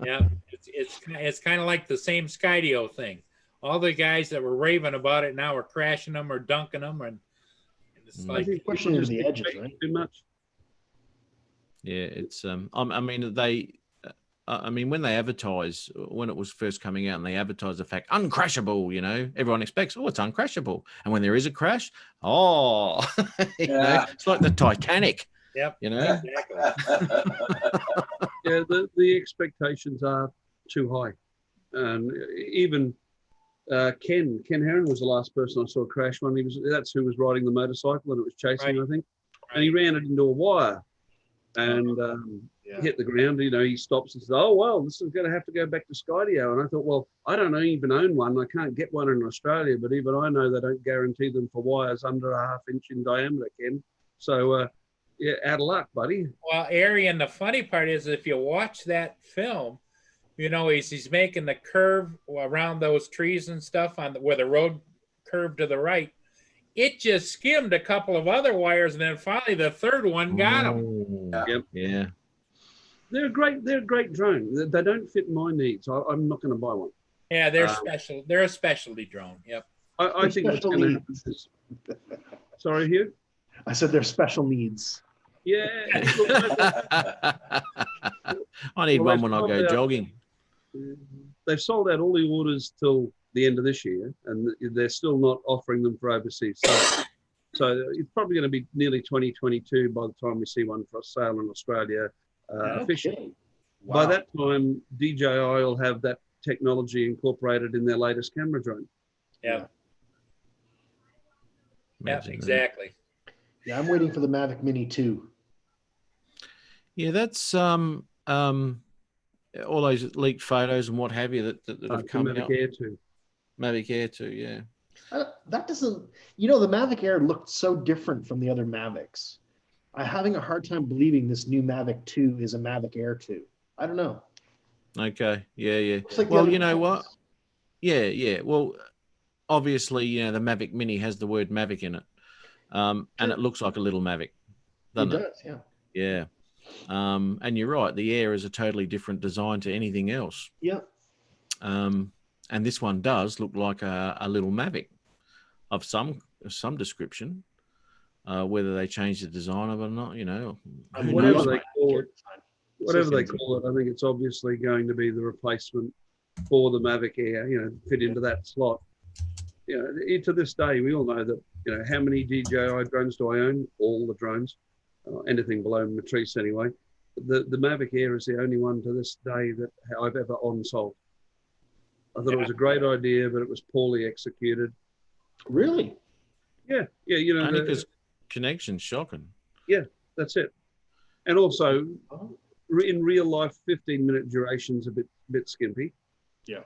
Yeah, it's kind of like the same Skydio thing. All the guys that were raving about it now are crashing them or dunking them, and it's
I
like
think pushing it to the edges, right?
Too much.
Yeah, it's I mean, when they advertise, when it was first coming out and they advertised the fact uncrashable, everyone expects, it's uncrashable. And when there is a crash, it's like the Titanic.
Yep.
Yeah, the expectations are too high. And even Ken Heron was the last person I saw crash one. That's who was riding the motorcycle and it was chasing, I think. And he ran it into a wire and hit the ground. He stops and says, "Oh, well, this is going to have to go back to Skydio." And I thought, well, I don't even own one. I can't get one in Australia, but even I know they don't guarantee them for wires under a ½ inch in diameter, Ken. So, out of luck, buddy.
Well, Arian, the funny part is if you watch that film, he's making the curve around those trees and stuff where the road curved to the right. It just skimmed a couple of other wires, and then finally the third one got him.
Yeah.
They're a great drone. They don't fit my needs. I'm not going to buy one.
Yeah, they're special. They're a specialty drone. Yep.
I think what's going to happen is... Sorry, Hugh?
I said they're special needs.
Yeah.
I need one when I go jogging.
They've sold out all the orders till the end of this year, and they're still not offering them for overseas sale. So it's probably going to be nearly 2022 by the time we see one for sale in Australia officially.
Wow.
By that time, DJI will have that technology incorporated in their latest camera drone.
Yeah. Yeah, exactly.
Yeah, I'm waiting for the Mavic Mini 2.
Yeah, that's all those leaked photos and what have you that have come out.
Mavic Air 2.
Mavic Air 2, yeah.
That doesn't, the Mavic Air looked so different from the other Mavics. I'm having a hard time believing this new Mavic 2 is a Mavic Air 2. I don't know.
Okay, yeah.
Like
Well, you know what? Yeah. Well, obviously, the Mavic Mini has the word Mavic in it, and it looks like a little Mavic, doesn't it?
It does, yeah.
Yeah. And you're right. The Air is a totally different design to anything else.
Yeah.
And this one does look like a little Mavic of some description. Whether they change the design of it or not, who
Whatever
knows?
they call it, I think it's obviously going to be the replacement for the Mavic Air, fit into that slot. To this day, we all know that, how many DJI drones do I own? All the drones, anything below Matrice anyway. The Mavic Air is the only one to this day that I've ever on-sold. I thought it was a great idea, but it was poorly executed.
Really?
Yeah.
Only because connection's shocking.
Yeah, that's it. And also, in real life, 15-minute duration's a bit skimpy.
Yeah.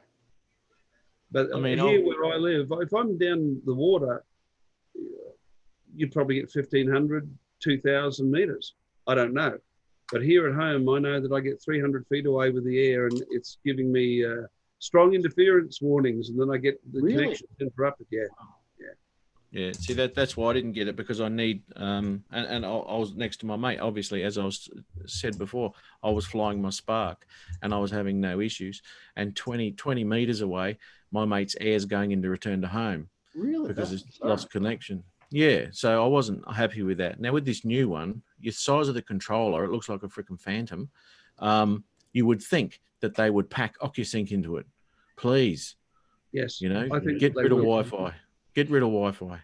But here where I live, if I'm down the water, you'd probably get 1,500, 2,000 meters. I don't know. But here at home, I know that I get 300 feet away with the air, and it's giving me strong interference warnings, and then I get the connection interrupted. Yeah.
Yeah, see that's why I didn't get it, because I need and I was next to my mate. Obviously, as I said before, I was flying my Spark and I was having no issues. And 20 meters away, my mate's Air's going into return to home.
Really?
Because it's lost connection. Yeah, so I wasn't happy with that. Now with this new one, your size of the controller, it looks like a freaking Phantom. You would think that they would pack OcuSync into it. Please,
Yes.
you know,
I think
get
they
rid of
will.
Wi-Fi. Get rid of Wi-Fi.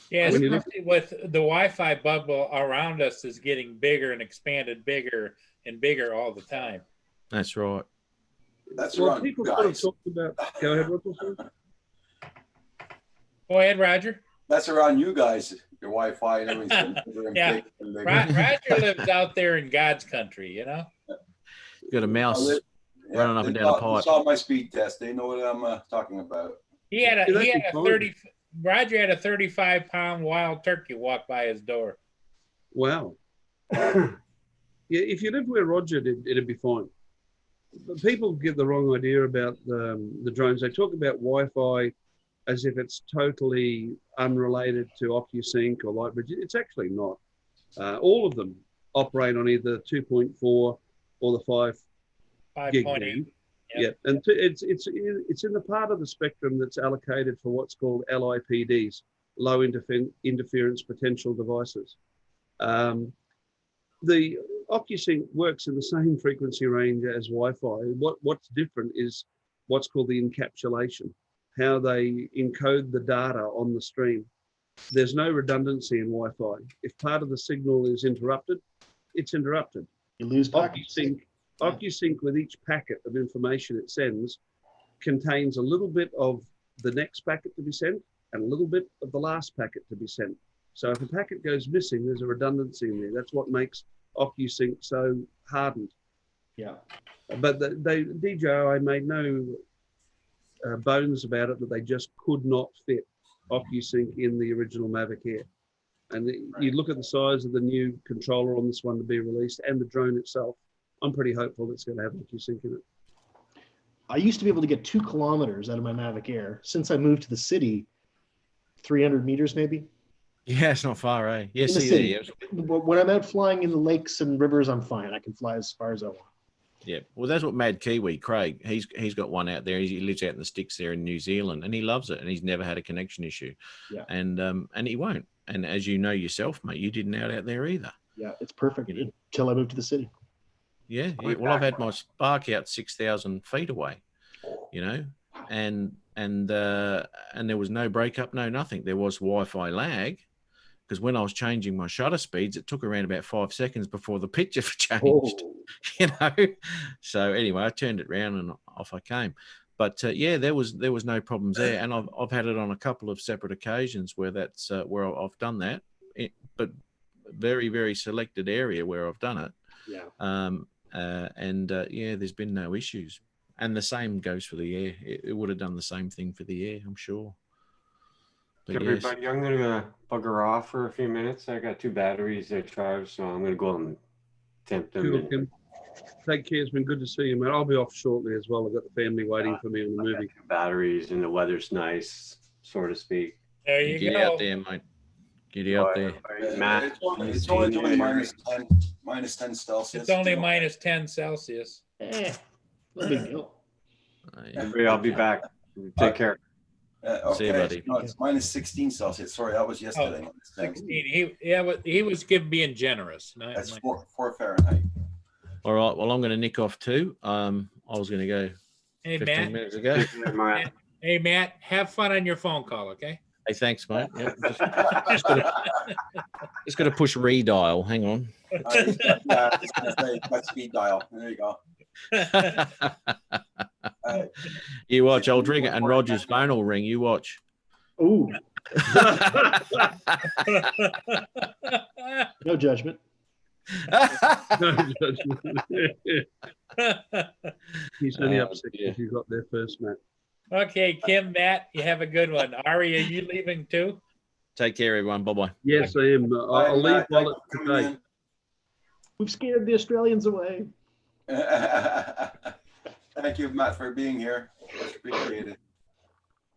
Yeah,
When you
especially with the Wi-Fi bubble around us is getting bigger and expanded bigger and bigger all the time.
That's right.
That's
Well,
wrong,
people sort of
guys.
talked about. Go ahead, Russell.
Go ahead, Roger.
That's around you guys. Your Wi-Fi and everything's getting bigger and
Yeah.
bigger and bigger.
Roger lives out there in God's country, you know.
Got a mouse
Yeah,
running up
they
and down a
saw- they
pipe.
saw my speed test. They know what I'm talking about.
He had a
Dude,
he
that's
had a
fine.
30 Roger had a 35-pound wild turkey walk by his door.
Wow. Yeah, if you lived where Roger did, it'd be fine. But people get the wrong idea about the drones. They talk about Wi-Fi as if it's totally unrelated to OcuSync or Lightbridge. It's actually not. All of them operate on either 2.4 or the 5 gig
5.8.
band.
Yep.
Yeah, and it's in the part of the spectrum that's allocated for what's called LIPDs, low interference potential devices. The OcuSync works in the same frequency range as Wi-Fi. What's different is what's called the encapsulation, how they encode the data on the stream. There's no redundancy in Wi-Fi. If part of the signal is interrupted, it's interrupted.
You lose packets.
OcuSync with each packet of information it sends contains a little bit of the next packet to be sent and a little bit of the last packet to be sent. So if a packet goes missing, there's a redundancy in there. That's what makes OcuSync so hardened.
Yeah.
But DJI made no bones about it that they just could not fit OcuSync in the original Mavic Air. And you look at the size of the new controller on this one to be released and the drone itself, I'm pretty hopeful it's going to have OcuSync in it.
I used to be able to get 2 kilometers out of my Mavic Air. Since I moved to the city, 300 meters maybe.
Yeah, it's not far, eh? Yeah,
In the
see
city.
there.
When I'm out flying in the lakes and rivers, I'm fine. I can fly as far as I want.
Yeah, well, that's what Mad Kiwi Craig. He's got one out there. He lives out in the sticks there in New Zealand, and he loves it. And he's never had a connection issue.
Yeah.
And he won't. And as you know yourself, mate, you didn't out there either.
Yeah, it's perfect
You know?
until I moved to the city.
Yeah. Well, I've had my Spark out 6,000 feet away. You know, and there was no breakup, no nothing. There was Wi-Fi lag. Because when I was changing my shutter speeds, it took around about 5 seconds before the picture changed.
Oh,
You know, so anyway, I turned it around and off I came. But yeah, there was no problems there, and I've had it on a couple of separate occasions where that's where I've done that, but very very selected area where I've done it.
yeah.
Yeah, there's been no issues, and the same goes for the Air. It would have done the same thing for the Air, I'm sure. But yes.
Everybody, I'm gonna bugger off for a few minutes. I got 2 batteries to charge, so I'm gonna go and tempt them.
Cool,
and-
Kim. Take care. It's been good to see you, mate. I'll be off shortly as well. I've got the family waiting for me on the
I got
movie.
2 batteries, and the weather's nice, so to speak.
There you
Get
go.
out there, mate. Get out there.
Matt,
It's only doing minus 10 Celsius.
It's only minus 10 Celsius.
No big deal.
Everybody, I'll be back. Take care.
Okay.
See you, buddy.
No, it's minus 16 Celsius. Sorry, that was yesterday. minus 10.
16. He was being generous. Not
That's
like-
4 Fahrenheit.
All right. Well, I'm going to nick off too. I was going to go
Hey
15
Matt.
minutes ago.
Hey Matt, have fun on your phone call, okay?
Hey, thanks, mate. Yep, just got to push redial. Hang on.
Yeah, it's gonna say my speed dial. There you go.
You watch. I'll ring it, and Roger's phone will ring. You watch.
Ooh, no judgment.
He's only
Oh,
upset
dear.
if you got there first, Matt.
Okay, Kim, Matt, you have a good one. Ari, are you leaving too?
Take care, everyone. Bye bye.
Yes, I am. I'll leave while it's
Thank you for
today.
coming
We've scared the Australians away.
in. Thank you, Matt, for being here. Much appreciated.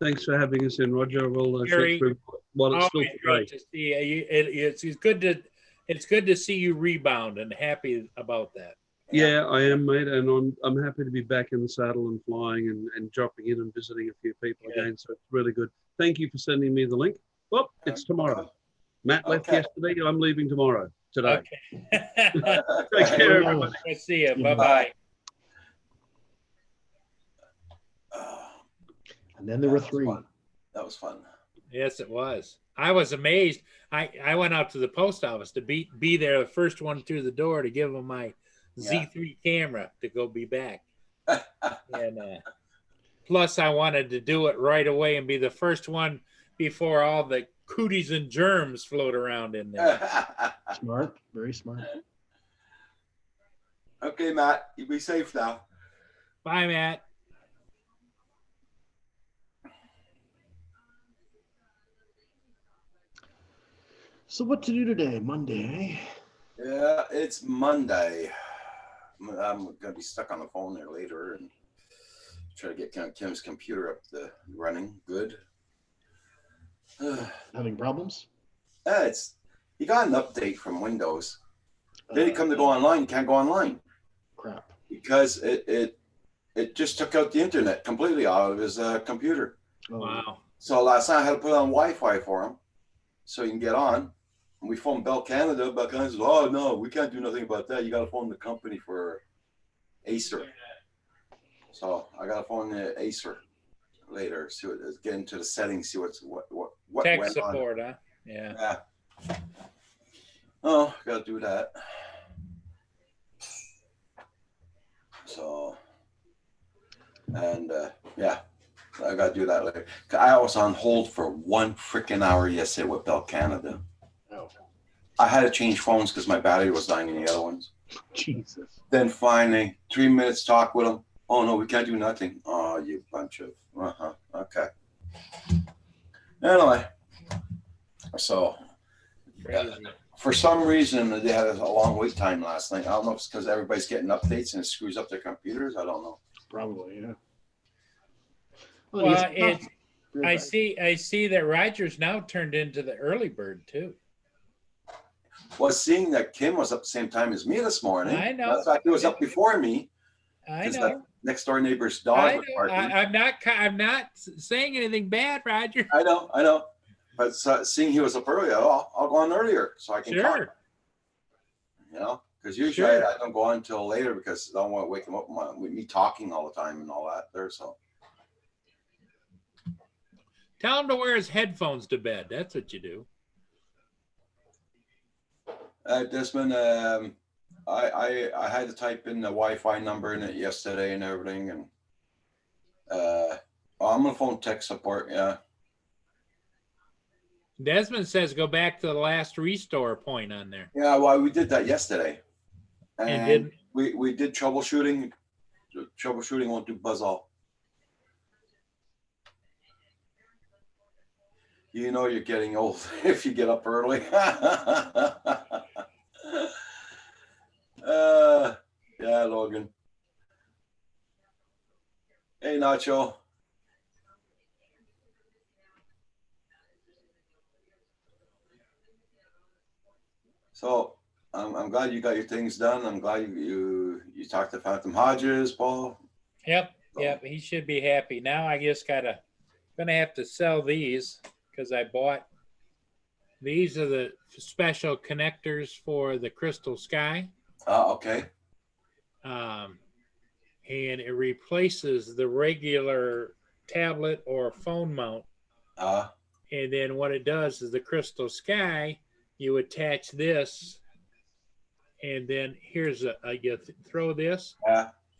Thanks for having us in, Roger. We'll
Gary,
check through while it's still
Always
today.
great to see you. It's good to see you rebound and happy about that.
Yeah, I am, mate, and I'm happy to be back in the saddle and flying and dropping in and visiting a few people
Yeah.
again. So it's really good. Thank you for sending me the link. Well, it's tomorrow. Matt left
Okay.
yesterday. I'm leaving tomorrow. Today.
Okay.
Take care,
Yeah.
everybody.
Let's see you.
Yeah.
Bye bye.
And then there were
That was
3.
fun. That was fun.
Yes, it was. I was amazed. I went out to the post office to be there, the first one through the door, to give them my
Yeah.
Z3 camera to go be back. And plus, I wanted to do it right away and be the first one before all the cooties and germs float around in there.
Smart, very smart.
Okay, Matt, you be safe now.
Bye, Matt.
So what to do today? Monday, eh?
Yeah, it's Monday. I'm gonna be stuck on the phone there later and try to get Kim's computer up to running good.
Having problems?
It's he got an update from Windows. Then he come to
Uh,
go online, can't go online
Crap.
because it just took out the internet completely out of his computer.
Oh,
Wow.
So last night I had to put on Wi-Fi for him so he can get on. And we phoned Bell Canada. Bell Canada says, "Oh no, we can't do nothing about that. You got to phone the company for Acer." So I got to phone the Acer later. See what get into the settings. See what
Tech
went on.
support, huh? Yeah.
Yeah. Oh, got to do that. So, and yeah, I got to do that later. I was on hold for 1 freaking hour yesterday with Bell Canada.
Oh,
I had to change phones because my battery was dying in the other ones.
Jesus.
Then finally, 3 minutes talk with them. Oh no, we can't do nothing. Oh, you bunch of okay. Anyway, so
Crazy.
for some reason they had a long wait time last night. I don't know if it's because everybody's getting updates and it screws up their computers. I don't know.
Probably, yeah.
Well,
yes,
it's
very
I
bad.
see that Rogers now turned into the early bird too.
Well, seeing that Kim was up the same time as me this morning.
I know.
Matter of fact, he was up before me
I
because
know.
that next door neighbor's dog
I
was
know.
barking.
I'm not saying anything bad, Roger.
I know. But seeing he was up earlier, I'll go on earlier so I can talk.
Sure.
You know, because usually
Sure.
I don't go on until later because I don't want to wake him up with me talking all the time and all that there. So
Tell him to wear his headphones to bed. That's what you do.
Desmond, I had to type in the Wi-Fi number in it yesterday and everything, and I'm gonna phone tech support. Yeah,
Desmond says go back to the last restore point on there.
yeah. Well, we did that yesterday,
And didn't
we did troubleshooting. Troubleshooting won't do buzz all. You know you're getting old if you get up early. Yeah, Logan. Hey, Nacho. So I'm glad you got your things done. I'm glad you talked to Phantom Hodges, Paul.
Yep, he should be happy. Now I just gonna have to sell these because I bought these are the special connectors for the Crystal Sky.
Okay.
And it replaces the regular tablet or phone mount. And then what it does is the Crystal Sky, you attach this, and then here's you throw this,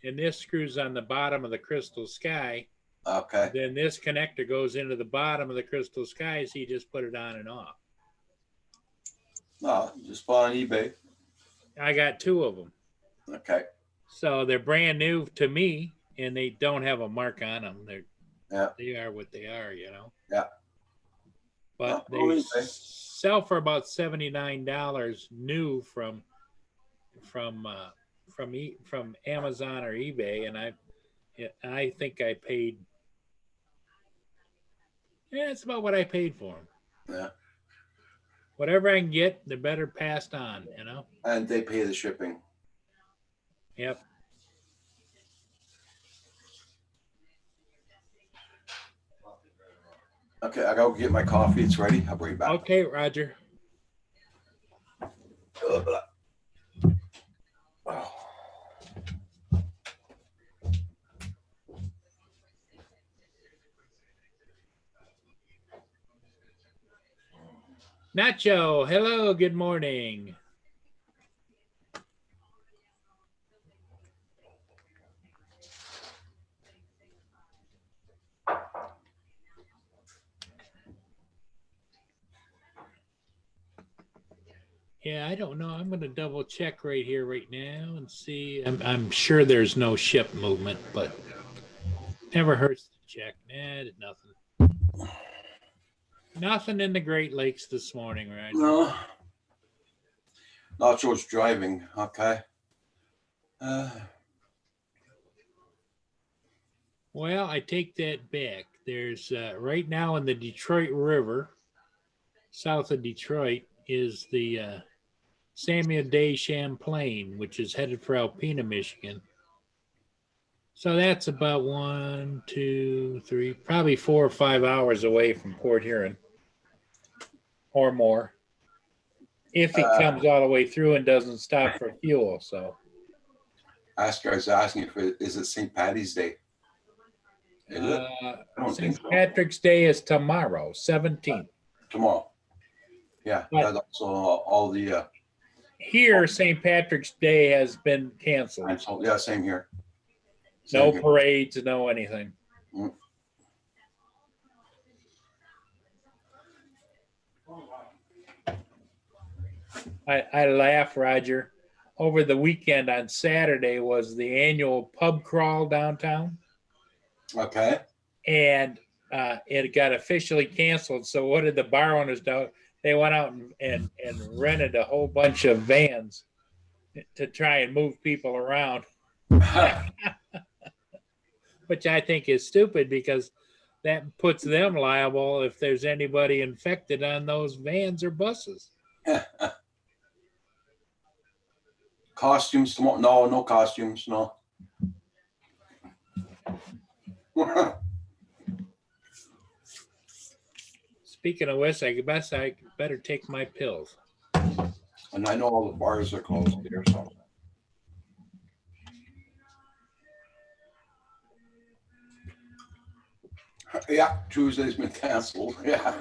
and this screws on the bottom of the Crystal Sky.
Okay.
Then this connector goes into the bottom of the Crystal Sky, so you just put it on and off.
No, just buy on eBay.
I got 2 of them.
Okay.
So they're brand new to me, and they don't have a mark on them. They are what they are, you know.
Yeah.
But
Oh,
they
eBay.
sell for about $79 new from Amazon or eBay, and I think I paid. Yeah, it's about what I paid for them.
Yeah.
Whatever I can get, they're better passed on, you know.
And they pay the shipping.
Yep.
Okay, I gotta get my coffee. It's ready. I'll bring it back.
Okay, Roger.
blah, blah. Oh.
Nacho, hello, good morning. Yeah, I don't know. I'm going to double check right here, right now, and see. I'm sure there's no ship movement, but never hurts to check. Nah, nothing. Nothing in the Great Lakes this morning, right?
No. Nacho's driving. Okay.
Well, I take that back. There's right now in the Detroit River, south of Detroit, is the Samuel Day Champlain, which is headed for Alpena, Michigan. So that's about 1, 2, 3, probably 4 or 5 hours away from Port Huron, or more, if he comes all the way through and doesn't stop for fuel. So,
Oscar is asking if is it St. Patty's Day? Is it? I don't think
St.
so.
Patrick's Day is tomorrow, 17th.
Tomorrow. Yeah,
But-
that's also all the
Here, St. Patrick's Day has been canceled.
yeah, same here.
No
Same here.
parades, no anything.
Mm.
I laugh, Roger. Over the weekend on Saturday was the annual pub crawl downtown,
Okay.
and it got officially canceled. So what did the bar owners do? They went out and rented a whole bunch of vans to try and move people around, which I think is stupid because that puts them liable if there's anybody infected on those vans or buses.
Costumes tomorrow? No, no costumes. No.
Speaking of which, I guess I better take my pills.
And I know all the bars are closed here, so. Yeah, Tuesday's been canceled. Yeah.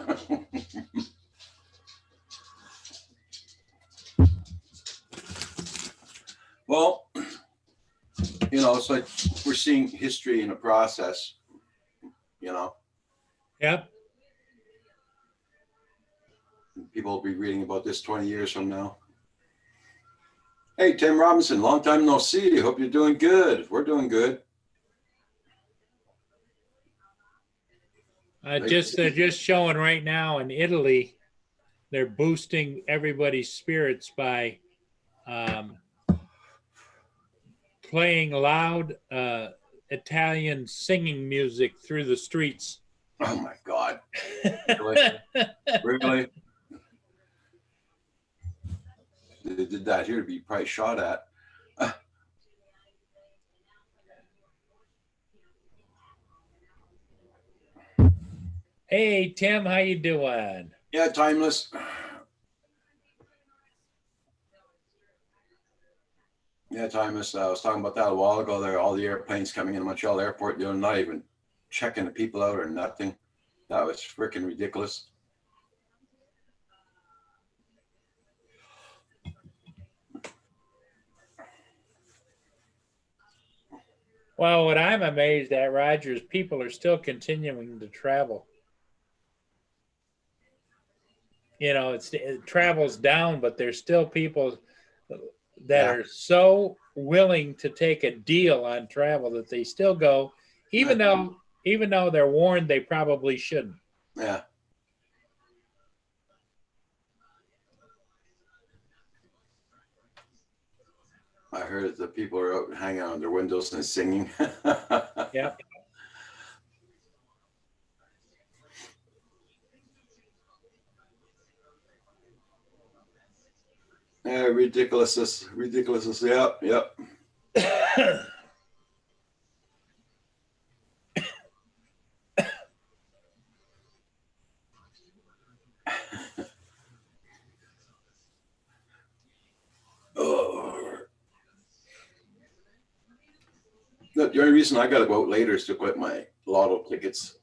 Well, it's like we're seeing history in a process,
Yep.
People will be reading about this 20 years from now. Hey, Tim Robinson, long time no see. Hope you're doing good. We're doing good.
They're just showing right now in Italy, they're boosting everybody's spirits by playing loud Italian singing music through the streets.
Oh my God. Really? Really? They did that here to be probably shot at.
Hey, Tim, how you doing?
Yeah, timeless. Yeah, timeless. I was talking about that a while ago. There, all the airplanes coming in Montreal Airport, not even checking the people out or nothing. That was freaking ridiculous.
Well, what I'm amazed at, Roger, is people are still continuing to travel. It travels down, but there's still people that are so willing to take a deal on travel that they still go, even though they're warned they probably shouldn't.
Yeah. I heard that the people are out hanging out on their windows and singing.
Yeah.
Yeah, ridiculousness. Yep, yep. The only reason I got to go out later is to get my lotto tickets.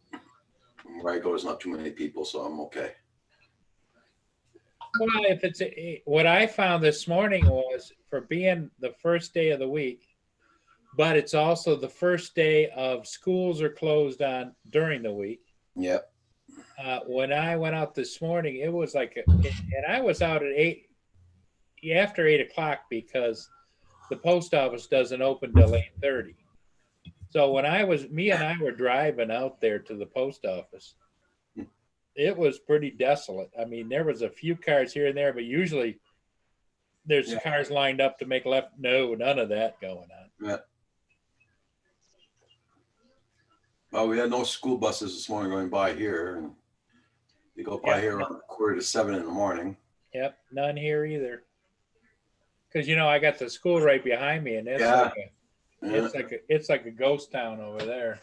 Where I go, there's not too many people, so I'm okay.
Well, if it's what I found this morning was for being the first day of the week, but it's also the first day of schools are closed on during the week.
Yep.
When I went out this morning, it was like, and I was out at after 8 o'clock because the post office doesn't open till 8:30. So when me and I were driving out there to the post office, it was pretty desolate. I mean, there was a few cars here and there, but usually there's cars lined up to make left. No, none of that going on.
Yeah. Well, we had no school buses this morning going by here, and they go by here around 6:45 in the morning.
Yep, none here either. Because I got the school right behind me, and it's like a ghost town over there.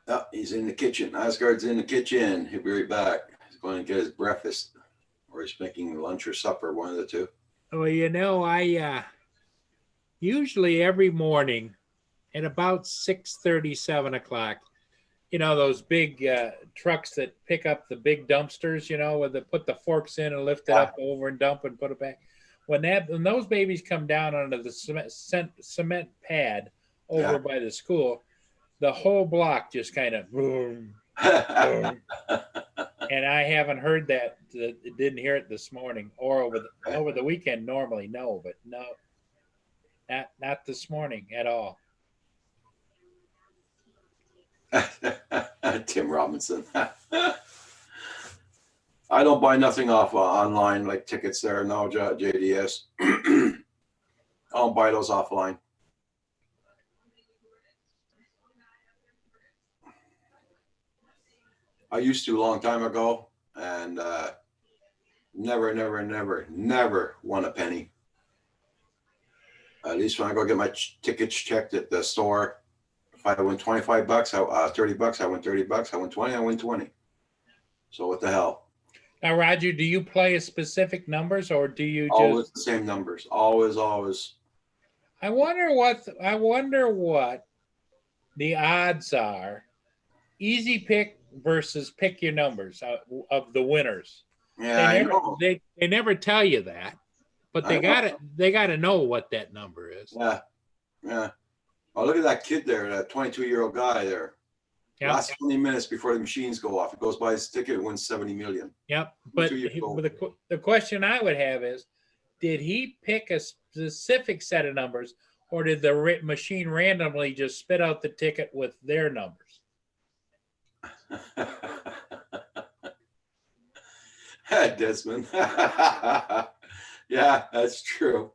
Oh, he's in the kitchen. Asgard's in the kitchen. He'll be right back. He's going to get his breakfast, or he's making lunch or supper, one of the two.
Well, I usually every morning at about 6:30, 7 o'clock, those big trucks that pick up the big dumpsters, where they put the forks in and lift it up over and dump and put it back. When those babies come down onto the cement pad over by the school, the whole block just kind of boom, boom. And I haven't heard that. Didn't hear it this morning or over the weekend. Normally, no, but no, not this morning at all.
Tim Robinson. I don't buy nothing off online like tickets there. No, JDS. I don't buy those offline. I used to a long time ago, and never won a penny. At least when I go get my tickets checked at the store, if I win $25, $30, I win $30. I win 20, I win 20. So what the hell?
Now, Roger, do you play a specific numbers or do you
always the same numbers? Always.
I wonder what the odds are. Easy pick versus pick your numbers of the winners.
Yeah,
they never tell you that, but they got to know what that number is.
Yeah. Oh, look at that kid there, that 22-year-old guy there. Yep. Last 20 minutes before the machines go off, he goes buy his ticket and wins 70 million.
Yep. But the question I would have is, did he pick a specific set of numbers, or did the machine randomly just spit out the ticket with their numbers?
Desmond. Yeah, that's true.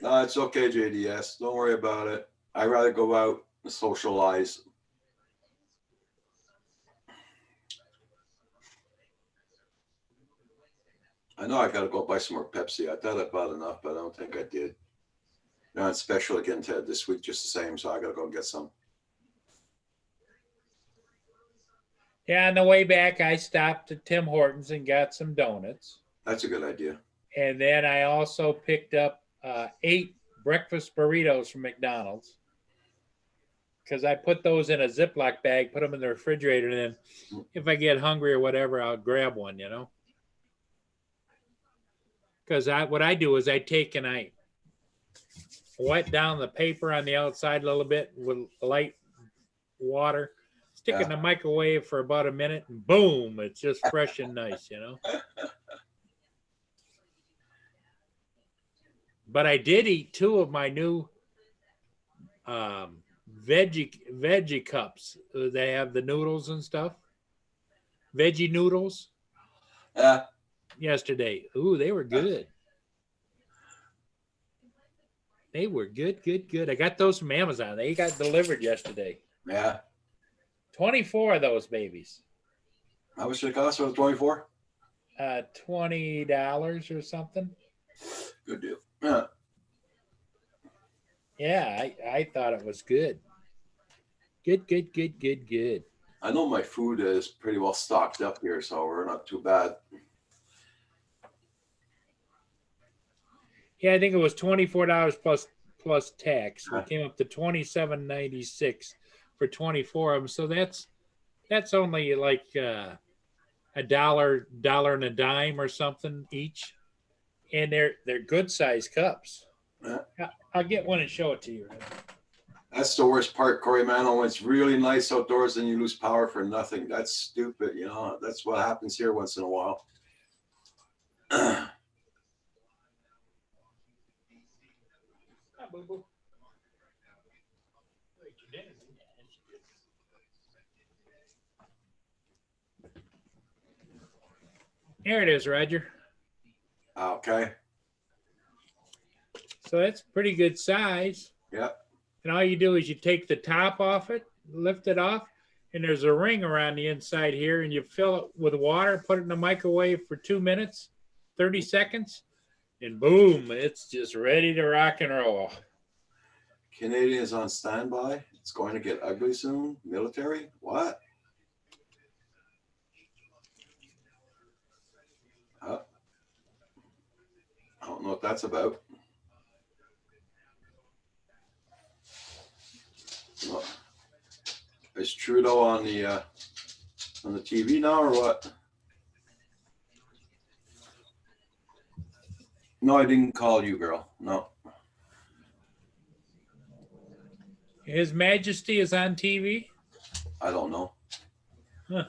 No, it's okay, JDS. Don't worry about it. I'd rather go out and socialize. I know I got to go buy some more Pepsi. I thought I bought enough, but I don't think I did. They're on special again this week, just the same, so I got to go get some.
Yeah, on the way back, I stopped at Tim Hortons and got some donuts.
That's a good idea.
And then I also picked up 8 breakfast burritos from McDonald's, because I put those in a Ziploc bag, put them in the refrigerator, and then if I get hungry or whatever, I'll grab one, Because what I do is I take and I wet down the paper on the outside a little bit with light water, stick it in the microwave for about a minute, and boom, it's just fresh and nice, But I did eat 2 of my new veggie cups. They have the noodles and stuff. Veggie noodles. Yesterday. Ooh, they were good. They were good. I got those from Amazon. They got delivered yesterday.
Yeah.
24 of those babies.
How much did it cost for the 24?
$20 or something.
Good deal.
Yeah, I thought it was good. Good.
I know my food is pretty well stocked up here, so we're not too bad.
Yeah, I think it was $24 plus tax. We came up to $27.96 for 24 of them. So that's only like $1, $1 and a dime or something each, and they're good sized cups.
Yeah.
I'll get one and show it to you.
That's the worst part, Corey, man. When it's really nice outdoors and you lose power for nothing. That's stupid, you know. That's what happens here once in a while.
Here it is, Roger.
Okay.
So that's pretty good size.
Yep.
And all you do is you take the top off it, lift it off, and there's a ring around the inside here, and you fill it with water, put it in the microwave for 2 minutes, 30 seconds, and boom, it's just ready to rock and roll.
Canadians on standby. It's going to get ugly soon. Military? What? I don't know what that's about. Well, is Trudeau on the TV now or what? No, I didn't call you, girl. No.
His Majesty is on TV?
I don't know.
Huh.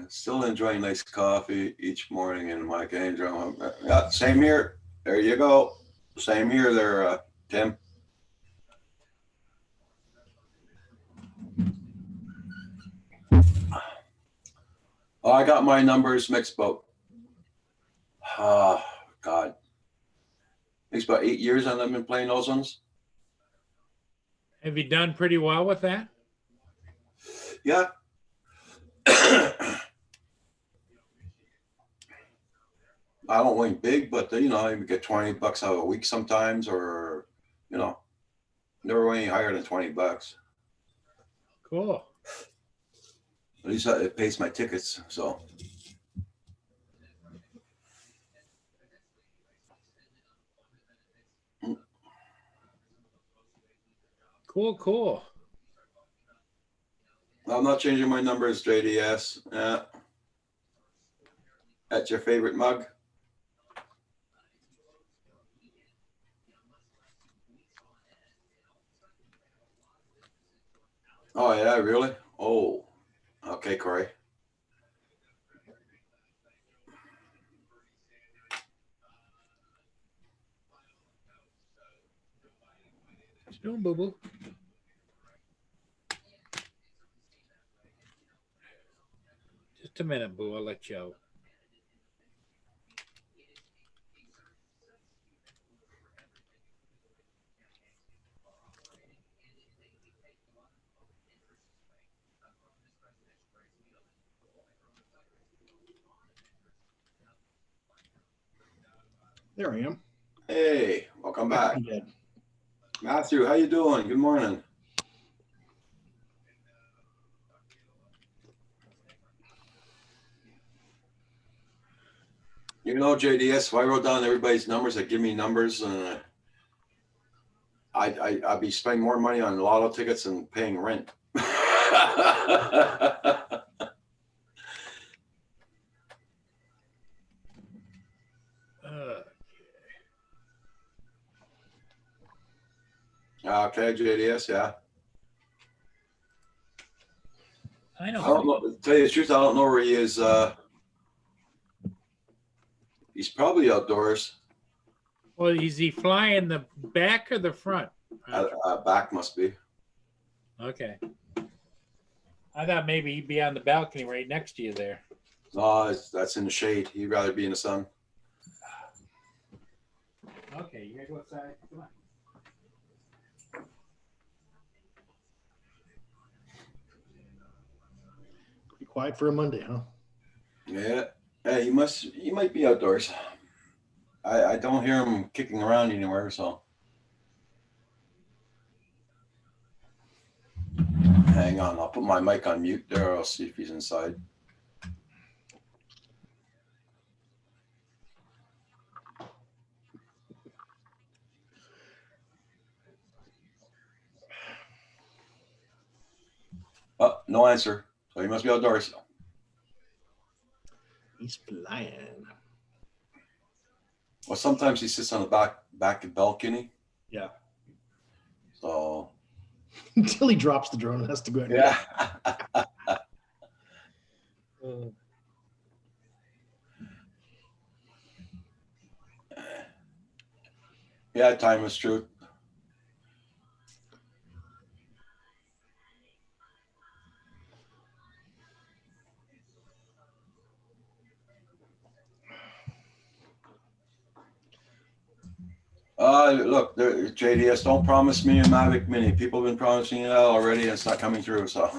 Still enjoying nice coffee each morning in my cane drum. Yeah, same here. There you go. Same here there, Tim. Oh, I got my numbers mixed about, God. It's about 8 years and I've been playing those ones.
Have you done pretty well with that?
Yeah. I don't win big, but you know, you get $20 out of a week sometimes, or you know, never win any higher than $20.
Cool.
At least it pays my tickets. So
Cool.
I'm not changing my numbers, JDS. Yeah. That's your favorite mug? Oh yeah, really? Oh, okay, Corey.
What you doing, boo-boo? Just a minute, boo. I'll let you out.
There I am.
Hey, welcome back.
I'm dead.
Matthew, how you doing? Good morning. You know, JDS, if I wrote down everybody's numbers that give me numbers, and I'd be spending more money on lotto tickets and paying rent. Okay, JDS, yeah.
I
I don't
know.
know. To tell you the truth, I don't know where he is. He's probably outdoors.
Well, is he flying the back or the front?
Back must be.
Okay. I thought maybe he'd be on the balcony right next to you there.
No, that's in the shade. He'd rather be in the sun.
Okay, you gotta go outside. Come on.
Pretty quiet for a Monday, huh?
Yeah. Hey, he might be outdoors. I don't hear him kicking around anywhere, so. Hang Hang on, I'll put my mic on mute there. I'll see if he's inside. Oh, no answer. So he must be outdoors.
He's flying.
Well, sometimes he sits on the back balcony.
Yeah.
So
Until he drops the drone and has to go ahead.
yeah. Yeah, time is truth. Look, JDS, don't promise me a Mavic Mini. People have been promising that already, and it's not coming through. So,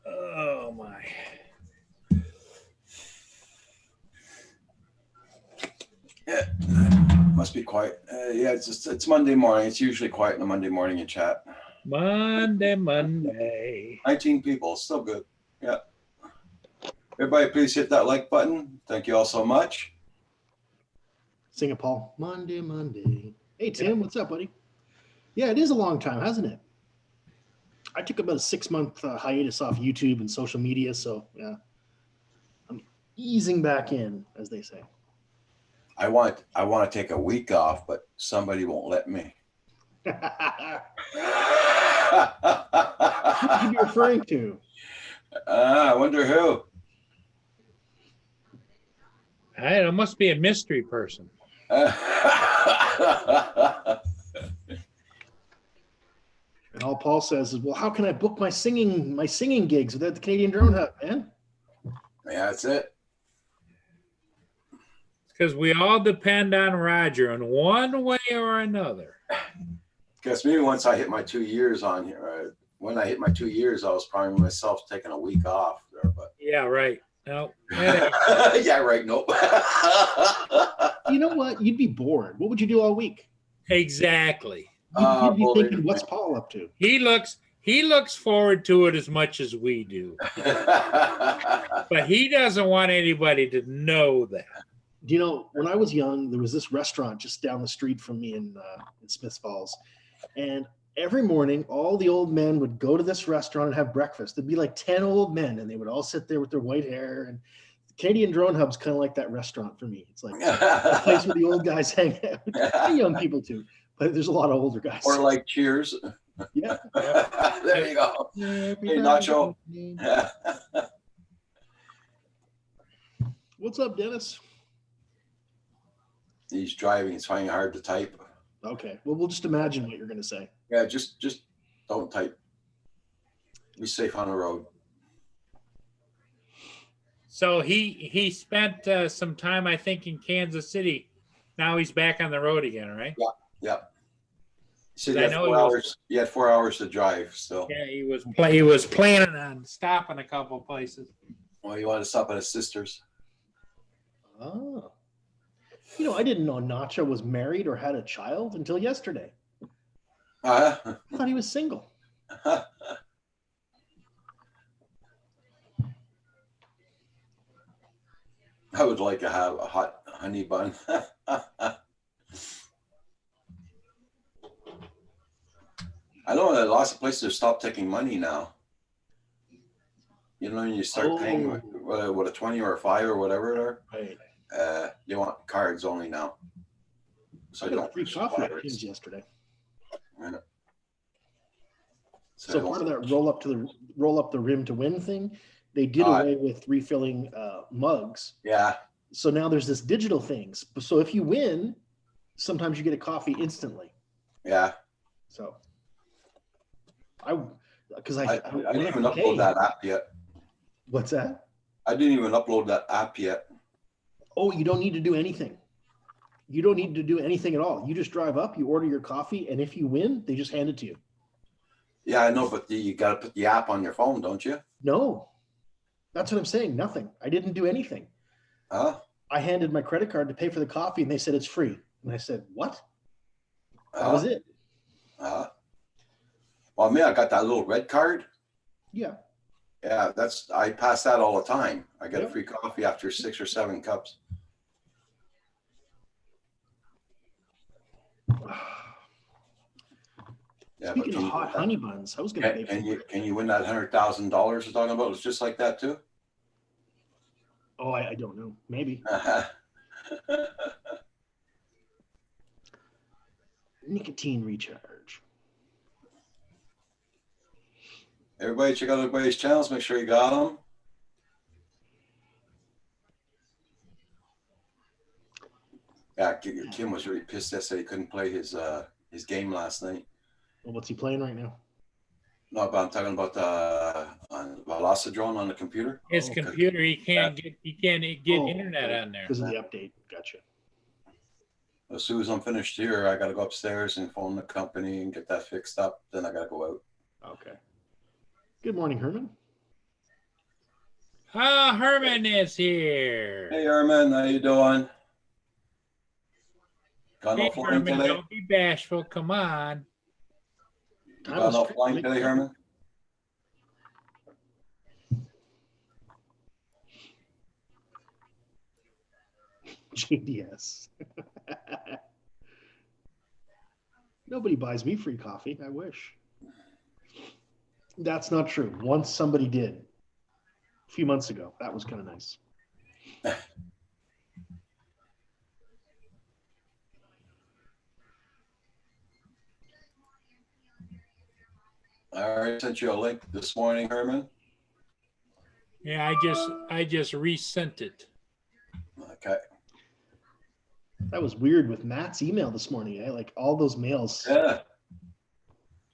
Oh my.
yeah, must be quiet. Yeah, it's Monday morning. It's usually quiet on a Monday morning in chat.
Monday.
19 people, still good. Yeah. Everybody, please hit that like button. Thank you all so much.
Sing it, Paul. Monday, Monday. Hey, Tim, what's up, buddy? Yeah, it is a long time, hasn't it? I took about a 6-month hiatus off YouTube and social media, so yeah, I'm easing back in, as they say.
I want to take a week off, but somebody won't let me.
Who could you be referring to?
I wonder who.
It must be a mystery person.
And all Paul says is, "Well, how can I book my singing gigs without the Canadian Drone Hub, man?"
Yeah, that's it.
Because we all depend on Roger in one way or another.
Guess maybe once I hit my 2 years on here, when I hit my 2 years, I was probably myself taking a week off there, but
Yeah, right. No.
yeah, right. Nope.
You know what? You'd be bored. What would you do all week?
Exactly.
You'd be
Well,
thinking, "What's Paul up to?"
He looks forward to it as much as we do. But he doesn't want anybody to know that.
Do you know, when I was young, there was this restaurant just down the street from me in Smiths Falls, and every morning, all the old men would go to this restaurant and have breakfast. There'd be like 10 old men, and they would all sit there with their white hair. And the Canadian Drone Hub's kind of like that restaurant for me. It's like a place where the old guys hang out, and young people too, but there's a lot of older guys.
Or like Cheers.
Yeah.
There you go. Hey, Nacho.
What's up, Dennis?
He's driving. It's finding it hard to type.
Okay, well, we'll just imagine what you're going to say.
Yeah, just don't type. Be safe on the road.
So he spent some time, I think, in Kansas City. Now he's back on the road again, right?
Yep. So
I know he was-
you had 4 hours to drive still.
Yeah, he was planning on stopping a couple places.
Well, you want to stop at his sister's.
Oh. You know, I didn't know Nacho was married or had a child until yesterday. I thought he was single.
I would like to have a hot honey bun. I know that lots of places have stopped taking money now. You know, when you start paying what a 20 or a 5 or whatever they're,
Right.
they want cards only now. So
I
I
got a
don't
free
push
coffee at
wires.
Tim's yesterday.
So I
So
don't-
part of that roll up the rim to win thing, they did away with refilling mugs.
yeah,
So now there's this digital things. So if you win, sometimes you get a coffee instantly.
yeah.
So
I
don't
didn't even
have to
upload
pay.
that app yet.
What's that?
I didn't even upload that app yet.
Oh, you don't need to do anything. You don't need to do anything at all. You just drive up, you order your coffee, and if you win, they just hand it to you.
Yeah, I know, but you got to put the app on your phone, don't you?
No, that's what I'm saying. Nothing. I didn't do anything.
Huh?
I handed my credit card to pay for the coffee, and they said it's free. And I said, "What?" That was it.
Well, me, I got that little red card.
Yeah.
Yeah, I pass that all the time. I get a
Yep.
free coffee after 6 or 7 cups. Yeah,
Speaking
but
of hot honey buns, I was going to pay for
can you win that $100,000 you're talking about? It's just like that too.
Oh, I don't know. Maybe. Nicotine recharge.
Everybody, check out everybody's channels. Make sure you got them. Yeah, Kim was really pissed yesterday. He couldn't play his game last night.
Well, what's he playing right now?
No, but I'm talking about on Velocitron on the computer.
His computer, he can't get internet on there.
Because of the update. Gotcha.
As soon as I'm finished here, I got to go upstairs and phone the company and get that fixed up. Then I got to go out.
Okay. Good morning, Herman.
Oh, Herman is here.
Hey, Herman, how you doing? Gone
Hey,
offline
Herman,
today?
don't be bashful. Come on.
You gone offline today, Herman?
JDS. Nobody buys me free coffee. I wish. That's not true. Once somebody did. A few months ago. That was kind of nice.
All right, sent you a link this morning, Herman.
Yeah, I just resent it.
Okay.
That was weird with Matt's email this morning. Like all those mails.
Yeah.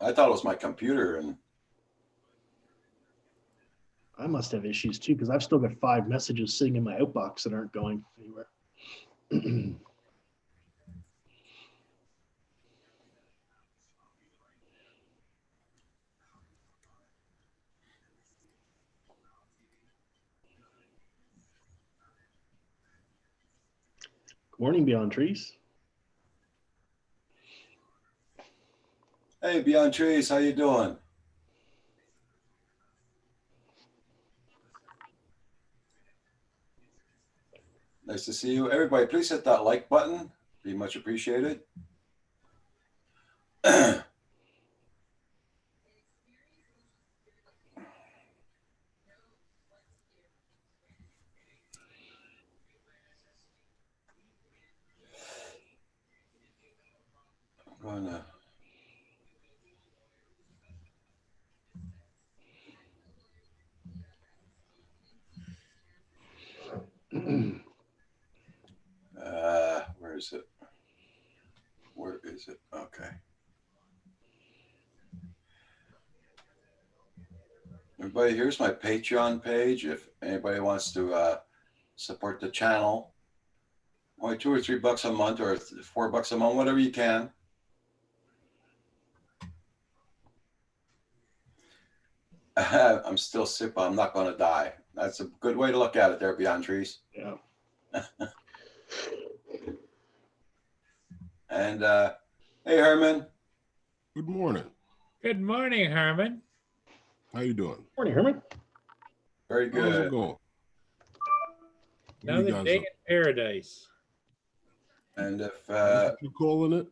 I thought it was my computer, and
I must have issues too, because I've still got 5 messages sitting in my outbox that aren't going anywhere. Good morning, Beyond Trees.
hey, Beyond Trees, how you doing? Nice to see you. Everybody, please hit that like button. Be much appreciated. I'm gonna where is it? Where is it? Okay. Everybody, here's my Patreon page. If anybody wants to support the channel, only $2 or $3 a month or $4 a month, whatever you can. I'm still sick, but I'm not going to die. That's a good way to look at it there, Beyond Trees.
Yeah.
And hey, Herman.
Good morning.
Good morning, Herman.
How you doing?
Morning, Herman.
Very
How's it
good.
going? What you
Another
guys
day
up?
in paradise.
And if
You calling it?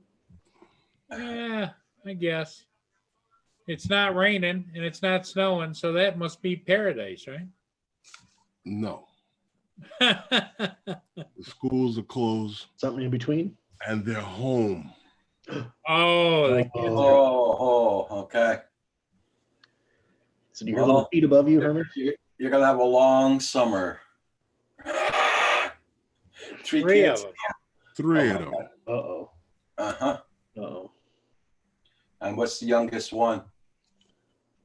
Yeah, I guess. It's not raining and it's not snowing, so that must be paradise, right?
No. The schools are closed
Something in between?
and they're home.
Oh, the kids are.
oh, okay.
So do you hear little feet above you, Herman?
You're gonna have a long summer. Three
Three
kids.
of them.
3
Oh,
of them.
Uh-oh.
Uh-huh.
Uh-oh.
And what's the youngest one?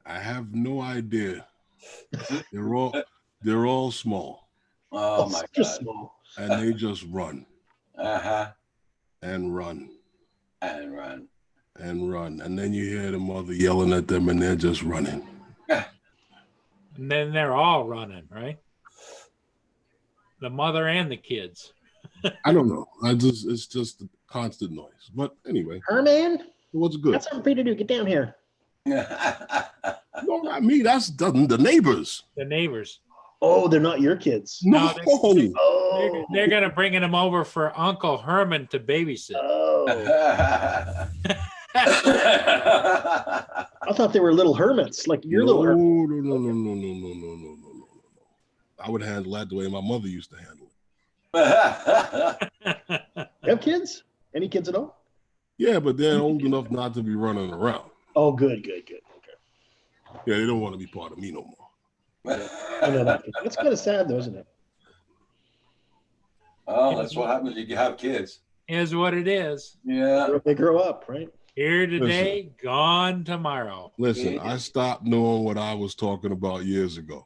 I have no idea. They're all small
Oh my
Just
God.
small.
and they just run
Uh-huh.
and run
And run.
and run. And then you hear the mother yelling at them and they're just running.
And then they're all running, right? The mother and the kids.
I don't know. It's just a constant noise. But anyway,
Herman,
what's good?
got something for you to do. Get down here.
No, not me. That's the neighbors.
The neighbors.
Oh, they're not your kids.
No.
Oh,
They're gonna bringing them over for Uncle Herman to babysit.
oh. I thought they were little hermits, like your little hermit.
No. I would handle that the way my mother used to handle it.
You have kids? Any kids at all?
Yeah, but they're old enough not to be running around.
Oh, good. Okay.
Yeah, they don't want to be part of me no more.
I know that. It's kind of sad, though, isn't it?
Oh, that's what happens if you have kids.
Is what it is.
Yeah.
They grow up, right?
Here today, gone tomorrow.
Listen, I stopped knowing what I was talking about years ago.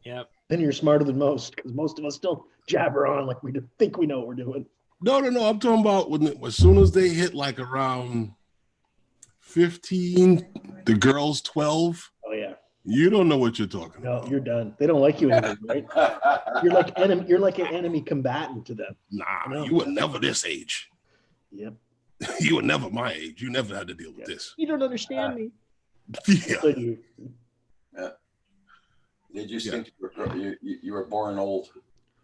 Yep.
Then you're smarter than most, because most of us still jabber on like we think we know what we're doing.
No. I'm talking about as soon as they hit like around 15, the girls 12.
Oh yeah.
You don't know what you're talking
No,
about.
you're done. They don't like you anymore, right? You're like an enemy combatant to them.
Nah,
No.
you were never this age.
Yep.
You were never my age. You never had to deal with this.
You don't understand me.
Yeah.
So you-
They just think you were born old.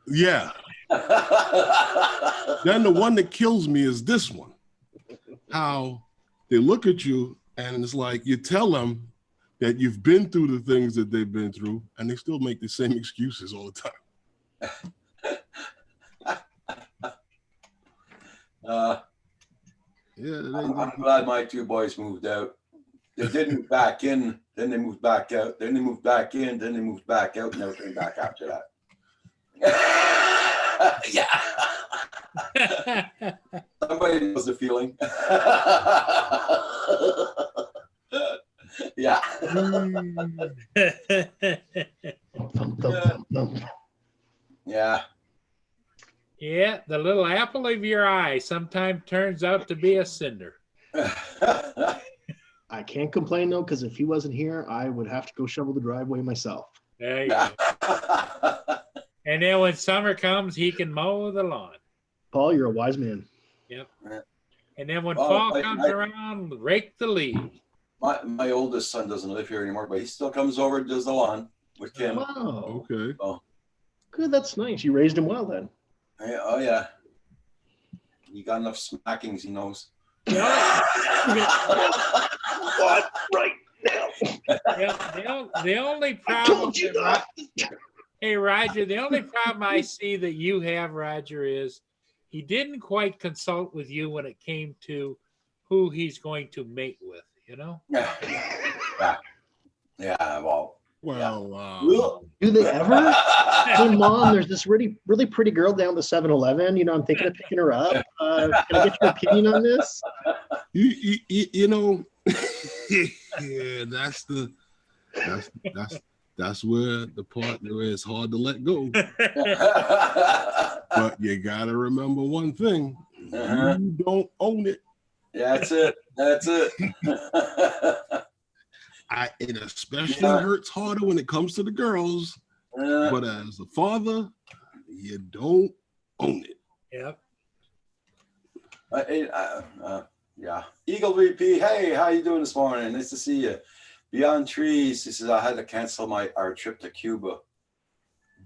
Yeah. Then the one that kills me is this one. How they look at you and it's like you tell them that you've been through the things that they've been through, and they still make the same excuses all the time.
I'm glad my two boys moved out. They did move back in, then they moved back out, then they moved back in, then they moved back out, and never came back after that. Yeah. Somebody knows the feeling. Yeah.
thump, thump, thump.
Yeah.
Yeah, the little apple of your eye sometimes turns out to be a cinder.
I can't complain though, because if he wasn't here, I would have to go shovel the driveway myself.
There you go. And then when summer comes, he can mow the lawn.
Paul, you're a wise man.
Yep. And then when
Well,
fall comes around, rake the leaves.
My oldest son doesn't live here anymore, but he still comes over and does the lawn with Kim.
Wow.
Okay.
Good, that's nice. You raised him well then.
Yeah, oh yeah. He got enough smackings, he knows.
What? Right now.
The only
I
problem,
told you not.
hey Roger, the only problem I see that you have, Roger, is he didn't quite consult with you when it came to who he's going to mate with, you know?
Yeah. Well.
Do they ever? Hey, Mom, there's this really pretty girl down the 7-Eleven. You know, I'm thinking of picking her up. Can I get your opinion on this?
You know, yeah, that's where the partner is hard to let go. But you gotta remember one thing: you don't own it.
Yeah, that's it.
It especially hurts harder when it comes to the girls. But as a father, you don't own it.
Yep.
Yeah. Eagle VP, hey, how you doing this morning? Nice to see you. Beyond Trees, he says I had to cancel our trip to Cuba.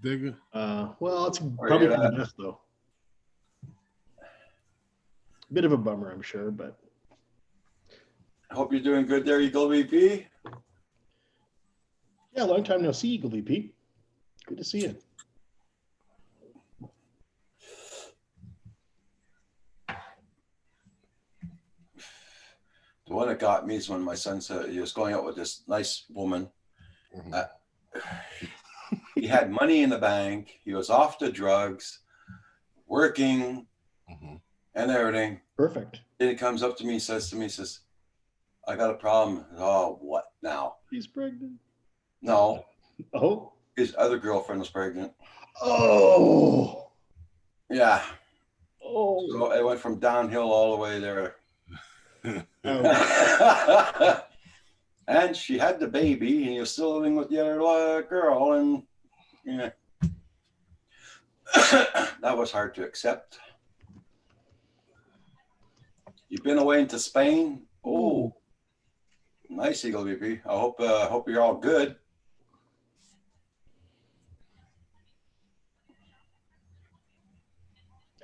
Digger.
Well, it's probably for the best though. Bit of a bummer, I'm sure, but
I hope you're doing good there, Eagle VP.
yeah, long time no see, Eagle VP. Good to see you.
The one that got me is when my son said he was going out with this nice woman. He had money in the bank. He was off the drugs, working, and everything.
Perfect.
Then he comes up to me, says, I got a problem. Oh, what now?
He's pregnant.
No,
Oh.
his other girlfriend was pregnant.
Oh.
Yeah.
Oh.
So it went from downhill all the way there.
Oh.
And she had the baby, and he was still living with the other girl, and yeah. That was hard to accept. You've been away into Spain. Oh, nice, Eagle VP. I hope you're all good.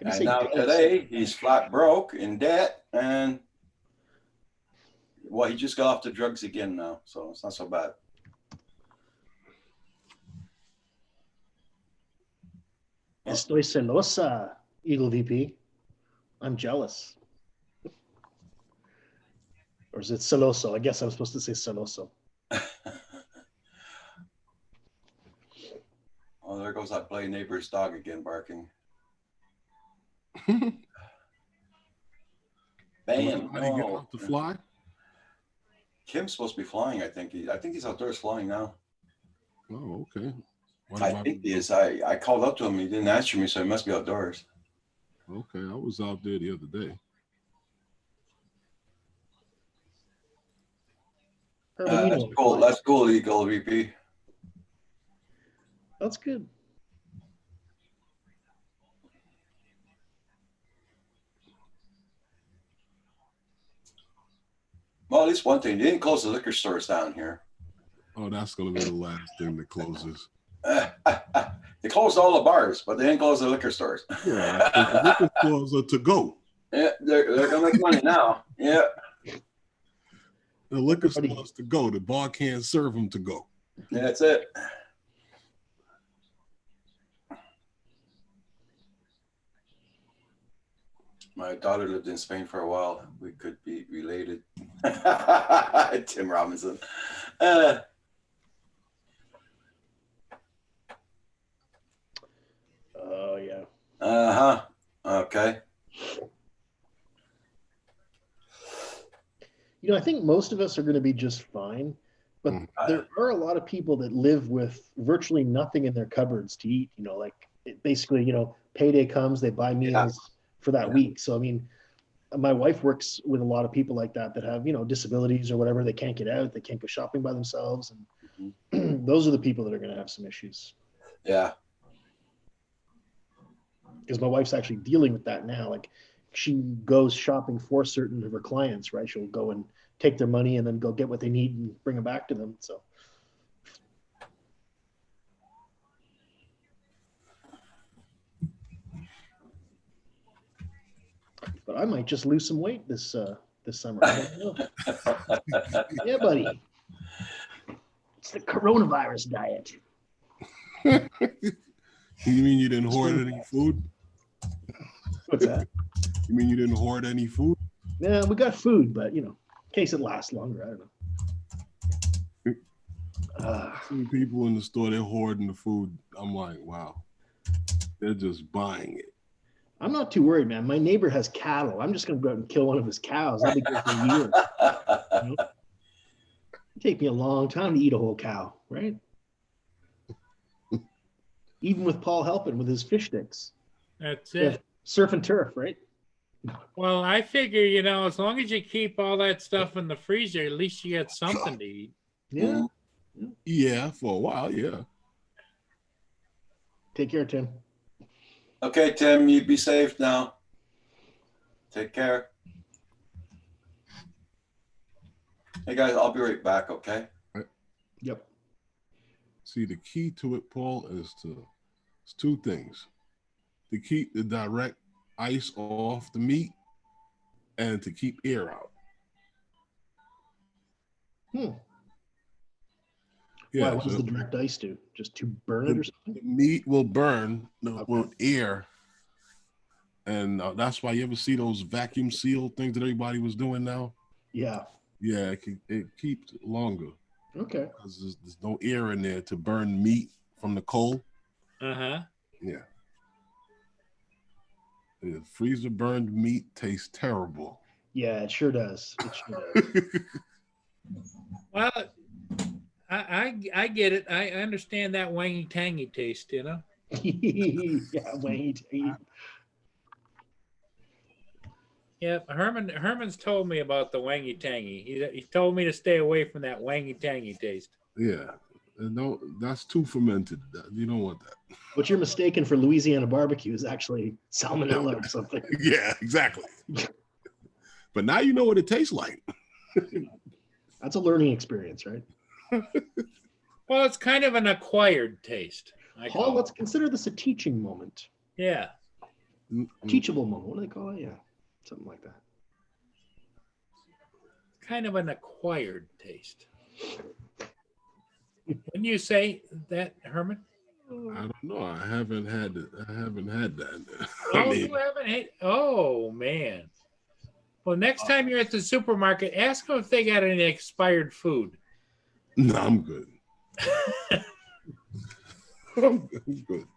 And now today he's flat broke in debt, and well, he just got off the drugs again now, so it's not so bad.
Estoy celosa, Eagle VP. I'm jealous. Or is it celoso? I guess I'm supposed to say celoso.
Oh, there goes that play neighbor's dog again barking. Bam.
How do you get off the fly?
Kim's supposed to be flying, I think. I think he's outdoors flying now.
Oh, okay.
I think he is. I called up to him. He didn't answer me, so he must be outdoors.
Okay, I was out there the other day.
That's cool, Eagle VP.
That's good.
Well, at least one thing, they didn't close the liquor stores down here.
Oh, that's going to be the last thing that closes.
They closed all the bars, but they didn't close the liquor stores.
Yeah, the liquor stores are to go.
Yeah, they're going to make money now. Yeah.
The liquor stores to go. The bar can't serve them to go.
Yeah, that's it. My daughter lived in Spain for a while. We could be related. Tim Robinson.
Oh, yeah.
Uh-huh. Okay.
You know, I think most of us are going to be just fine, but there are a lot of people that live with virtually nothing in their cupboards to eat. You know, like basically, you know, payday comes, they buy meals for that week. So, I mean, my wife works with a lot of people like that have, you know, disabilities or whatever. They can't get out. They can't go shopping by themselves. And those are the people that are going to have some issues.
Yeah.
Because my wife's actually dealing with that now. Like she goes shopping for certain of her clients, right? She'll go and take their money and then go get what they need and bring it back to them. So. But I might just lose some weight this summer. I don't know. Yeah, buddy. It's the coronavirus diet.
You mean you didn't hoard any food?
What's that?
You mean you didn't hoard any food?
Yeah, we got food, but you know, in case it lasts longer, I don't know.
Seeing people in the store, they're hoarding the food. I'm like, wow, they're just buying it.
I'm not too worried, man. My neighbor has cattle. I'm just going to go out and kill one of his cows. That'll be good for a year. You know? It'd take me a long time to eat a whole cow, right? Even with Paul helping with his fish sticks.
That's it.
Surf and turf, right?
Well, I figure, you know, as long as you keep all that stuff in the freezer, at least you get something to eat.
Yeah.
Yeah, for a while, yeah.
Take care, Tim.
Okay, Tim, you be safe now. Take care. Hey, guys, I'll be right back, okay?
Yep.
See, the key to it, Paul, is it's two things. To keep the direct ice off the meat and to keep air out.
Yeah, what does the direct ice do? Just to burn it or something?
The meat will burn with air. And that's why you ever see those vacuum seal things that everybody was doing now?
Yeah.
Yeah, it keeps longer.
Okay.
Because there's no air in there to burn meat from the coal.
Uh-huh.
Yeah. The freezer burned meat tastes terrible.
Yeah, it sure does. It sure does.
Well, I get it. I understand that wangy tangy taste, you know?
Yeah, wangy tangy.
Yeah, Herman's told me about the wangy tangy. He told me to stay away from that wangy tangy taste.
Yeah. No, that's too fermented. You don't want that.
What you're mistaken for Louisiana barbecue is actually salmonella or something.
Yeah, exactly. But now you know what it tastes like.
That's a learning experience, right?
Well, it's kind of an acquired taste.
Paul, let's consider this a teaching moment.
Yeah.
Teachable moment. What do they call it? Yeah, something like that.
Kind of an acquired taste. Wouldn't you say that, Herman?
I don't know. I haven't had it. I haven't had that.
Oh, you haven't had. Oh man. Well, next time you're at the supermarket, ask them if they got any expired food.
No, I'm good. I'm good.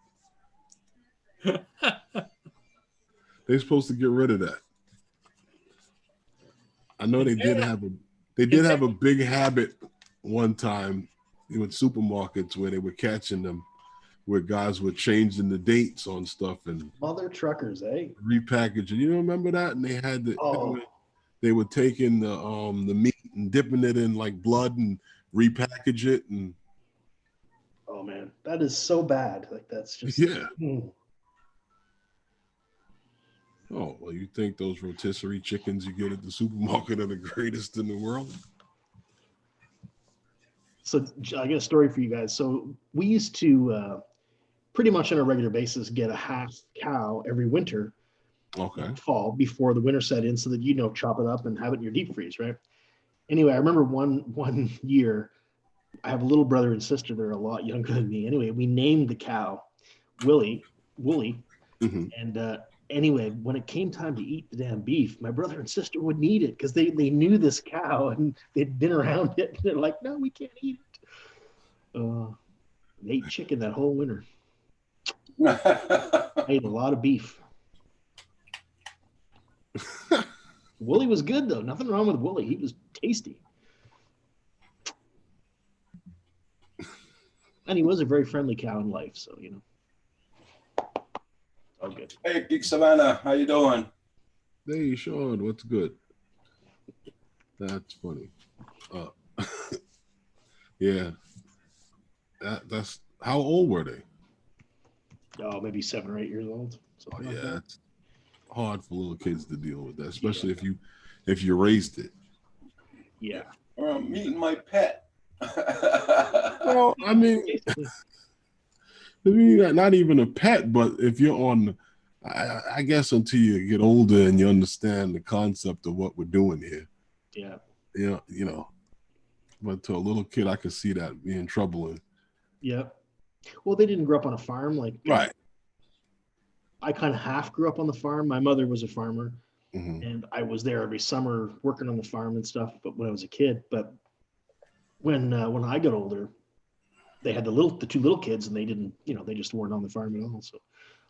They're supposed to get rid of that. I know they did have a big habit one time with supermarkets where they were catching them, where guys were changing the dates on stuff and
mother truckers, eh?
Repackaging. You remember that? And they had they were taking the meat and dipping it in like blood and repackage it. And
oh man, that is so bad. Like that's just
Oh, well, you think those rotisserie chickens you get at the supermarket are the greatest in the world?
So I got a story for you guys. So we used to pretty much on a regular basis get a half cow every winter, fall before the winter set in, so that chop it up and have it in your deep freeze, right? Anyway, I remember one year, I have a little brother and sister. They're a lot younger than me. Anyway, we named the cow Wooly, and anyway, when it came time to eat the damn beef, my brother and sister wouldn't eat it because they knew this cow and they'd been around it. And they're like, no, we can't eat it. They ate chicken that whole winter. I ate a lot of beef. Wooly was good though. Nothing wrong with Wooly. He was tasty. And he was a very friendly cow in life, so all good.
Hey, Geek Savannah, how you doing?
Hey, Sean, what's good? That's funny. Yeah. That's how old were they?
Oh, maybe 7 or 8 years old.
Yeah, it's hard for little kids to deal with that, especially if you raised it.
Yeah.
I'm meeting my pet.
Well, I mean, not even a pet, but if you're on, I guess until you get older and you understand the concept of what we're doing here.
Yeah.
But to a little kid, I could see that being troubling.
Yeah. Well, they didn't grow up on a farm.
Right.
I kind of half grew up on the farm. My mother was a farmer, and I was there every summer working on the farm and stuff. But when I was a kid, but when I got older, they had the 2 little kids, and they didn't, they just weren't on the farm at all. So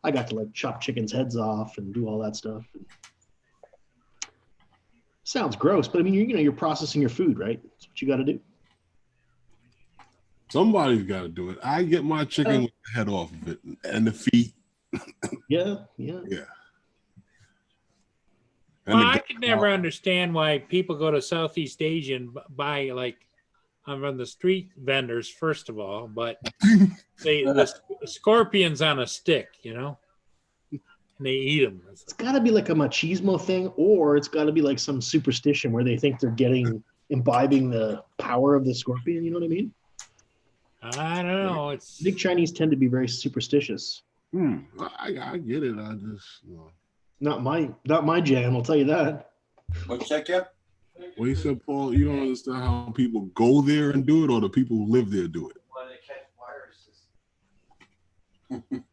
I got to chop chickens' heads off and do all that stuff. Sounds gross, but I mean, you're processing your food, right? That's what you got to do.
Somebody's got to do it. I get my chicken with the head off of it and the feet.
Yeah.
Well, I could never understand why people go to Southeast Asia and buy on the street vendors, first of all, but the scorpions on a stick, and they eat them.
It's got to be like a machismo thing, or it's got to be like some superstition where they think they're imbibing the power of the scorpion. You know what I mean?
I don't know. It's
big Chinese tend to be very superstitious.
I get it. I just
not my jam. I'll tell you that.
What's that, Kev?
Well, you said, Paul, you don't understand how people go there and do it, or the people who live there do it.
Well, they catch viruses.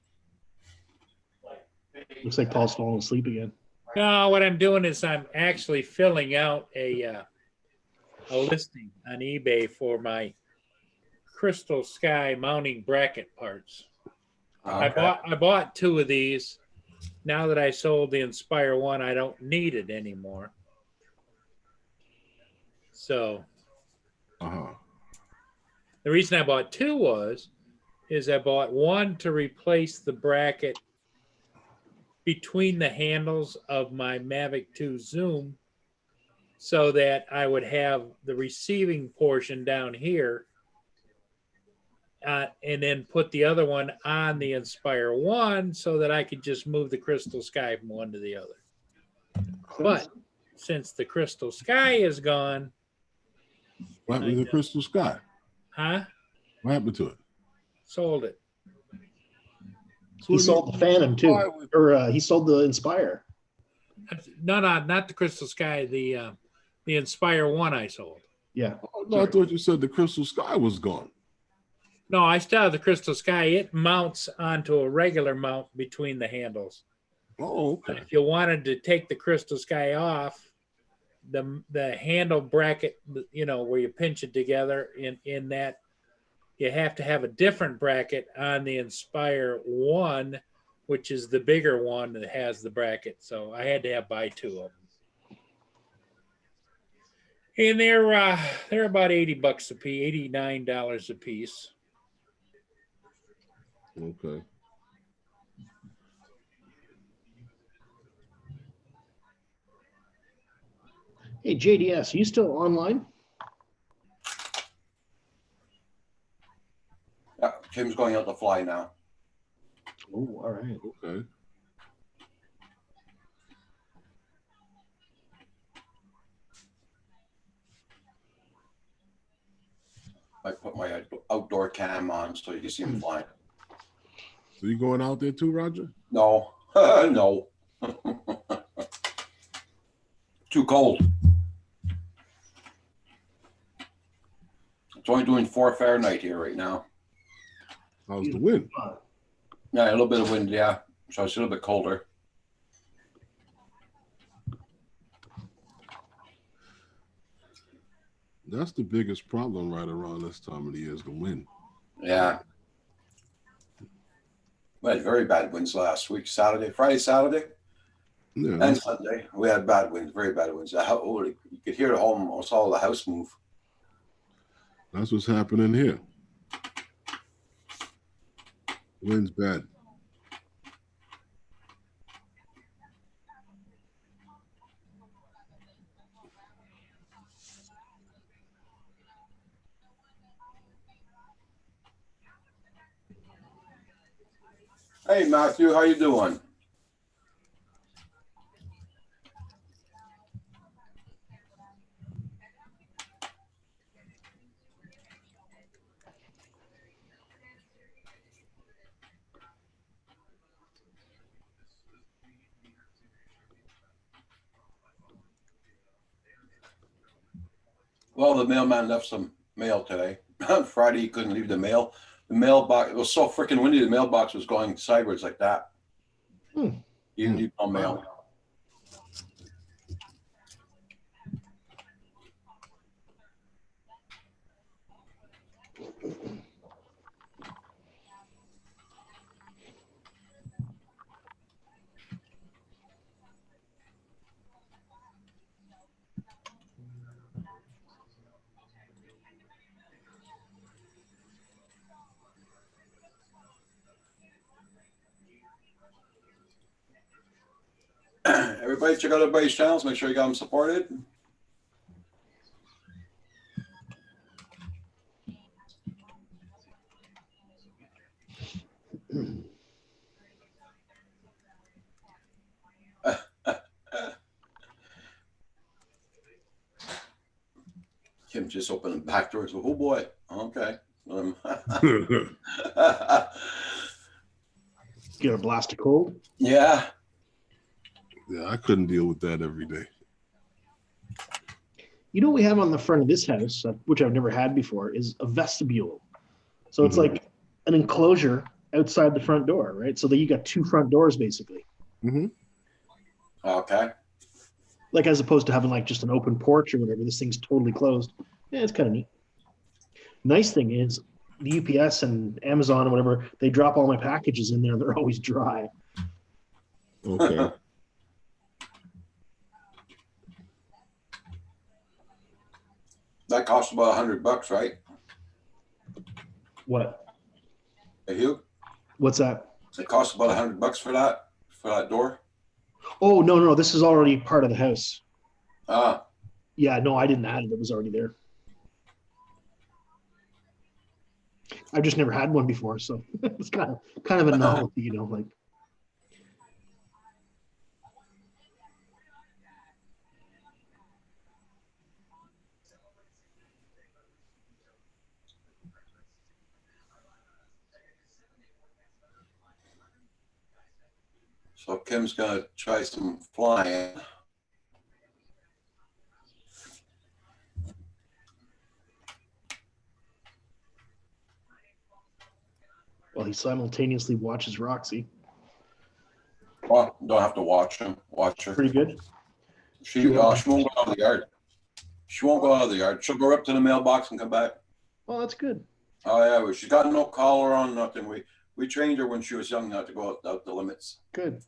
Looks like Paul's falling asleep again.
No, what I'm doing is I'm actually filling out a listing on eBay for my Crystal Sky mounting bracket parts.
Okay.
I bought 2 of these. Now that I sold the Inspire 1, I don't need it anymore. So the reason I bought 2 is I bought 1 to replace the bracket between the handles of my Mavic 2 Zoom, so that I would have the receiving portion down here and then put the other one on the Inspire 1 so that I could just move the Crystal Sky from one to the other. But since the Crystal Sky is gone,
What happened to the Crystal Sky?
huh?
What happened to it?
Sold it.
He sold the Phantom too, or he sold the Inspire.
No, not the Crystal Sky. The Inspire 1 I sold.
Yeah.
Oh, no, I thought you said the Crystal Sky was gone.
No, I still have the Crystal Sky. It mounts onto a regular mount between the handles.
Oh,
But
okay.
if you wanted to take the Crystal Sky off, the handle bracket, where you pinch it together in that, you have to have a different bracket on the Inspire 1, which is the bigger one that has the bracket. So I had to buy two of them. And they're about $80 a piece, $89 a piece.
Okay.
Hey, JDS, are you still online?
Yeah, Kim's going out to fly now.
Oh, all right.
Okay.
I put my outdoor cam on so you can see him flying.
So you going out there too, Roger?
No, no. Too cold. It's only doing 4 Fahrenheit here right now.
How's the wind?
Yeah, a little bit of wind, yeah. So it's a little bit colder.
That's the biggest problem right around this time of the year is the wind.
Yeah. We had very bad winds last week, Friday, Saturday,
Yeah.
and Sunday. We had bad winds, very bad winds. You could hear almost all the house move.
That's what's happening here. Wind's bad.
Hey, Matthew, how you doing? Well, the mailman left some mail today. On Friday, he couldn't leave the mail. The mailbox, it was so freaking windy, the mailbox was going sideways like that.
Hmm.
You didn't leave no mail. Everybody, check out everybody's channels. Make sure you got them supported. Kim just opened the back doors. Oh boy. Okay.
Get a blast of cold.
Yeah.
Yeah, I couldn't deal with that every day.
You know what we have on the front of this house, which I've never had before, is a vestibule. So it's like an enclosure outside the front door, right? So that you got two front doors basically.
Mm-hmm.
Okay.
Like as opposed to having like just an open porch or whatever. This thing's totally closed. Yeah, it's kind of neat. Nice thing is the UPS and Amazon and whatever, they drop all my packages in there. They're always dry.
Okay.
That costs about $100, right?
What?
Hey, Hugh?
What's that?
It costs about $100 for that door.
Oh, no. This is already part of the house.
Ah,
Yeah, no, I didn't add it. It was already there. I've just never had one before, so it's kind of a novelty, you know, like.
So Kim's gonna try some flying.
While he simultaneously watches Roxy.
Well, don't have to watch him. Watch her.
Pretty good.
She won't go out of the yard. She won't go out of the yard. She'll go up to the mailbox and come back.
Oh, that's good.
Oh yeah, well, she's got no collar on, nothing. We trained her when she was young not to go out the limits.
Good.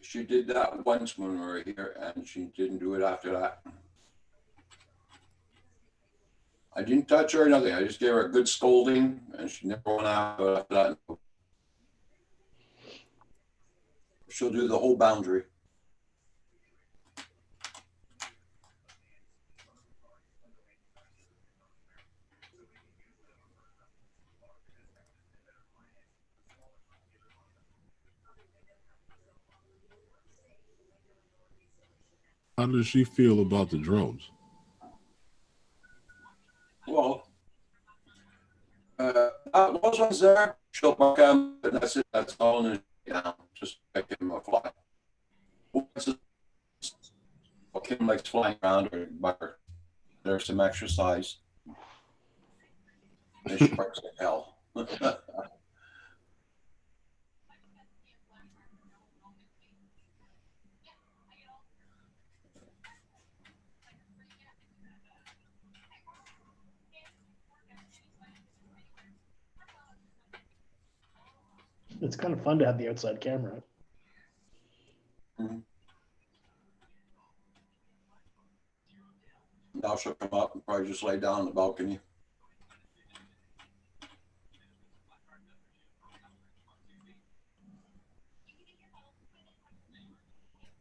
She did that once when we were here, and she didn't do it after that. I didn't touch her or nothing. I just gave her a good scolding, and she never went out after that. She'll do the whole boundary.
How does she feel about the drones?
Well, those ones there, she'll buck them, and that's it. That's all. And down, just make him a fly. Kim likes flying around or bucker. There's some exercise. And she barks like hell.
It's kind of fun to have the outside camera.
Mm-hmm. Now she'll come up and probably just lay down on the balcony.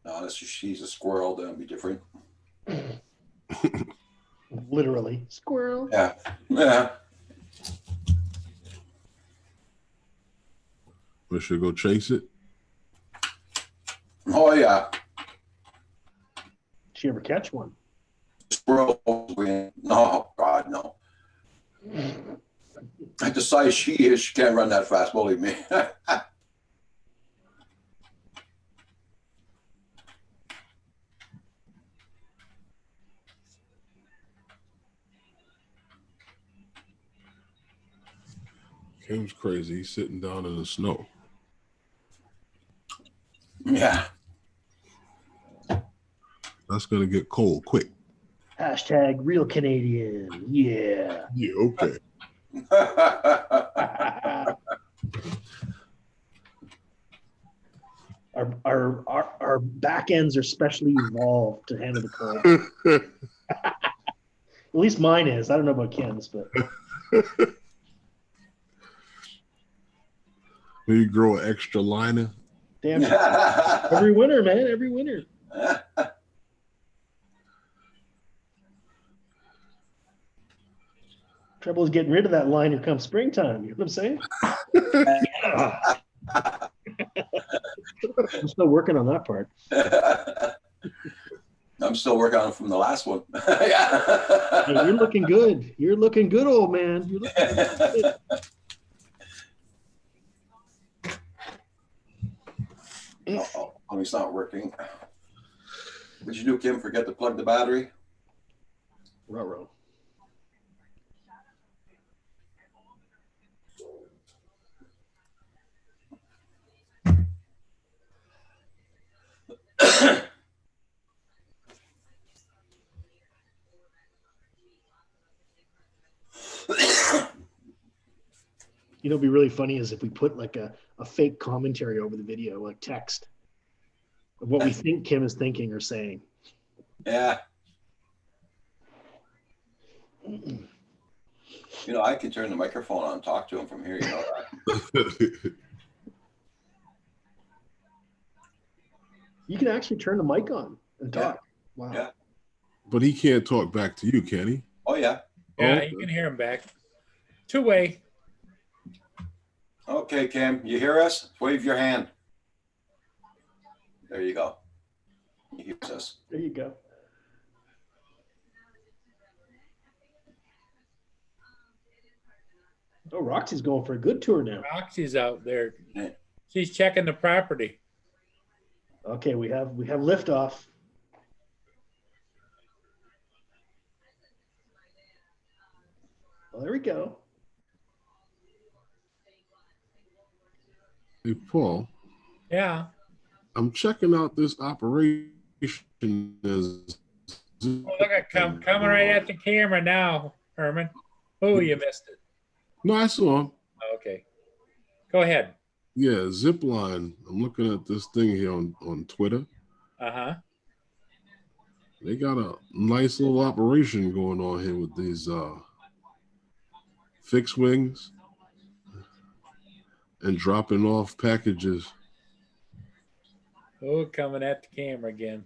No, unless she's a squirrel, then it'd be different.
Literally. Squirrel.
Yeah. Yeah.
We should go chase it.
Oh, yeah.
Did she ever catch one?
Squirrel win. No, God, no. At the size she is, she can't run that fast, believe me.
Kim's crazy. He's sitting down in the snow.
Yeah.
That's gonna get cold quick.
Hashtag real Canadian. Yeah.
Yeah, okay.
Our back ends are specially evolved to handle the cold. At least mine is. I don't know about Ken's, but
Maybe grow an extra liner.
damn. Every winter, man. Every winter. Trouble is getting rid of that liner come springtime. You know what I'm saying? I'm still working on that part.
I'm still working on it from the last one.
Hey, you're looking good. You're looking good, old man. You're looking good.
Uh-oh, it's not working. What'd you do, Kim? Forget to plug the battery?
Ruh-roh. You know, what'd be really funny is if we put like a fake commentary over the video, like text of what we think Kim is thinking or saying.
Yeah. You know, I can turn the microphone on and talk to him from here. You know that.
You can actually turn the mic on and
Yeah.
talk. Wow.
Yeah.
But he can't talk back to you, can he?
Oh yeah.
Yeah,
Oh,
you can hear him back. Two-way.
Okay, Kim, you hear us? Wave your hand. There you go. He hears us.
There you go. Oh, Roxy's going for a good tour now.
Roxy's out there.
Yeah.
She's checking the property.
Okay, we have liftoff. Well, there we go.
Hey, Paul,
Yeah.
I'm checking out this operation. As
Oh, look at coming right at the camera now, Herman. Oh, you missed it.
No, I saw him.
Okay. Go ahead.
Yeah, Zipline. I'm looking at this thing here on Twitter.
Uh-huh.
They got a nice little operation going on here with these fixed wings and dropping off packages.
Oh, coming at the camera again.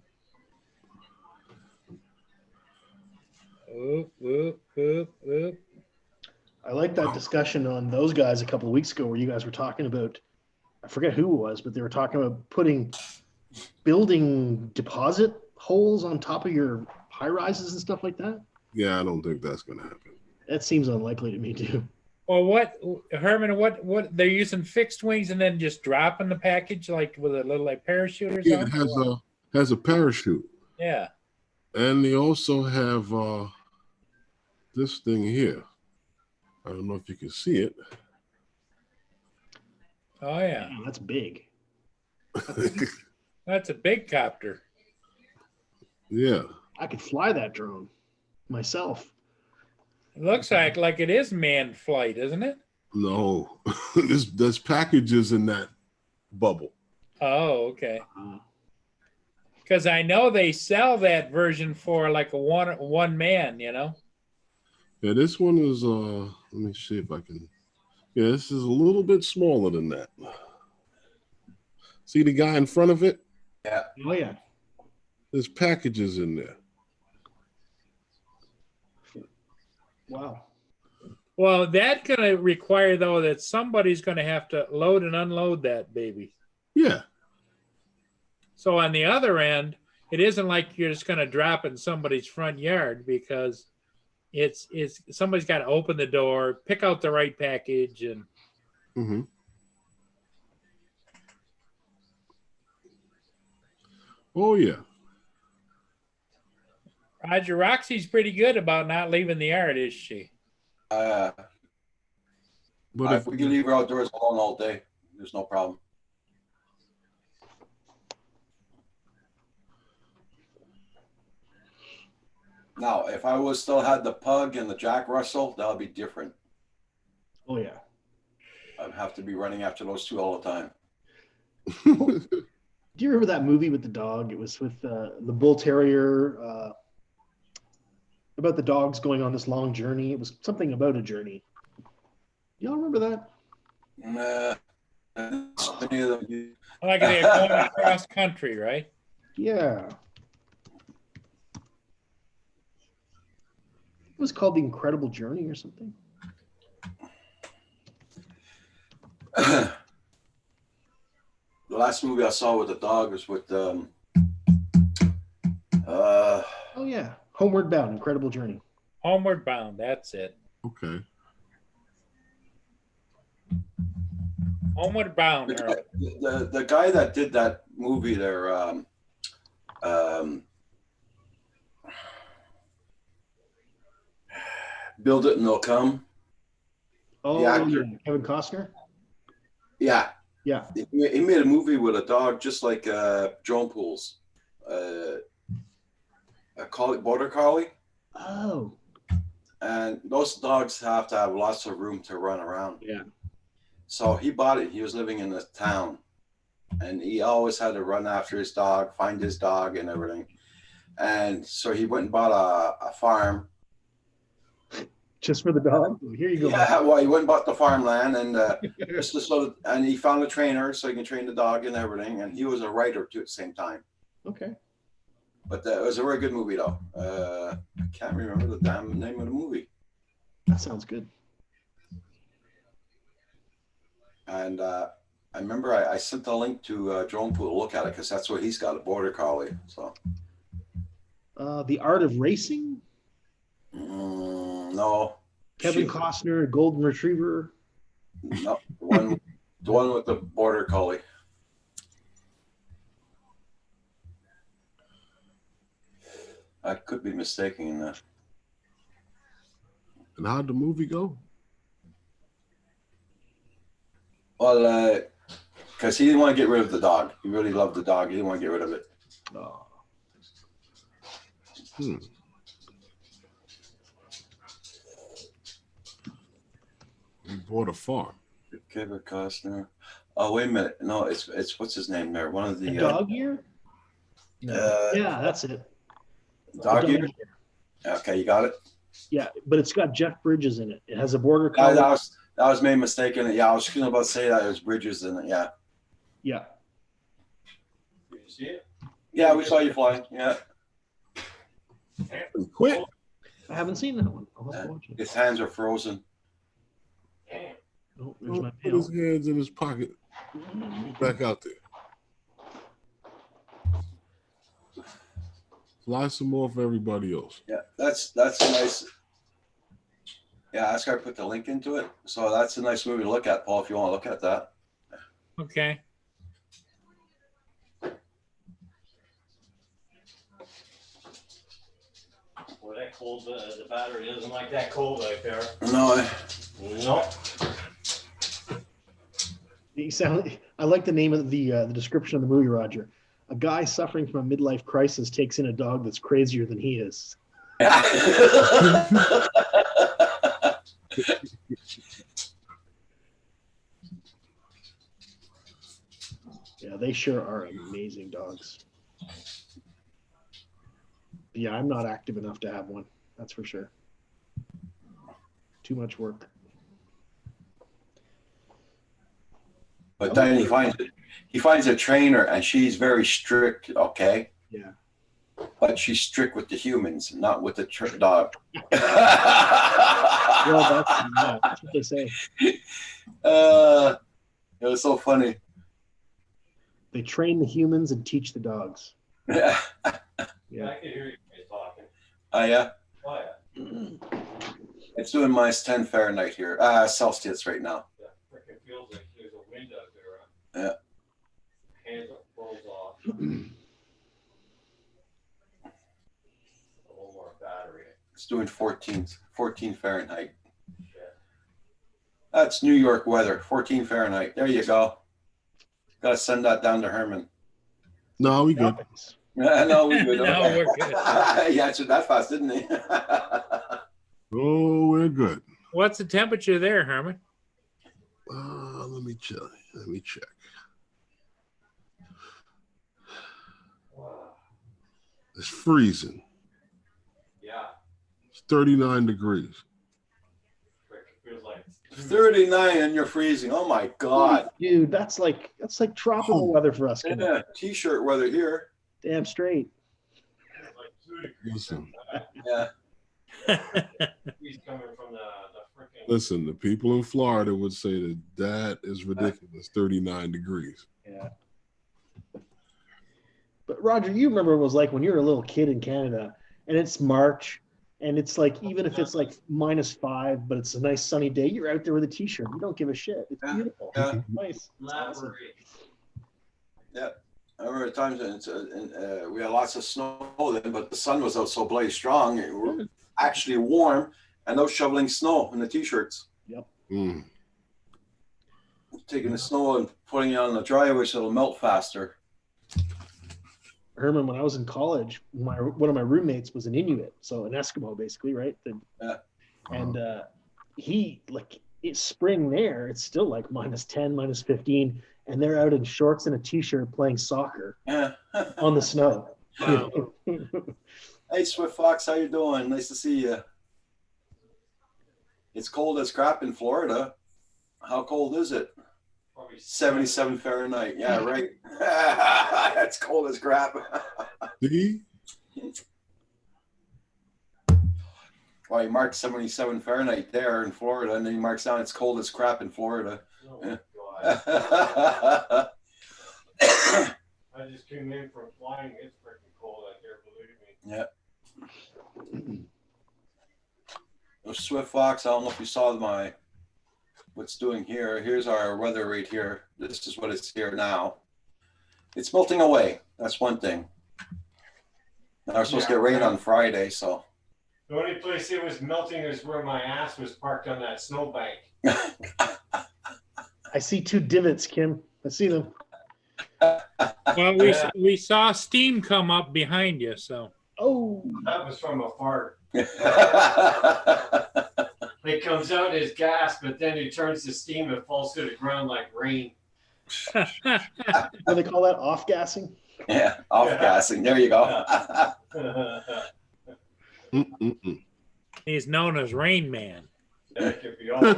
Oop, oop, oop, oop.
I like that discussion on those guys a couple of weeks ago where you guys were talking about, I forget who it was, but they were talking about putting building deposit holes on top of your high rises and stuff like that.
Yeah, I don't think that's going to happen.
That seems unlikely to me too.
Well, what, Herman, what they're using fixed wings and then just dropping the package like with a little like parachute or
Yeah, it
something?
has a parachute.
Yeah.
And they also have this thing here. I don't know if you can see it.
Oh, yeah.
Wow, that's big.
That's a big copter.
Yeah.
I could fly that drone myself.
It looks like it is manned flight, isn't it?
No, there's packages in that bubble.
Oh, okay. Because I know they sell that version for like a one man, you know.
Yeah, this one is let me see if I can. Yeah, this is a little bit smaller than that. See the guy in front of it?
Yeah.
Oh yeah.
There's packages in there.
Wow.
Well, that's going to require though that somebody's going to have to load and unload that baby.
Yeah.
So on the other end, it isn't like you're just going to drop in somebody's front yard because it's somebody's got to open the door, pick out the right package, and
Mm-hmm. Oh yeah.
Roger, Roxy's pretty good about not leaving the yard, is she?
But
If we can leave her outdoors alone all day, there's no problem. Now, if I was still had the pug and the Jack Russell, that would be different.
Oh yeah.
I'd have to be running after those two all the time.
Do you remember that movie with the dog? It was with the bull terrier about the dogs going on this long journey. It was something about a journey. Y'all remember that?
Nah, any of them-
Like they're going across country, right?
Yeah. It was called The Incredible Journey or something.
The last movie I saw with the dog was with
Oh yeah. Homeward Bound, Incredible Journey.
Homeward Bound, that's it.
Okay.
Homeward Bound. Earl.
the guy that did that movie there, Build It and They'll Come.
Oh
The
yeah.
actor.
Kevin Costner.
Yeah,
Yeah.
he made a movie with a dog just like Joan Pools, a border collie,
Oh.
and those dogs have to have lots of room to run around.
Yeah.
So he bought it. He was living in the town, and he always had to run after his dog, find his dog, and everything. And so he went and bought a farm.
Just for the dog. Here you go.
Yeah, well, he went and bought the farmland, and just so and he found a trainer so he can train the dog and everything. And he was a writer too at the same time.
Okay.
But it was a very good movie, though. I can't remember the damn name of the movie.
That sounds good.
And I remember I sent the link to Drone Pool to look at it because that's what he's got, a border collie. So.
The Art of Racing.
No.
Kevin Costner, Golden Retriever.
No, the one with the border collie. I could be mistaken that.
And how'd the movie go?
Well, because he didn't want to get rid of the dog. He really loved the dog. He didn't want to get rid of it.
Oh.
Hmm. He bought a farm.
Kevin Costner. Oh, wait a minute. No, it's what's his name there? One of the
Dog Year? Yeah, that's it.
Dog Year? Okay, you got it.
Yeah, but it's got Jeff Bridges in it. It has a border
That
collie.
was made mistaken. Yeah, I was just about to say that there's Bridges in it. Yeah.
Yeah.
Did you see it?
Yeah, we saw you flying. Yeah.
Quick.
I haven't seen that one. I'll have to watch it.
His hands are frozen.
Oh, there's my
Put his
pail.
hands in his pocket. Back out there. Fly some more for everybody else.
Yeah, that's a nice. Yeah, I got to put the link into it. So that's a nice movie to look at, Paul, if you want to look at that.
Okay.
Boy, that cold, the battery isn't like that cold out there.
No,
No.
You sound. I like the name of the description of the movie, Roger. A guy suffering from a midlife crisis takes in a dog that's crazier than he is. Yeah, they sure are amazing dogs. Yeah, I'm not active enough to have one. That's for sure. Too much work.
But then he finds a trainer and she's very strict, okay?
Yeah.
But she's strict with the humans, not with the dog.
Well, that's what they say.
It was so funny.
They train the humans and teach the dogs.
Yeah.
Yeah.
I can hear you guys talking.
Oh, yeah.
Oh, yeah.
It's doing -10 Fahrenheit here. Celsius right now.
Yeah. Freaking feels like there's a wind out there.
Yeah.
Hands are froze off. A little more battery.
It's doing 14 Fahrenheit. That's New York weather, 14 Fahrenheit. There you go. Got to send that down to Herman.
No, we good.
Happens.
No, we good.
No,
Okay.
we're good.
He answered that fast, didn't he?
Oh, we're good.
What's the temperature there, Herman?
Let me check.
Wow.
It's freezing.
Yeah.
It's 39 degrees.
Freaking feels like
39 and you're freezing. Oh my God.
Dude, that's like tropical weather for us. Kid.
Yeah, t-shirt weather here.
Damn straight.
Listen,
Yeah.
he's coming from the freaking.
listen, the people in Florida would say that is ridiculous, 39 degrees.
Yeah. But Roger, you remember what it was like when you were a little kid in Canada and it's March and it's like, even if it's like -5, but it's a nice sunny day, you're out there with a t-shirt. You don't give a shit. It's
Yeah.
beautiful.
Yeah.
It's nice. It's awesome.
Yeah. I remember times we had lots of snow then, but the sun was out so bloody strong. It was actually warm and no shoveling snow in the t-shirts.
Mm.
Taking the snow and putting it on the driveway so it'll melt faster.
Herman, when I was in college, one of my roommates was an Inuit, so an Eskimo basically, right?
Yeah.
And he, like, it's spring there, it's still like -10, -15, and they're out in shorts and a t-shirt playing soccer
Yeah.
on the snow.
Wow.
Hey, Swift Fox, how you doing? Nice to see you. It's cold as crap in Florida. How cold is it?
Probably
77 Fahrenheit. Yeah, right. That's cold as crap.
See?
Well, he marked 77 Fahrenheit there in Florida, and then he marks down it's cold as crap in Florida.
Oh,
Yeah.
God. I just came in from flying. It's freaking cold out there, believe me.
Yeah. Swift Fox, I don't know if you saw what's doing here. Here's our weather right here. This is what it's here now. It's melting away. That's one thing. Now we're supposed to get rain on Friday, so.
The only place it was melting is where my ass was parked on that snowbank.
I see 2 divots, Kim. I see them.
Well, we saw steam come up behind you, so.
Oh,
That was from a fart. It comes out as gas, but then it turns to steam and falls to the ground like rain.
what do they call that? Off gassing?
Yeah, off gassing. There you go.
Mm-mm-mm.
He's known as Rain Man.
That could be all.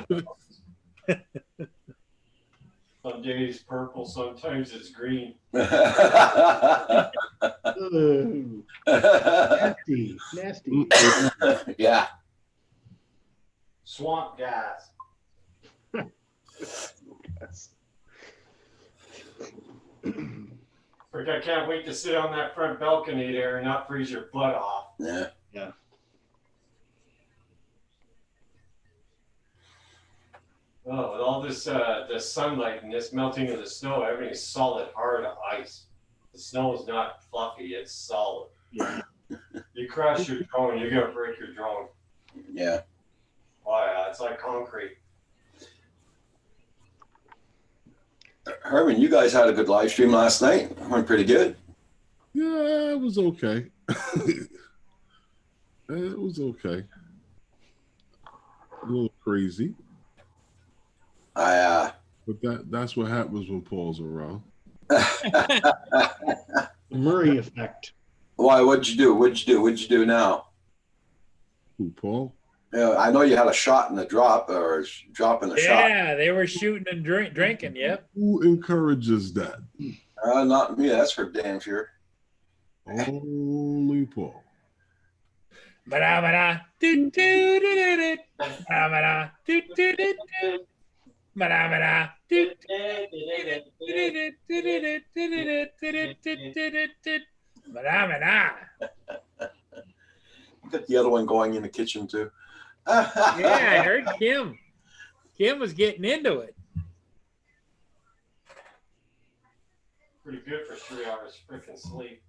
Some days purple, sometimes it's green.
Ooh, nasty, nasty.
Yeah.
Swamp gas. Frick, I can't wait to sit on that front balcony there and not freeze your butt off.
Yeah.
Yeah.
Oh, with all this the sunlight and this melting of the snow, everything's solid, hard ice. The snow is not fluffy, it's solid.
Yeah.
You crash your drone, you're gonna break your drone.
Yeah.
Oh yeah, it's like concrete.
Herman, you guys had a good live stream last night. Went pretty good.
Yeah, it was okay. It was okay. A little crazy.
I
But that's what happens when Paul's around.
The Murray effect.
Why? What'd you do? What'd you do now?
Who, Paul?
Yeah, I know you had a shot in the drop or drop in the shot.
Yeah, they were shooting and drinking. Yep.
Who encourages that?
Not me. That's for damn sure.
Only Paul.
Ba-da-ba-da, do-do-do-do-do. Ba-da-ba-da, do-do-do-do. Ba-da-ba-da, do-do-do-do-do-do-do-do-do-do-do-do-do-do-do-do. Ba-da-ba-da.
Got the other one going in the kitchen too.
Yeah, I heard Kim. Kim was getting into it.
Pretty good for 3 hours freaking sleep.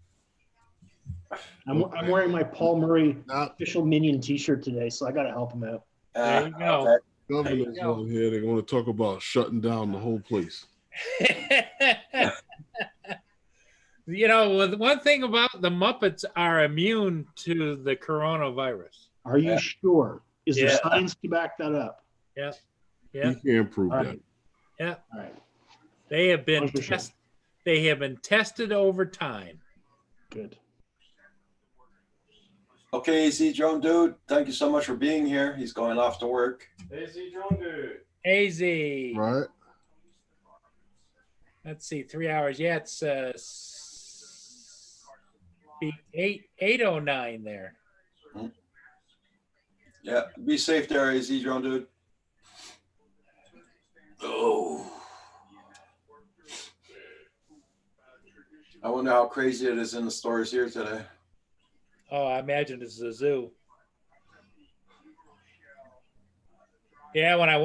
I'm wearing my Paul Murray
Now,
official Minion T-shirt today, so I got to help him out.
There you go.
governor's
go.
on here. They're going to talk about shutting down the whole place.
You know, one thing about the Muppets are immune to the coronavirus.
Are you sure? Is there
Yeah.
science to back that up?
Yeah. Yeah.
You can't prove
All
that.
right.
Yeah.
All right.
They have been
For sure.
they have been tested over time.
Good.
Okay, Z Drone Dude, thank you so much for being here. He's going off to work.
Daisy Drone Dude.
AZ.
Right?
Let's see, 3 hours. Yeah, it's 8:09 there.
Yeah, be safe there, AZ Drone Dude. Oh. I wonder how crazy it is in the stores here today.
Oh, I imagine it's a zoo. Yeah, when I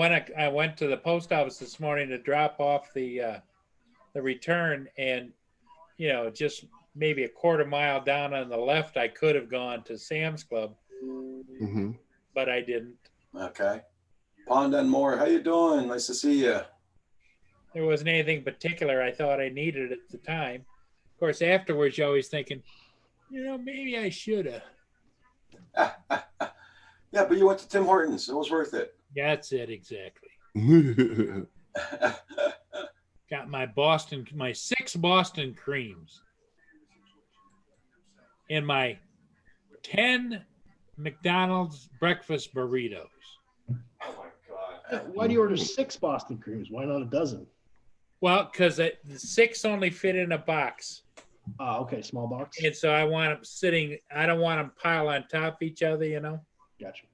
went to the post office this morning to drop off the return, and just maybe a quarter mile down on the left, I could have gone to Sam's Club,
Mm-hmm.
but I didn't.
Okay. Pond and More, how you doing? Nice to see you.
There wasn't anything particular I thought I needed at the time. Of course, afterwards, you're always thinking, maybe I should have.
Yeah, but you went to Tim Hortons. It was worth it.
That's it, exactly. Got my 6 Boston creams and my 10 McDonald's breakfast burritos.
Oh my God.
Why do you order 6 Boston creams? Why not a dozen?
Well, because the 6 only fit in a box.
Okay, small box.
And so I want them sitting, I don't want them piled on top of each other, you know?
Gotcha.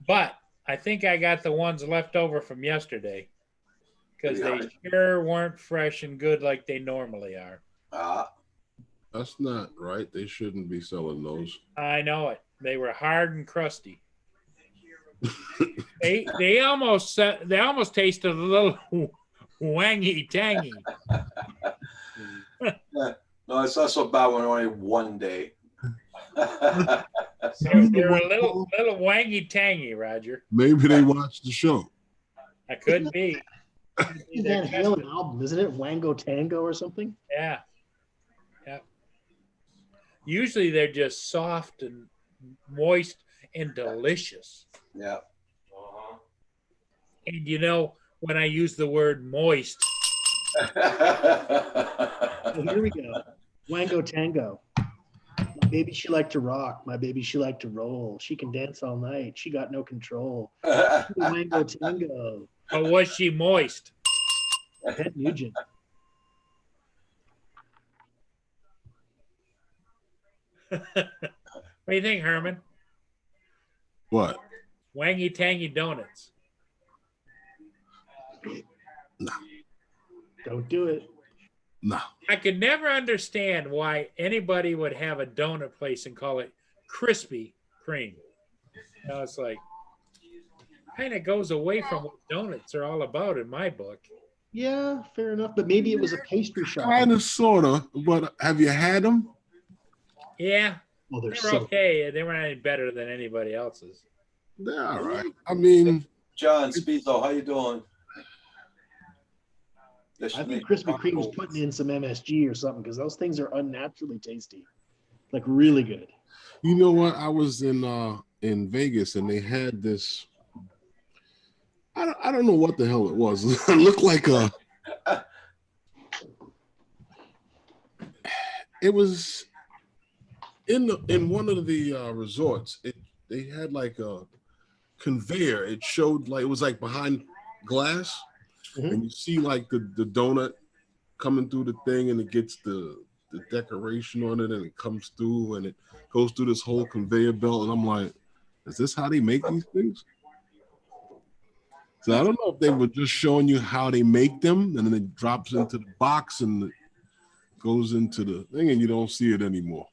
But I think I got the ones left over from yesterday because
Yeah.
they sure weren't fresh and good like they normally are.
That's not right. They shouldn't be selling those.
I know it. They were hard and crusty. they almost tasted a little wangy tangy.
No, it's not so bad when only one day.
They were a little wangy tangy, Roger.
Maybe they watched the show.
I could be.
Van Halen album, isn't it? Wango Tango or something?
Yeah. Yeah. Usually they're just soft and moist and delicious.
Yeah.
And you know, when I use the word moist,
Oh, here we go. Wango Tango. My baby, she liked to rock. My baby, she liked to roll. She can dance all night. She got no control. Wango Tango.
but was she moist?
Ted Nugent.
What do you think, Herman?
What?
Wangy tangy donuts.
Don't do it.
No.
I could never understand why anybody would have a donut place and call it Krispy Kreme. You know, it's like kind of goes away from what donuts are all about in my book.
Yeah, fair enough. But maybe it was a pastry shop.
Kind of, sort of. But have you had them?
Yeah,
Oh,
they
they're
were
so
okay. They weren't any better than anybody else's.
They're all right. I mean,
John Spizzo, how you doing?
I think Krispy Kreme was putting in some MSG or something because those things are unnaturally tasty. Like really good.
you know what? I was in Vegas and they had this. I don't know what the hell it was. It looked like a. It was in one of the resorts. They had like a conveyor. It showed like it was like behind glass, and you see like the donut coming through the thing, and it gets the decoration on it, and it comes through, and it goes through this whole conveyor belt. And I'm like, is this how they make these things? So I don't know if they were just showing you how they make them, and then it drops into the box and it goes into the thing, and you don't see it anymore.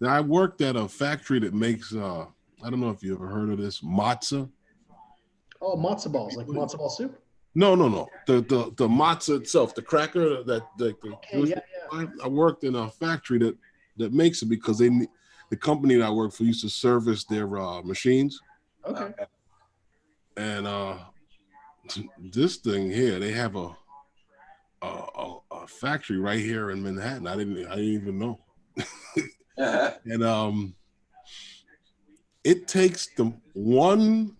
Now, I worked at a factory that makes, I don't know if you ever heard of this, matzah.
Oh, matzo balls, like matzo ball soup?
No. The matzah itself, the cracker that
Okay, yeah.
I worked in a factory that makes it because the company that I worked for used to service their machines.
Okay.
And this thing here, they have a factory right here in Manhattan. I didn't even know. And it takes them when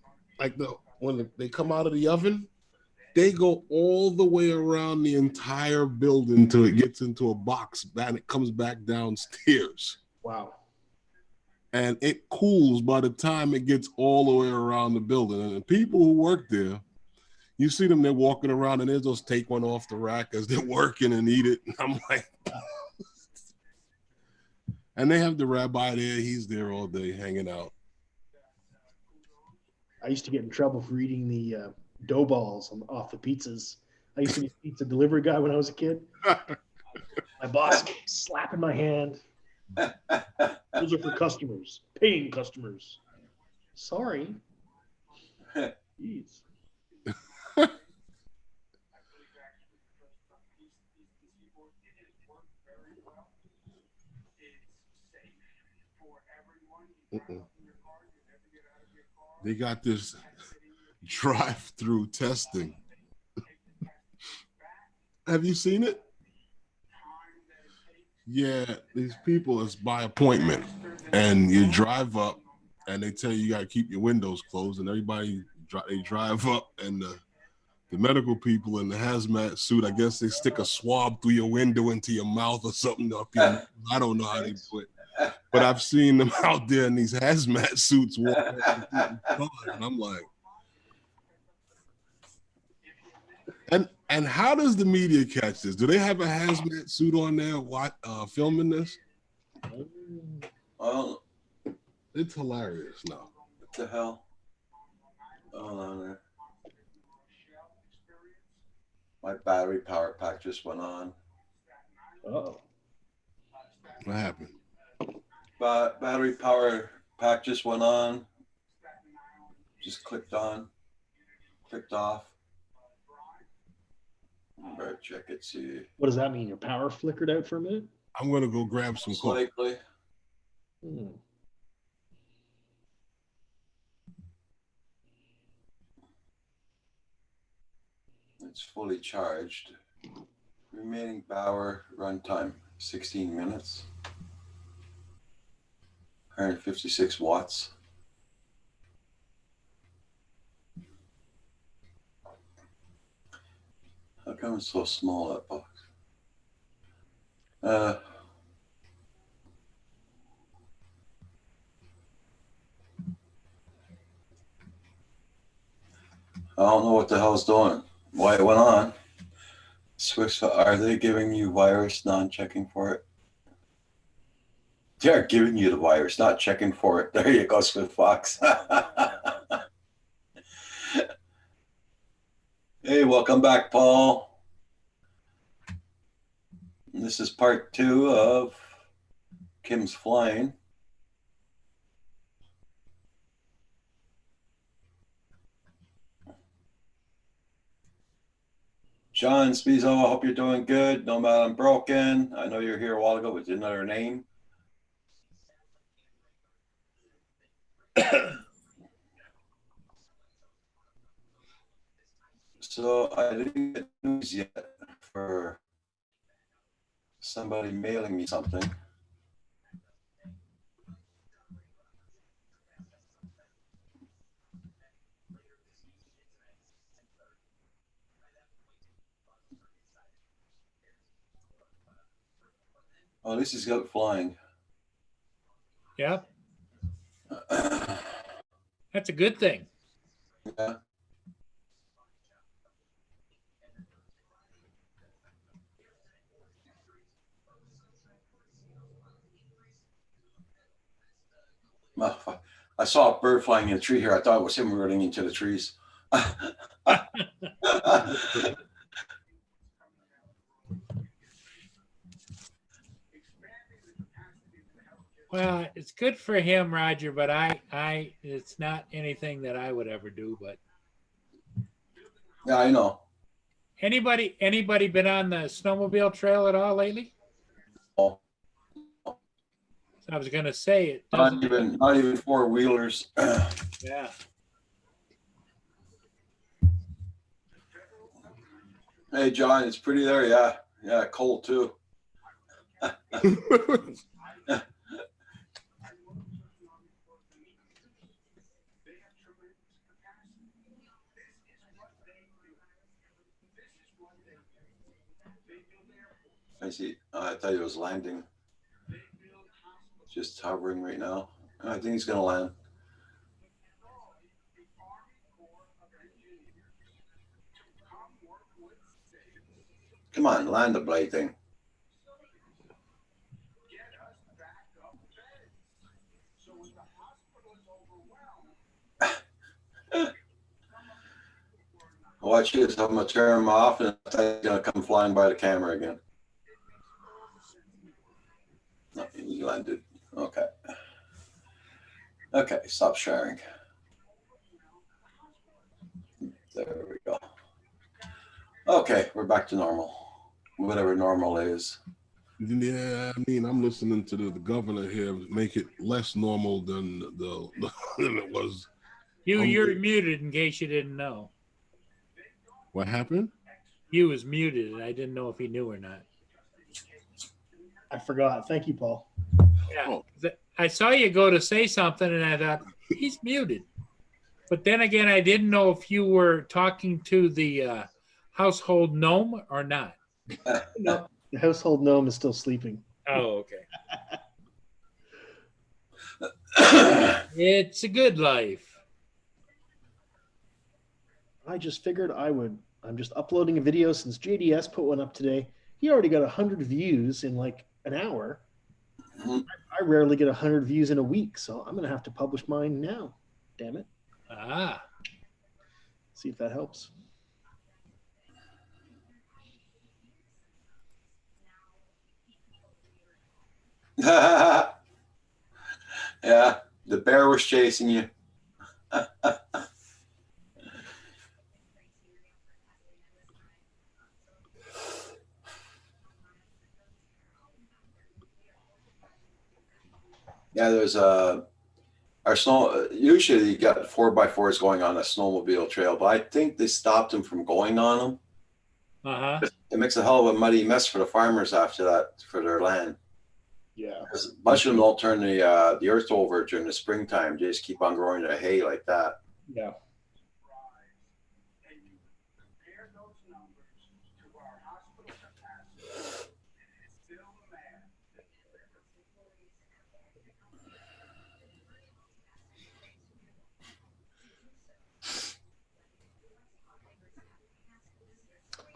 they come out of the oven, they go all the way around the entire building until it gets into a box and it comes back downstairs.
Wow.
And it cools by the time it gets all the way around the building. And the people who work there, you see them, they're walking around and they just take one off the rack as they're working and eat it. And I'm like, and they have the rabbi there. He's there all day hanging out.
I used to get in trouble for eating the dough balls off the pizzas. I used to be a pizza delivery guy when I was a kid. My boss slapping my hand. Those are for customers, paying customers. Sorry. Jeez.
They got this drive-through testing. Have you seen it? Yeah, these people is by appointment, and you drive up, and they tell you got to keep your windows closed, and everybody they drive up, and the medical people in the hazmat suit, I guess they stick a swab through your window into your mouth or something up here. I don't know how they do it, but I've seen them out there in these hazmat suits walking up to people's cars, and I'm like, And how does the media catch this? Do they have a hazmat suit on there? Filming this?
Well,
It's hilarious. No.
what the hell? Hold on there. My battery power pack just went on.
Oh.
What happened?
Battery power pack just went on. Just clicked on. Clicked off. Better check it, see.
What does that mean? Your power flickered out for a minute?
I'm gonna go grab some
Most
coke.
likely.
Hmm.
It's fully charged. Remaining power runtime 16 minutes. 156 watts. How come it's so small, that box? I don't know what the hell's doing. Why it went on. Switch. Are they giving you virus, non-checking for it? They're giving you the virus, not checking for it. There you go, Swift Fox. Hey, welcome back, Paul. This is part 2 of Kim's Flying. John Spizo, I hope you're doing good. Nomad Unbroken. I know you're here a while ago with another name. So I didn't get news yet for somebody mailing me something. Oh, at least he's got flying.
Yeah, that's a good thing.
Yeah. I saw a bird flying in a tree here. I thought it was him running into the trees.
Well, it's good for him, Roger, but it's not anything that I would ever do. But
Yeah, I know.
anybody been on the snowmobile trail at all lately?
Oh.
I was going to say it
Not
doesn't.
even four-wheelers.
Yeah.
Hey, John, it's pretty there. Yeah. Yeah, cold too. I see. I thought he was landing. Just hovering right now. I think he's going to land. Come on, land the blade thing. Watch this. I'm going to turn him off and he's going to come flying by the camera again. No, he landed. Okay. Okay, stop sharing. There we go. Okay, we're back to normal. Whatever normal is.
Yeah, I mean, I'm listening to the governor here make it less normal than than it was.
You're muted in case you didn't know.
What happened?
You was muted, and I didn't know if he knew or not.
I forgot. Thank you, Paul.
Yeah.
Oh.
I saw you go to say something, and I thought, he's muted. But then again, I didn't know if you were talking to the household gnome or not.
No, the household gnome is still sleeping.
Oh, okay. It's a good life.
I just figured I would I'm just uploading a video since JDS put one up today. He already got 100 views in like an hour.
Mhm.
I rarely get 100 views in a week, so I'm going to have to publish mine now. Damn it.
Ah,
See if that helps.
Yeah, the bear was chasing you. Yeah, there's our snow. Usually, you got 4x4s going on a snowmobile trail, but I think they stopped them from going on them.
uh-huh.
It makes a hell of a muddy mess for the farmers after that for their land.
Yeah.
'Cause a bunch of them don't turn the earth over during the springtime. They just keep on growing their hay like that.
Yeah.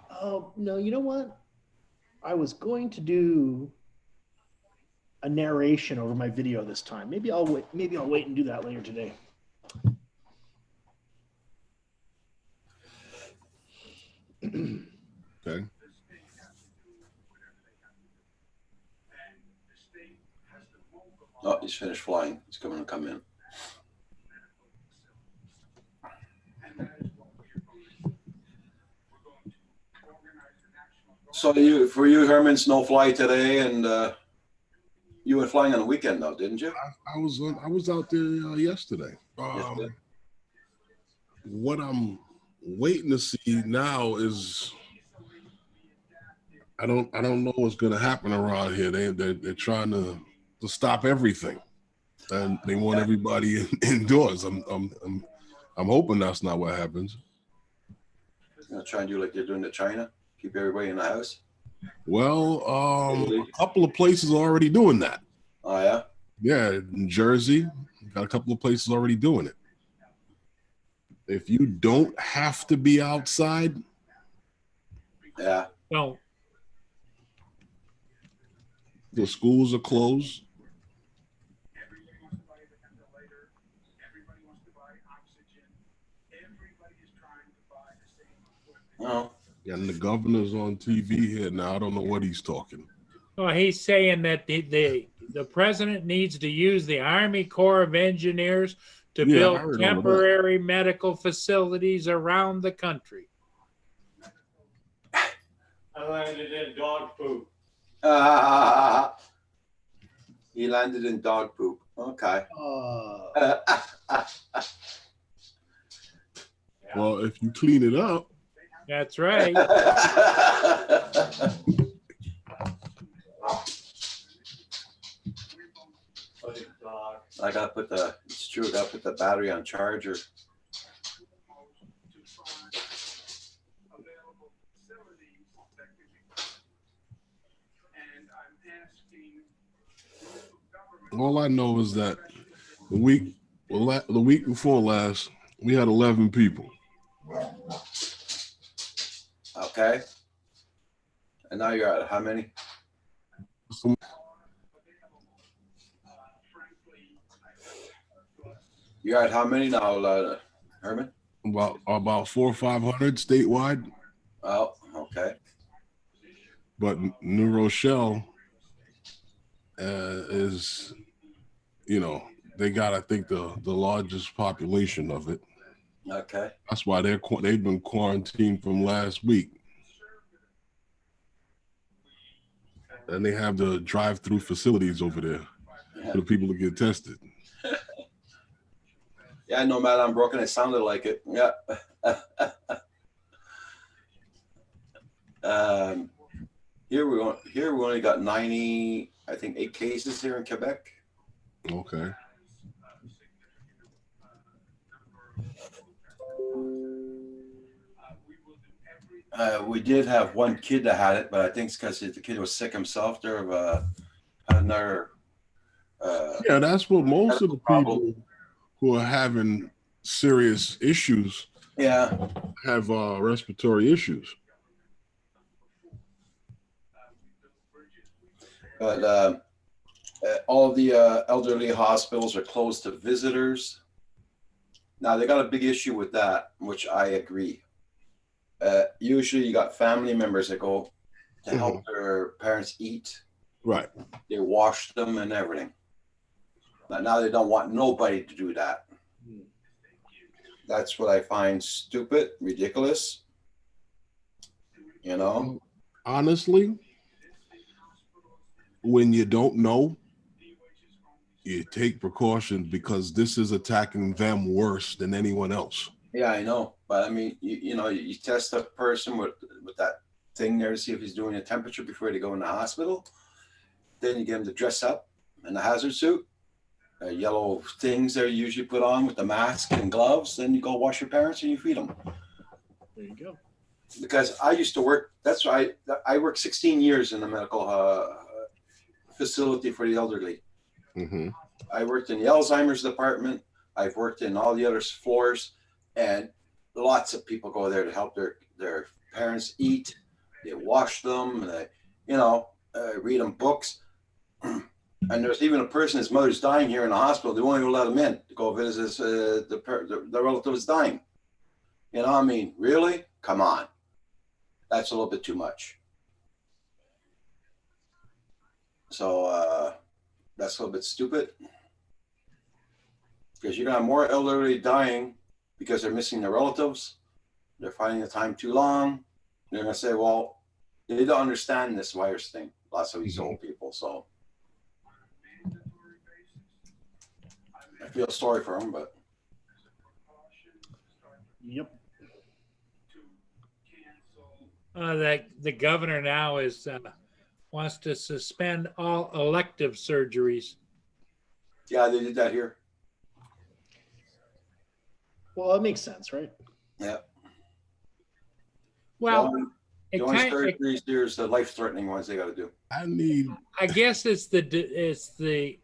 Oh, no, you know what? I was going to do a narration over my video this time. Maybe I'll wait and do that later today.
Okay.
Oh, he's finished flying. He's going to come in. So for you, Herman, snow fly today, and you went flying on the weekend, though, didn't you?
I was out there yesterday.
Yesterday.
What I'm waiting to see now is I don't know what's going to happen around here. They're trying to stop everything, and they want everybody indoors. I'm hoping that's not what happens.
Gonna try and do like they're doing to China, keep everybody in the house.
Well, a couple of places are already doing that.
Oh yeah.
Yeah, in Jersey, got a couple of places already doing it. If you don't have to be outside,
Yeah.
Well,
the schools are closed.
Oh.
And the governor's on TV here now. I don't know what he's talking.
well, he's saying that the president needs to use the Army Corps of Engineers to
Yeah, I
build
heard all of that.
temporary medical facilities around the country.
I landed in dog poop.
He landed in dog poop. Okay.
Well, if you clean it up,
That's right.
I gotta put it's true, I gotta put the battery on charger.
all I know is that the week before last, we had 11 people.
Okay. And now you're at how many?
So
You're at how many now, Herman?
about 400 or 500 statewide,
Oh, okay.
but New Rochelle is, they got, I think, the largest population of it.
Okay.
That's why they've been quarantined from last week. And they have the drive-through facilities over there for the people to get tested.
Yeah, no matter I'm broken, it sounded like it. Yeah. Here we only got 90, I think 8 cases here in Quebec.
Okay.
We did have one kid that had it, but I think it's because the kid was sick himself. There of another.
Yeah, that's what most of the
problem.
people who are having serious issues
Yeah.
have respiratory issues.
But all the elderly hospitals are closed to visitors. Now they got a big issue with that, which I agree. Usually you got family members that go to help their parents eat.
Right.
They wash them and everything. Now they don't want nobody to do that. That's what I find stupid, ridiculous. You know?
Honestly, when you don't know, you take precautions because this is attacking them worse than anyone else.
Yeah, I know. But I mean, you know, you test a person with that thing there to see if he's doing a temperature before they go in the hospital. Then you get him to dress up in the hazard suit. Yellow things they're usually put on with the mask and gloves. Then you go wash your parents and you feed them.
There you go.
Because I used to work, that's why I worked 16 years in a medical facility for the elderly.
Mm-hmm.
I worked in the Alzheimer's department. I've worked in all the other floors, and lots of people go there to help their parents eat. They wash them, and they, you know, read them books. And there's even a person, his mother's dying here in the hospital. They won't even let him in to go visit the relative is dying. You know, I mean, really? Come on. That's a little bit too much. So that's a little bit stupid. Because you're going to have more elderly dying because they're missing their relatives. They're finding the time too long. They're going to say, well, they don't understand this virus thing. Lots of these old people. So I feel sorry for them, but.
Yep.
That the governor now is wants to suspend all elective surgeries.
Yeah, they did that here.
Well, that makes sense, right?
Yeah.
Well,
the only surgeries here is the life-threatening ones they got to do.
I guess it's the.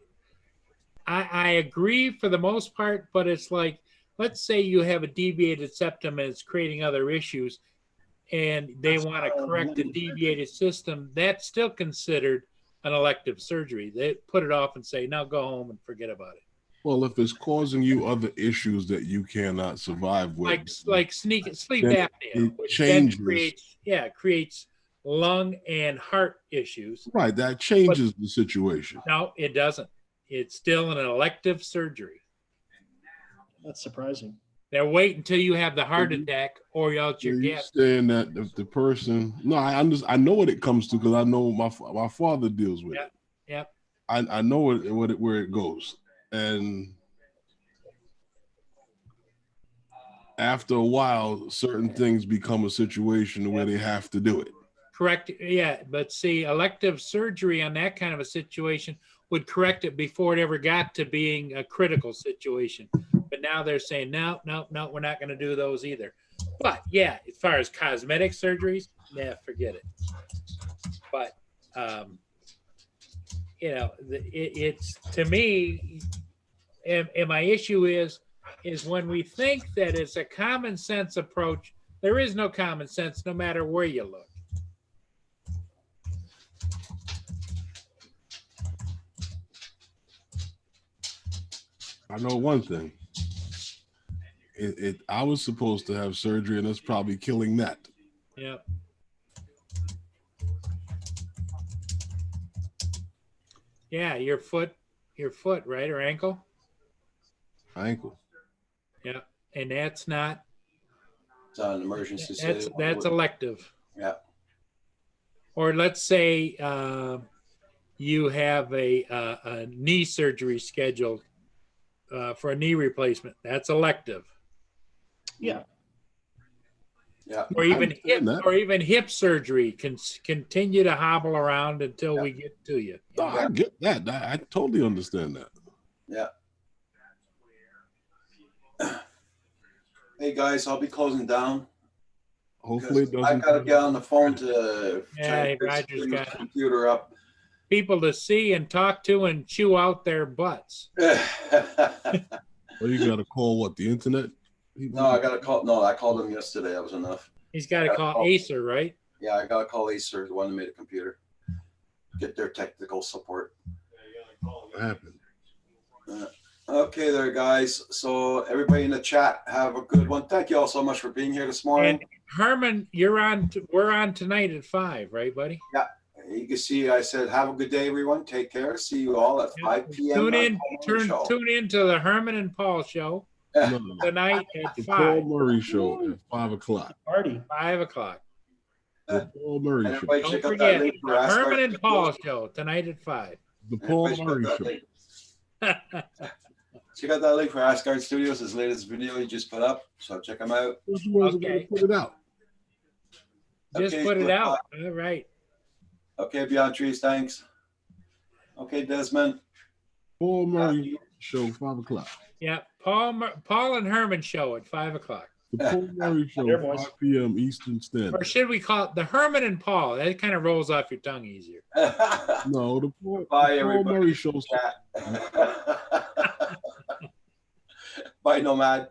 I agree for the most part, but it's like, let's say you have a deviated septum and it's creating other issues, and they want to correct the deviated system. That's still considered an elective surgery. They put it off and say, "Now go home and forget about it."
Well, if it's causing you other issues that you cannot survive with,
like sleep apnea, which then creates lung and heart issues.
Right, that changes the situation.
No, it doesn't. It's still an elective surgery.
That's surprising.
Now wait until you have the heart attack or else you're gas.
Saying that if the person, no, I know what it comes to because I know my father deals with it.
Yep.
I know where it goes. And after a while, certain things become a situation where they have to do it.
Correct. Yeah. But see, elective surgery on that kind of a situation would correct it before it ever got to being a critical situation. But now they're saying, no, we're not going to do those either. But yeah, as far as cosmetic surgeries, yeah, forget it. But, you know, it's to me, and my issue is when we think that it's a common sense approach, there is no common sense no matter where you look.
I know one thing. I was supposed to have surgery, and it's probably killing that.
Yeah. Yeah, your foot, right, or ankle?
Ankle.
Yeah, and that's not.
It's not an emergency.
That's elective.
Yeah.
Or let's say you have a knee surgery scheduled for a knee replacement. That's elective.
Yeah.
Yeah.
Or even hip surgery can continue to hobble around until we get to you.
No, I get that. I totally understand that.
Yeah. Hey guys, I'll be closing down.
Hopefully, it doesn't.
I gotta get on the phone to
Roger's got
the computer up.
People to see and talk to and chew out their butts.
Well, you got to call what, the internet?
No, I got to call. No, I called him yesterday. That was enough.
He's got to call Acer, right?
Yeah, I got to call Acer, the one that made a computer. Get their technical support.
What happened?
Okay, there, guys. So everybody in the chat, have a good one. Thank you all so much for being here this morning.
And Herman, you're on. We're on tonight at 5, right, buddy?
Yeah, you can see. I said, have a good day, everyone. Take care. See you all at 5 p.m.
Tune in.
on Show.
Tune in to the Herman and Paul show
No,
tonight at
the
5.
Paul Murray Show at 5 o'clock.
Party.
5 o'clock.
The Paul Murray
And
Show.
everybody
Don't
check out that
forget
link for
the
Ask
Herman
Our
and Paul show tonight at 5.
The Paul
Everybody
Murray
check out that
Show.
link. Check out that link for Asgard Studios, his latest video he just put up. So check him out.
Which ones are
Okay.
going to put it out?
Just
Okay,
put it
good.
out. All right.
Okay, Beatrice, thanks. Okay, Desmond.
Paul Murray Show, 5 o'clock.
Yeah. Paul and Herman show at 5 o'clock.
The Paul Murray Show,
There, boys.
5 p.m. Eastern
Or
Standard.
should we call it the Herman and Paul? That kind of rolls off your tongue easier.
No, the Paul,
Bye,
the Paul
everybody.
Murray Show.
Bye, Nomad.